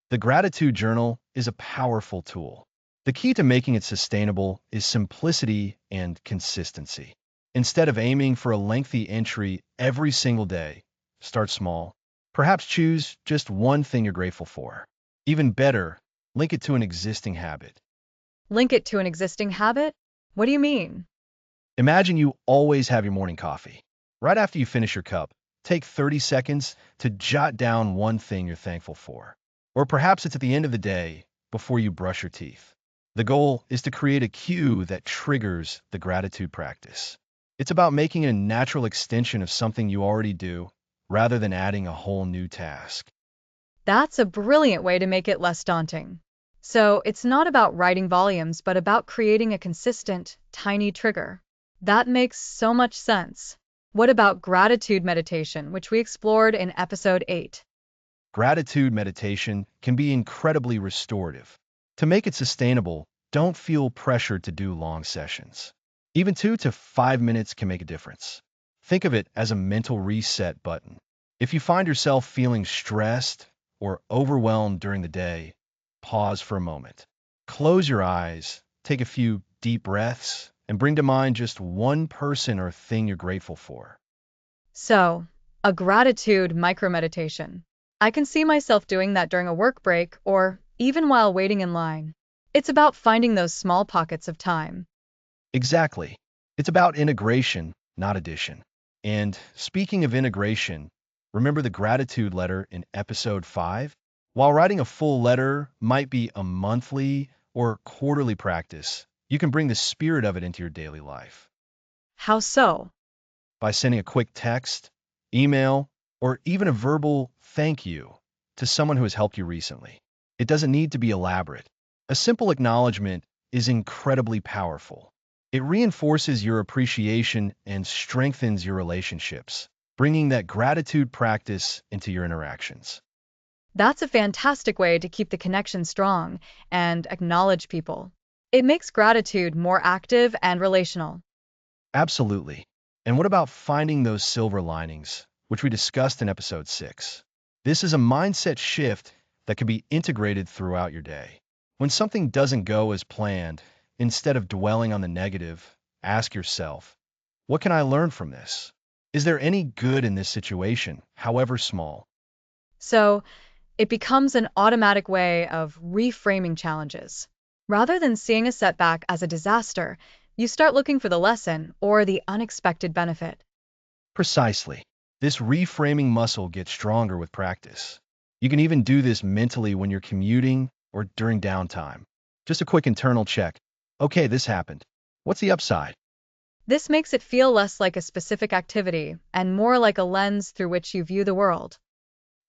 The gratitude journal is a powerful tool. The key to making it sustainable is simplicity and consistency. Instead of aiming for a lengthy entry every single day, start small. Perhaps choose just one thing you're grateful for. Even better, link it to an existing habit. Link it to an existing habit? What do you mean? Imagine you always have your morning coffee. Right after you finish your cup, take 30 seconds to jot down one thing you're thankful for. Or perhaps it's at the end of the day before you brush your teeth. The goal is to create a cue that triggers the gratitude practice. It's about making a natural extension of something you already do rather than adding a whole new task. That's a brilliant way to make it less daunting. So it's not about writing volumes, but about creating a consistent, tiny trigger. That makes so much sense. What about gratitude meditation, which we explored in episode 8? Gratitude meditation can be incredibly restorative. To make it sustainable, don't feel pressured to do long sessions. Even 2 to 5 minutes can make a difference. Think of it as a mental reset button. If you find yourself feeling stressed or overwhelmed during the day, pause for a moment. Close your eyes, take a few deep breaths, and bring to mind just one person or thing you're grateful for. So, a gratitude micromeditation. I can see myself doing that during a work break or even while waiting in line. It's about finding those small pockets of time. Exactly. It's about integration, not addition. And speaking of integration, remember the gratitude letter in episode 5? While writing a full letter might be a monthly or quarterly practice, you can bring the spirit of it into your daily life How so? by sending a quick text, email, or even a verbal thank you to someone who has helped you recently. It doesn't need to be elaborate. A simple acknowledgement is incredibly powerful. It reinforces your appreciation and strengthens your relationships, bringing that gratitude practice into your interactions. That's a fantastic way to keep the connection strong and acknowledge people. It makes gratitude more active and relational. Absolutely. And what about finding those silver linings, which we discussed in episode 6? This is a mindset shift that can be integrated throughout your day. When something doesn't go as planned, instead of dwelling on the negative, ask yourself, what can I learn from this? Is there any good in this situation, however small? So, it becomes an automatic way of reframing challenges. Rather than seeing a setback as a disaster, you start looking for the lesson or the unexpected benefit. Precisely. This reframing muscle gets stronger with practice. You can even do this mentally when you're commuting or during downtime. Just a quick internal check. Okay, this happened. What's the upside? This makes it feel less like a specific activity and more like a lens through which you view the world.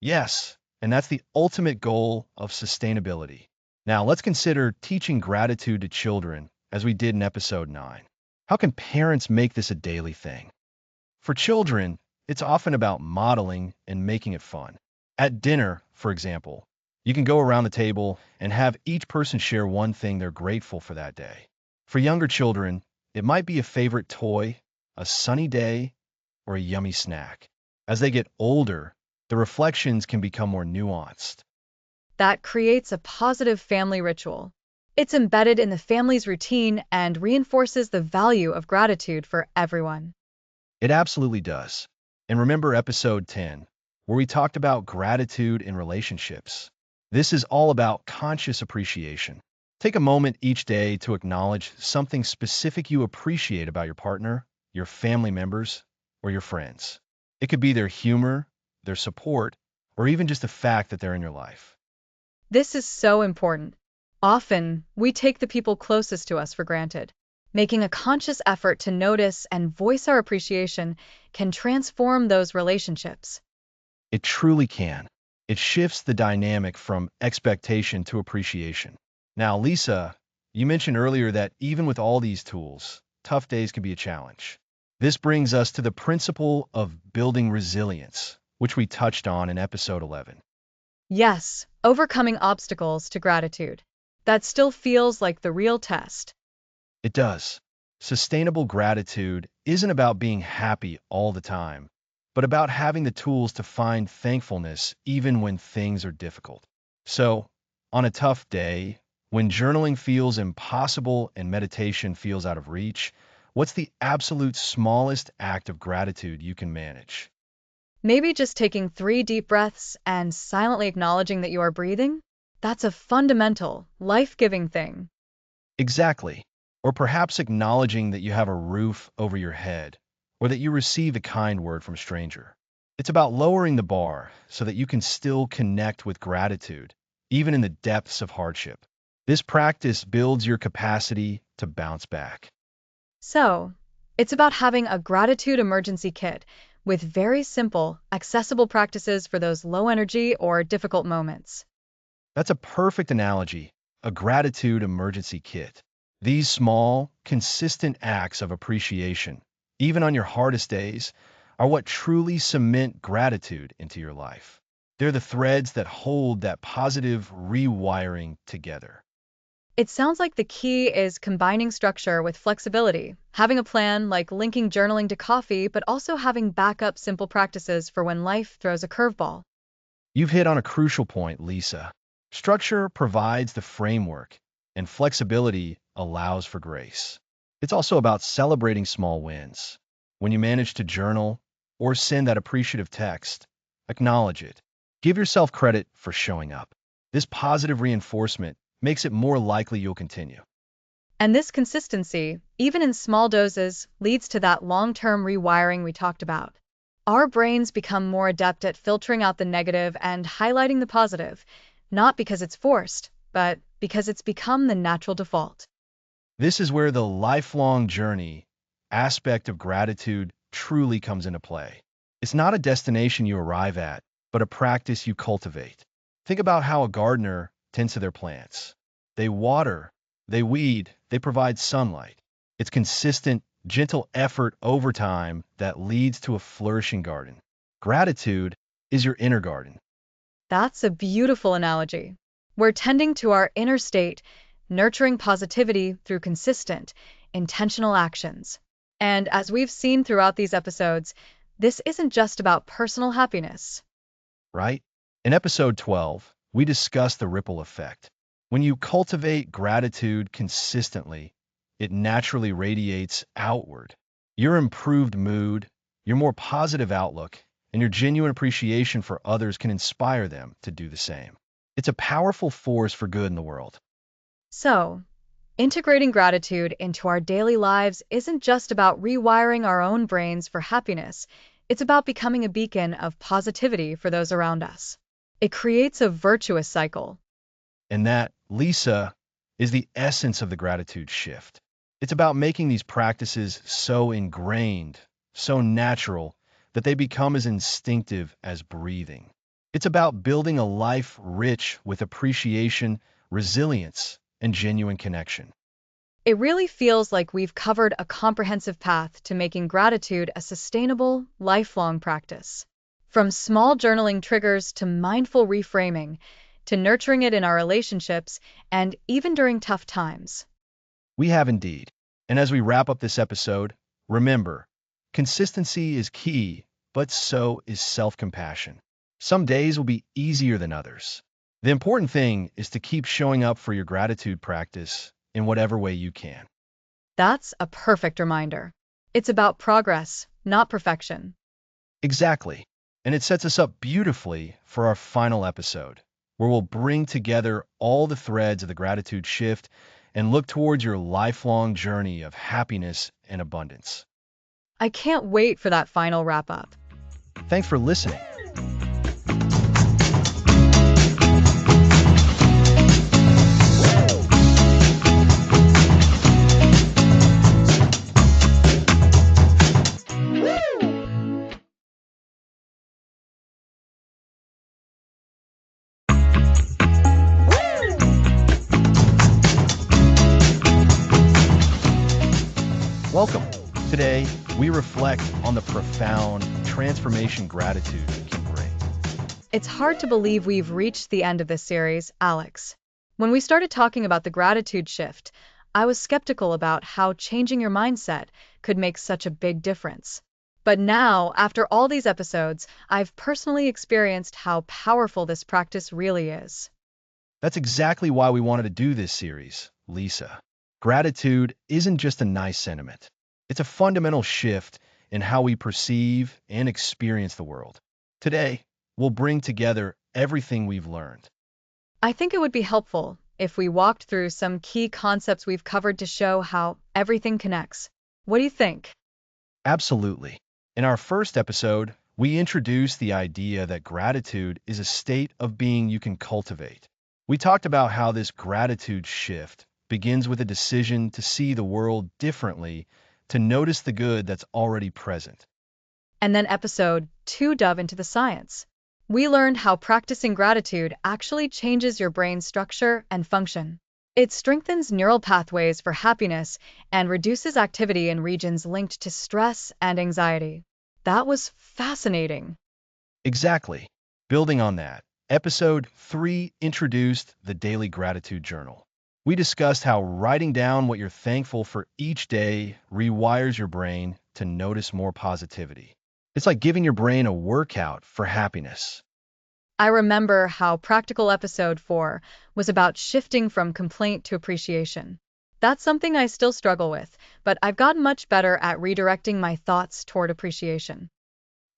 Yes, and that's the ultimate goal of sustainability. Now, let's consider teaching gratitude to children, as we did in episode 9. How can parents make this a daily thing? For children, it's often about modeling and making it fun. At dinner, for example, you can go around the table and have each person share one thing they're grateful for that day. For younger children, it might be a favorite toy, a sunny day, or a yummy snack. As they get older, the reflections can become more nuanced. That creates a positive family ritual. It's embedded in the family's routine and reinforces the value of gratitude for everyone. It absolutely does. And remember episode 10, where we talked about gratitude in relationships. This is all about conscious appreciation. Take a moment each day to acknowledge something specific you appreciate about your partner, your family members, or your friends. It could be their humor, their support, or even just the fact that they're in your life. This is so important. Often, we take the people closest to us for granted. Making a conscious effort to notice and voice our appreciation can transform those relationships. It truly can. It shifts the dynamic from expectation to appreciation. Now, Lisa, you mentioned earlier that even with all these tools, tough days can be a challenge. This brings us to the principle of building resilience, which we touched on in episode 11. Yes, overcoming obstacles to gratitude. That still feels like the real test. It does. Sustainable gratitude isn't about being happy all the time, but about having the tools to find thankfulness even when things are difficult. So, on a tough day, when journaling feels impossible and meditation feels out of reach, what's the absolute smallest act of gratitude you can manage? Maybe just taking 3 deep breaths and silently acknowledging that you are breathing? That's a fundamental, life-giving thing. Exactly. Or perhaps acknowledging that you have a roof over your head, or that you received a kind word from a stranger. It's about lowering the bar so that you can still connect with gratitude, even in the depths of hardship. This practice builds your capacity to bounce back. So, it's about having a gratitude emergency kit with very simple, accessible practices for those low energy or difficult moments. That's a perfect analogy, a gratitude emergency kit. These small, consistent acts of appreciation, even on your hardest days, are what truly cement gratitude into your life. They're the threads that hold that positive rewiring together. It sounds like the key is combining structure with flexibility, having a plan like linking journaling to coffee, but also having backup simple practices for when life throws a curveball. You've hit on a crucial point, Lisa. Structure provides the framework, and flexibility allows for grace. It's also about celebrating small wins. When you manage to journal or send that appreciative text, acknowledge it. Give yourself credit for showing up. This positive reinforcement makes it more likely you'll continue. And this consistency, even in small doses, leads to that long-term rewiring we talked about. Our brains become more adept at filtering out the negative and highlighting the positive, not because it's forced, but because it's become the natural default. This is where the lifelong journey aspect of gratitude truly comes into play. It's not a destination you arrive at, but a practice you cultivate. Think about how a gardener tends to their plants. They water, they weed, they provide sunlight. It's consistent, gentle effort over time that leads to a flourishing garden. Gratitude is your inner garden. That's a beautiful analogy. We're tending to our inner state, nurturing positivity through consistent, intentional actions. And as we've seen throughout these episodes, this isn't just about personal happiness. Right? In episode 12, we discussed the ripple effect. When you cultivate gratitude consistently, it naturally radiates outward. Your improved mood, your more positive outlook, and your genuine appreciation for others can inspire them to do the same. It's a powerful force for good in the world. So, integrating gratitude into our daily lives isn't just about rewiring our own brains for happiness, it's about becoming a beacon of positivity for those around us. It creates a virtuous cycle. And that, Lisa, is the essence of the gratitude shift. It's about making these practices so ingrained, so natural, that they become as instinctive as breathing. It's about building a life rich with appreciation, resilience, and genuine connection. It really feels like we've covered a comprehensive path to making gratitude a sustainable, lifelong practice. From small journaling triggers to mindful reframing, to nurturing it in our relationships and even during tough times. We have indeed. And as we wrap up this episode, remember, consistency is key, but so is self-compassion. Some days will be easier than others. The important thing is to keep showing up for your gratitude practice in whatever way you can. That's a perfect reminder. It's about progress, not perfection. Exactly. And it sets us up beautifully for our final episode, where we'll bring together all the threads of the gratitude shift and look towards your lifelong journey of happiness and abundance. I can't wait for that final wrap up. Thanks for listening. Welcome. Today, we reflect on the profound transformation gratitude can bring. It's hard to believe we've reached the end of this series, Alex. When we started talking about the gratitude shift, I was skeptical about how changing your mindset could make such a big difference. But now, after all these episodes, I've personally experienced how powerful this practice really is. That's exactly why we wanted to do this series, Lisa. Gratitude isn't just a nice sentiment. It's a fundamental shift in how we perceive and experience the world. Today, we'll bring together everything we've learned. I think it would be helpful if we walked through some key concepts we've covered to show how everything connects. What do you think? Absolutely. In our first episode, we introduced the idea that gratitude is a state of being you can cultivate. We talked about how this gratitude shift begins with a decision to see the world differently, to notice the good that's already present. And then episode 2 dove into the science. We learned how practicing gratitude actually changes your brain's structure and function. It strengthens neural pathways for happiness and reduces activity in regions linked to stress and anxiety. That was fascinating. Exactly. Building on that, episode 3 introduced the Daily Gratitude Journal. We discussed how writing down what you're thankful for each day rewires your brain to notice more positivity. It's like giving your brain a workout for happiness. I remember how practical episode 4 was about shifting from complaint to appreciation. That's something I still struggle with, but I've gotten much better at redirecting my thoughts toward appreciation.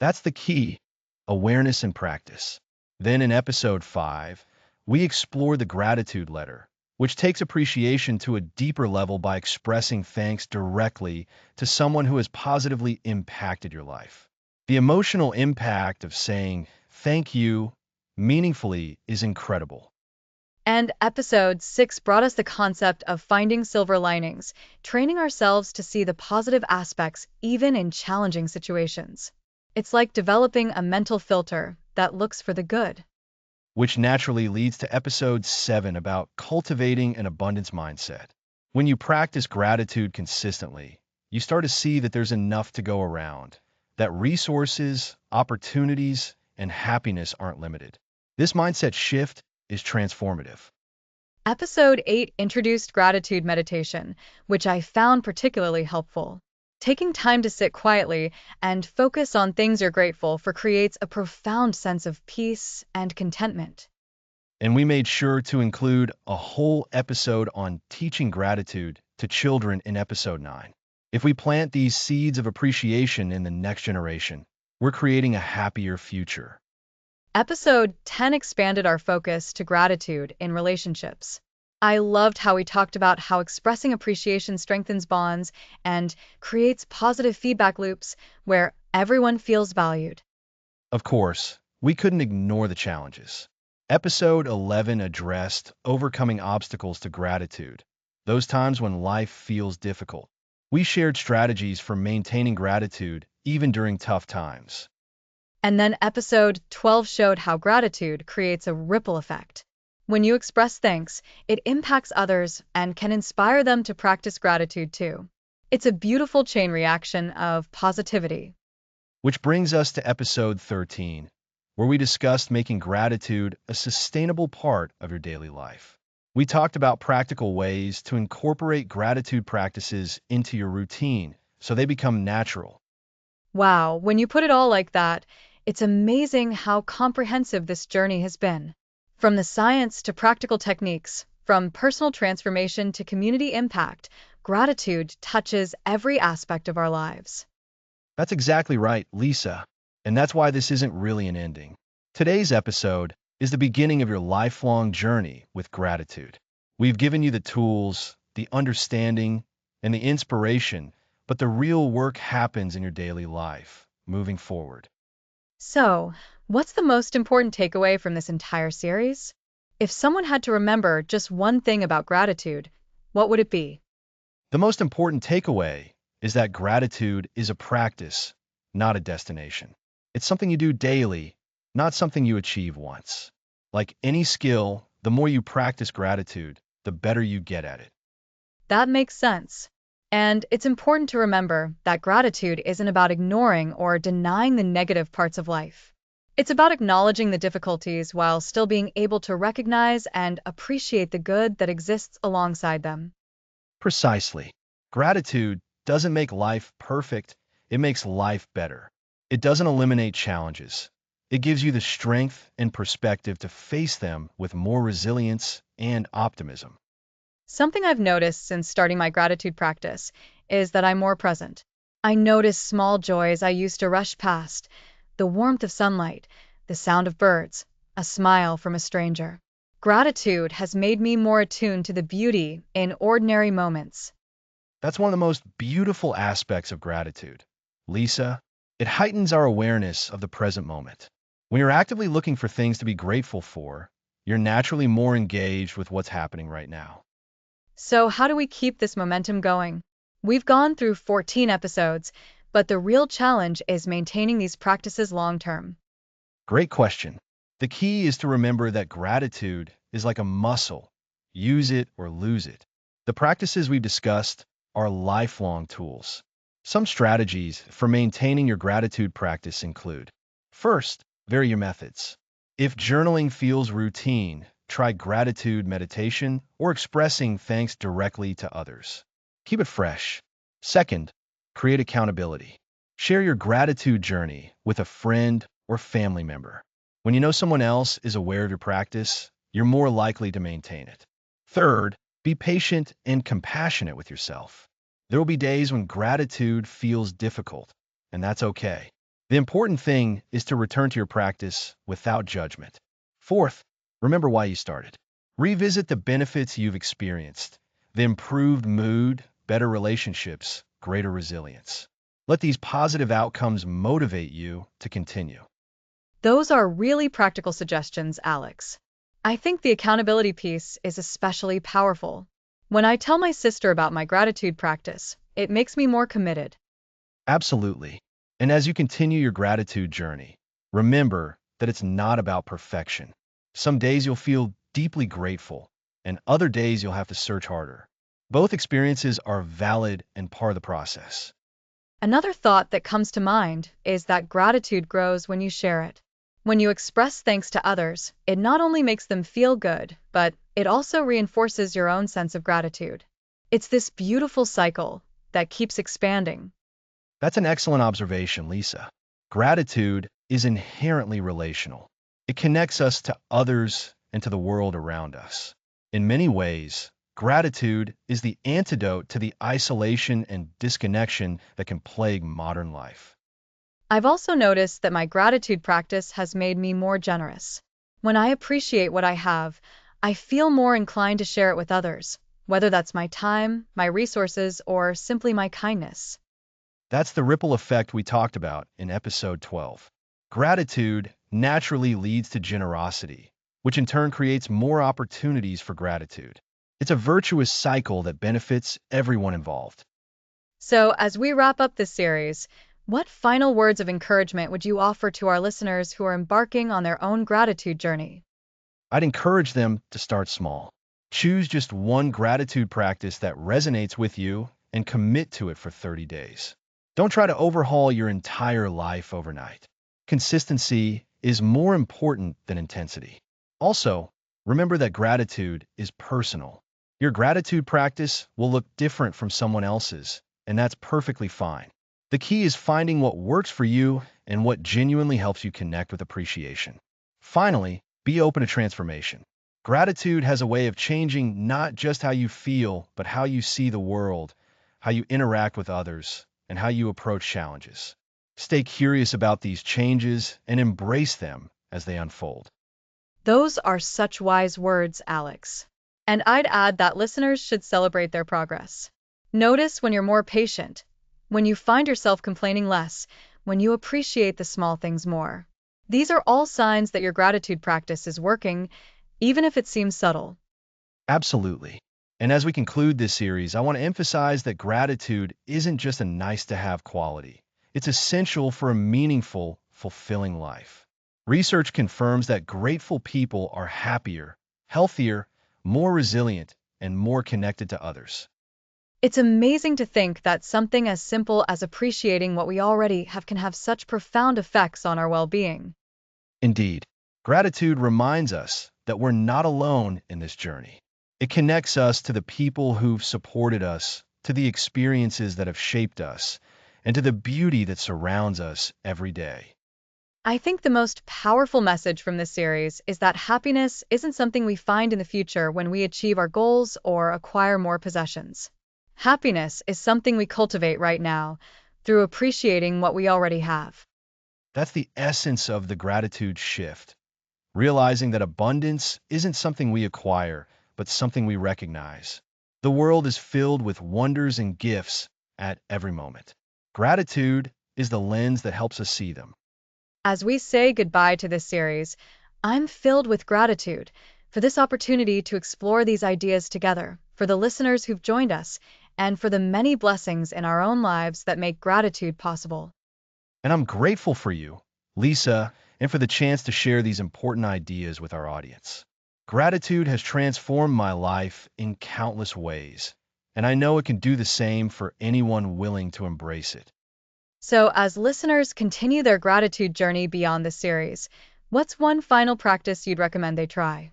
That's the key, awareness and practice. Then in episode 5, we explore the gratitude letter, which takes appreciation to a deeper level by expressing thanks directly to someone who has positively impacted your life. The emotional impact of saying thank you meaningfully is incredible. And episode 6 brought us the concept of finding silver linings, training ourselves to see the positive aspects even in challenging situations. It's like developing a mental filter that looks for the good. Which naturally leads to episode 7 about cultivating an abundance mindset. When you practice gratitude consistently, you start to see that there's enough to go around, that resources, opportunities, and happiness aren't limited. This mindset shift is transformative. Episode 8 introduced gratitude meditation, which I found particularly helpful. Taking time to sit quietly and focus on things you're grateful for creates a profound sense of peace and contentment. And we made sure to include a whole episode on teaching gratitude to children in episode 9. If we plant these seeds of appreciation in the next generation, we're creating a happier future. Episode 10 expanded our focus to gratitude in relationships. I loved how we talked about how expressing appreciation strengthens bonds and creates positive feedback loops where everyone feels valued. Of course, we couldn't ignore the challenges. Episode 11 addressed overcoming obstacles to gratitude, those times when life feels difficult. We shared strategies for maintaining gratitude even during tough times. And then episode 12 showed how gratitude creates a ripple effect. When you express thanks, it impacts others and can inspire them to practice gratitude too. It's a beautiful chain reaction of positivity. Which brings us to episode 13, where we discussed making gratitude a sustainable part of your daily life. We talked about practical ways to incorporate gratitude practices into your routine so they become natural. Wow, when you put it all like that, it's amazing how comprehensive this journey has been. From the science to practical techniques, from personal transformation to community impact, gratitude touches every aspect of our lives. That's exactly right, Lisa. And that's why this isn't really an ending. Today's episode is the beginning of your lifelong journey with gratitude. We've given you the tools, the understanding, and the inspiration, but the real work happens in your daily life, moving forward. So, what's the most important takeaway from this entire series? If someone had to remember just one thing about gratitude, what would it be? The most important takeaway is that gratitude is a practice, not a destination. It's something you do daily, not something you achieve once. Like any skill, the more you practice gratitude, the better you get at it. That makes sense. And it's important to remember that gratitude isn't about ignoring or denying the negative parts of life. It's about acknowledging the difficulties while still being able to recognize and appreciate the good that exists alongside them. Precisely. Gratitude doesn't make life perfect, it makes life better. It doesn't eliminate challenges. It gives you the strength and perspective to face them with more resilience and optimism. Something I've noticed since starting my gratitude practice is that I'm more present. I notice small joys I used to rush past, the warmth of sunlight, the sound of birds, a smile from a stranger. Gratitude has made me more attuned to the beauty in ordinary moments. That's one of the most beautiful aspects of gratitude. Lisa, it heightens our awareness of the present moment. When you're actively looking for things to be grateful for, You're naturally more engaged with what's happening right now. So, how do we keep this momentum going? We've gone through 14 episodes, but the real challenge is maintaining these practices long term. Great question. The key is to remember that gratitude is like a muscle. Use it or lose it. The practices we've discussed are lifelong tools. Some strategies for maintaining your gratitude practice include: first, vary your methods. If journaling feels routine, try gratitude meditation or expressing thanks directly to others. Keep it fresh. Second, create accountability. Share your gratitude journey with a friend or family member. When you know someone else is aware of your practice, you're more likely to maintain it. Third, be patient and compassionate with yourself. There will be days when gratitude feels difficult, and that's okay. The important thing is to return to your practice without judgment. Fourth, remember why you started. Revisit the benefits you've experienced: the improved mood, better relationships, greater resilience. Let these positive outcomes motivate you to continue. Those are really practical suggestions, Alex. I think the accountability piece is especially powerful. When I tell my sister about my gratitude practice, it makes me more committed. Absolutely. And as you continue your gratitude journey, remember that it's not about perfection. Some days you'll feel deeply grateful, and other days you'll have to search harder. Both experiences are valid and part of the process. Another thought that comes to mind is that gratitude grows when you share it. When you express thanks to others, it not only makes them feel good, but it also reinforces your own sense of gratitude. It's this beautiful cycle that keeps expanding. That's an excellent observation, Lisa. Gratitude is inherently relational. It connects us to others and to the world around us. In many ways, gratitude is the antidote to the isolation and disconnection that can plague modern life. I've also noticed that my gratitude practice has made me more generous. When I appreciate what I have, I feel more inclined to share it with others, whether that's my time, my resources, or simply my kindness. That's the ripple effect we talked about in episode 12. Gratitude naturally leads to generosity, which in turn creates more opportunities for gratitude. It's a virtuous cycle that benefits everyone involved. So, as we wrap up this series, what final words of encouragement would you offer to our listeners who are embarking on their own gratitude journey? I'd encourage them to start small. Choose just one gratitude practice that resonates with you and commit to it for 30 days. Don't try to overhaul your entire life overnight. Consistency is more important than intensity. Also, remember that gratitude is personal. Your gratitude practice will look different from someone else's, and that's perfectly fine. The key is finding what works for you and what genuinely helps you connect with appreciation. Finally, be open to transformation. Gratitude has a way of changing not just how you feel, but how you see the world, how you interact with others, and how you approach challenges. Stay curious about these changes and embrace them as they unfold. Those are such wise words, Alex. And I'd add that listeners should celebrate their progress. Notice when you're more patient, when you find yourself complaining less, when you appreciate the small things more. These are all signs that your gratitude practice is working, even if it seems subtle. Absolutely. And as we conclude this series, I want to emphasize that gratitude isn't just a nice to have quality. It's essential for a meaningful, fulfilling life. Research confirms that grateful people are happier, healthier, more resilient, and more connected to others. It's amazing to think that something as simple as appreciating what we already have can have such profound effects on our well-being. Indeed, gratitude reminds us that we're not alone in this journey. It connects us to the people who've supported us, to the experiences that have shaped us, and to the beauty that surrounds us every day. I think the most powerful message from this series is that happiness isn't something we find in the future when we achieve our goals or acquire more possessions. Happiness is something we cultivate right now through appreciating what we already have. That's the essence of the gratitude shift, realizing that abundance isn't something we acquire, but something we recognize. The world is filled with wonders and gifts at every moment. Gratitude is the lens that helps us see them. As we say goodbye to this series, I'm filled with gratitude for this opportunity to explore these ideas together, for the listeners who've joined us, and for the many blessings in our own lives that make gratitude possible. And I'm grateful for you, Lisa, and for the chance to share these important ideas with our audience. Gratitude has transformed my life in countless ways, and I know it can do the same for anyone willing to embrace it. So, as listeners continue their gratitude journey beyond this series, what's one final practice you'd recommend they try?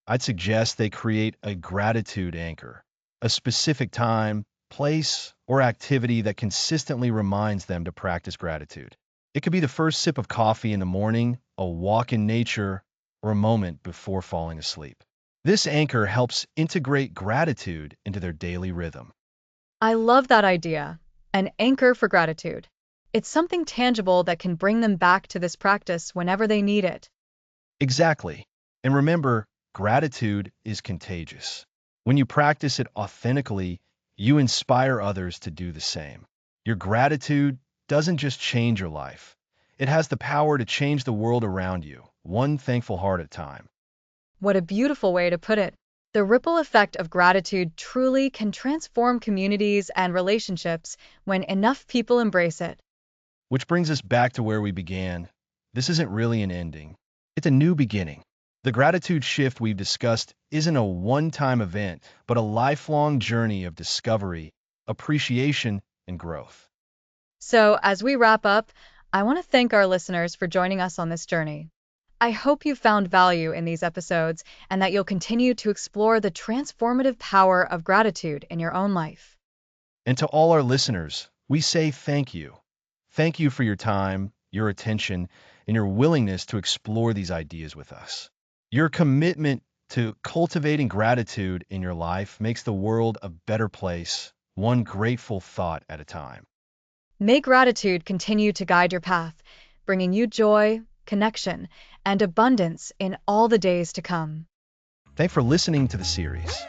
I'd suggest they create a gratitude anchor, a specific time, place, or activity that consistently reminds them to practice gratitude. It could be the first sip of coffee in the morning, a walk in nature, or a moment before falling asleep. This anchor helps integrate gratitude into their daily rhythm. I love that idea. An anchor for gratitude. It's something tangible that can bring them back to this practice whenever they need it. Exactly. And remember, gratitude is contagious. When you practice it authentically, you inspire others to do the same. Your gratitude doesn't just change your life, it has the power to change the world around you, one thankful heart at a time. What a beautiful way to put it. The ripple effect of gratitude truly can transform communities and relationships when enough people embrace it. Which brings us back to where we began. This isn't really an ending, it's a new beginning. The gratitude shift we've discussed isn't a one-time event, but a lifelong journey of discovery, appreciation, and growth. So, as we wrap up, I want to thank our listeners for joining us on this journey. I hope you found value in these episodes and that you'll continue to explore the transformative power of gratitude in your own life. And to all our listeners, we say thank you. Thank you for your time, your attention, and your willingness to explore these ideas with us. Your commitment to cultivating gratitude in your life makes the world a better place, one grateful thought at a time. May gratitude continue to guide your path, bringing you joy, connection, and abundance in all the days to come. Thanks for listening to the series.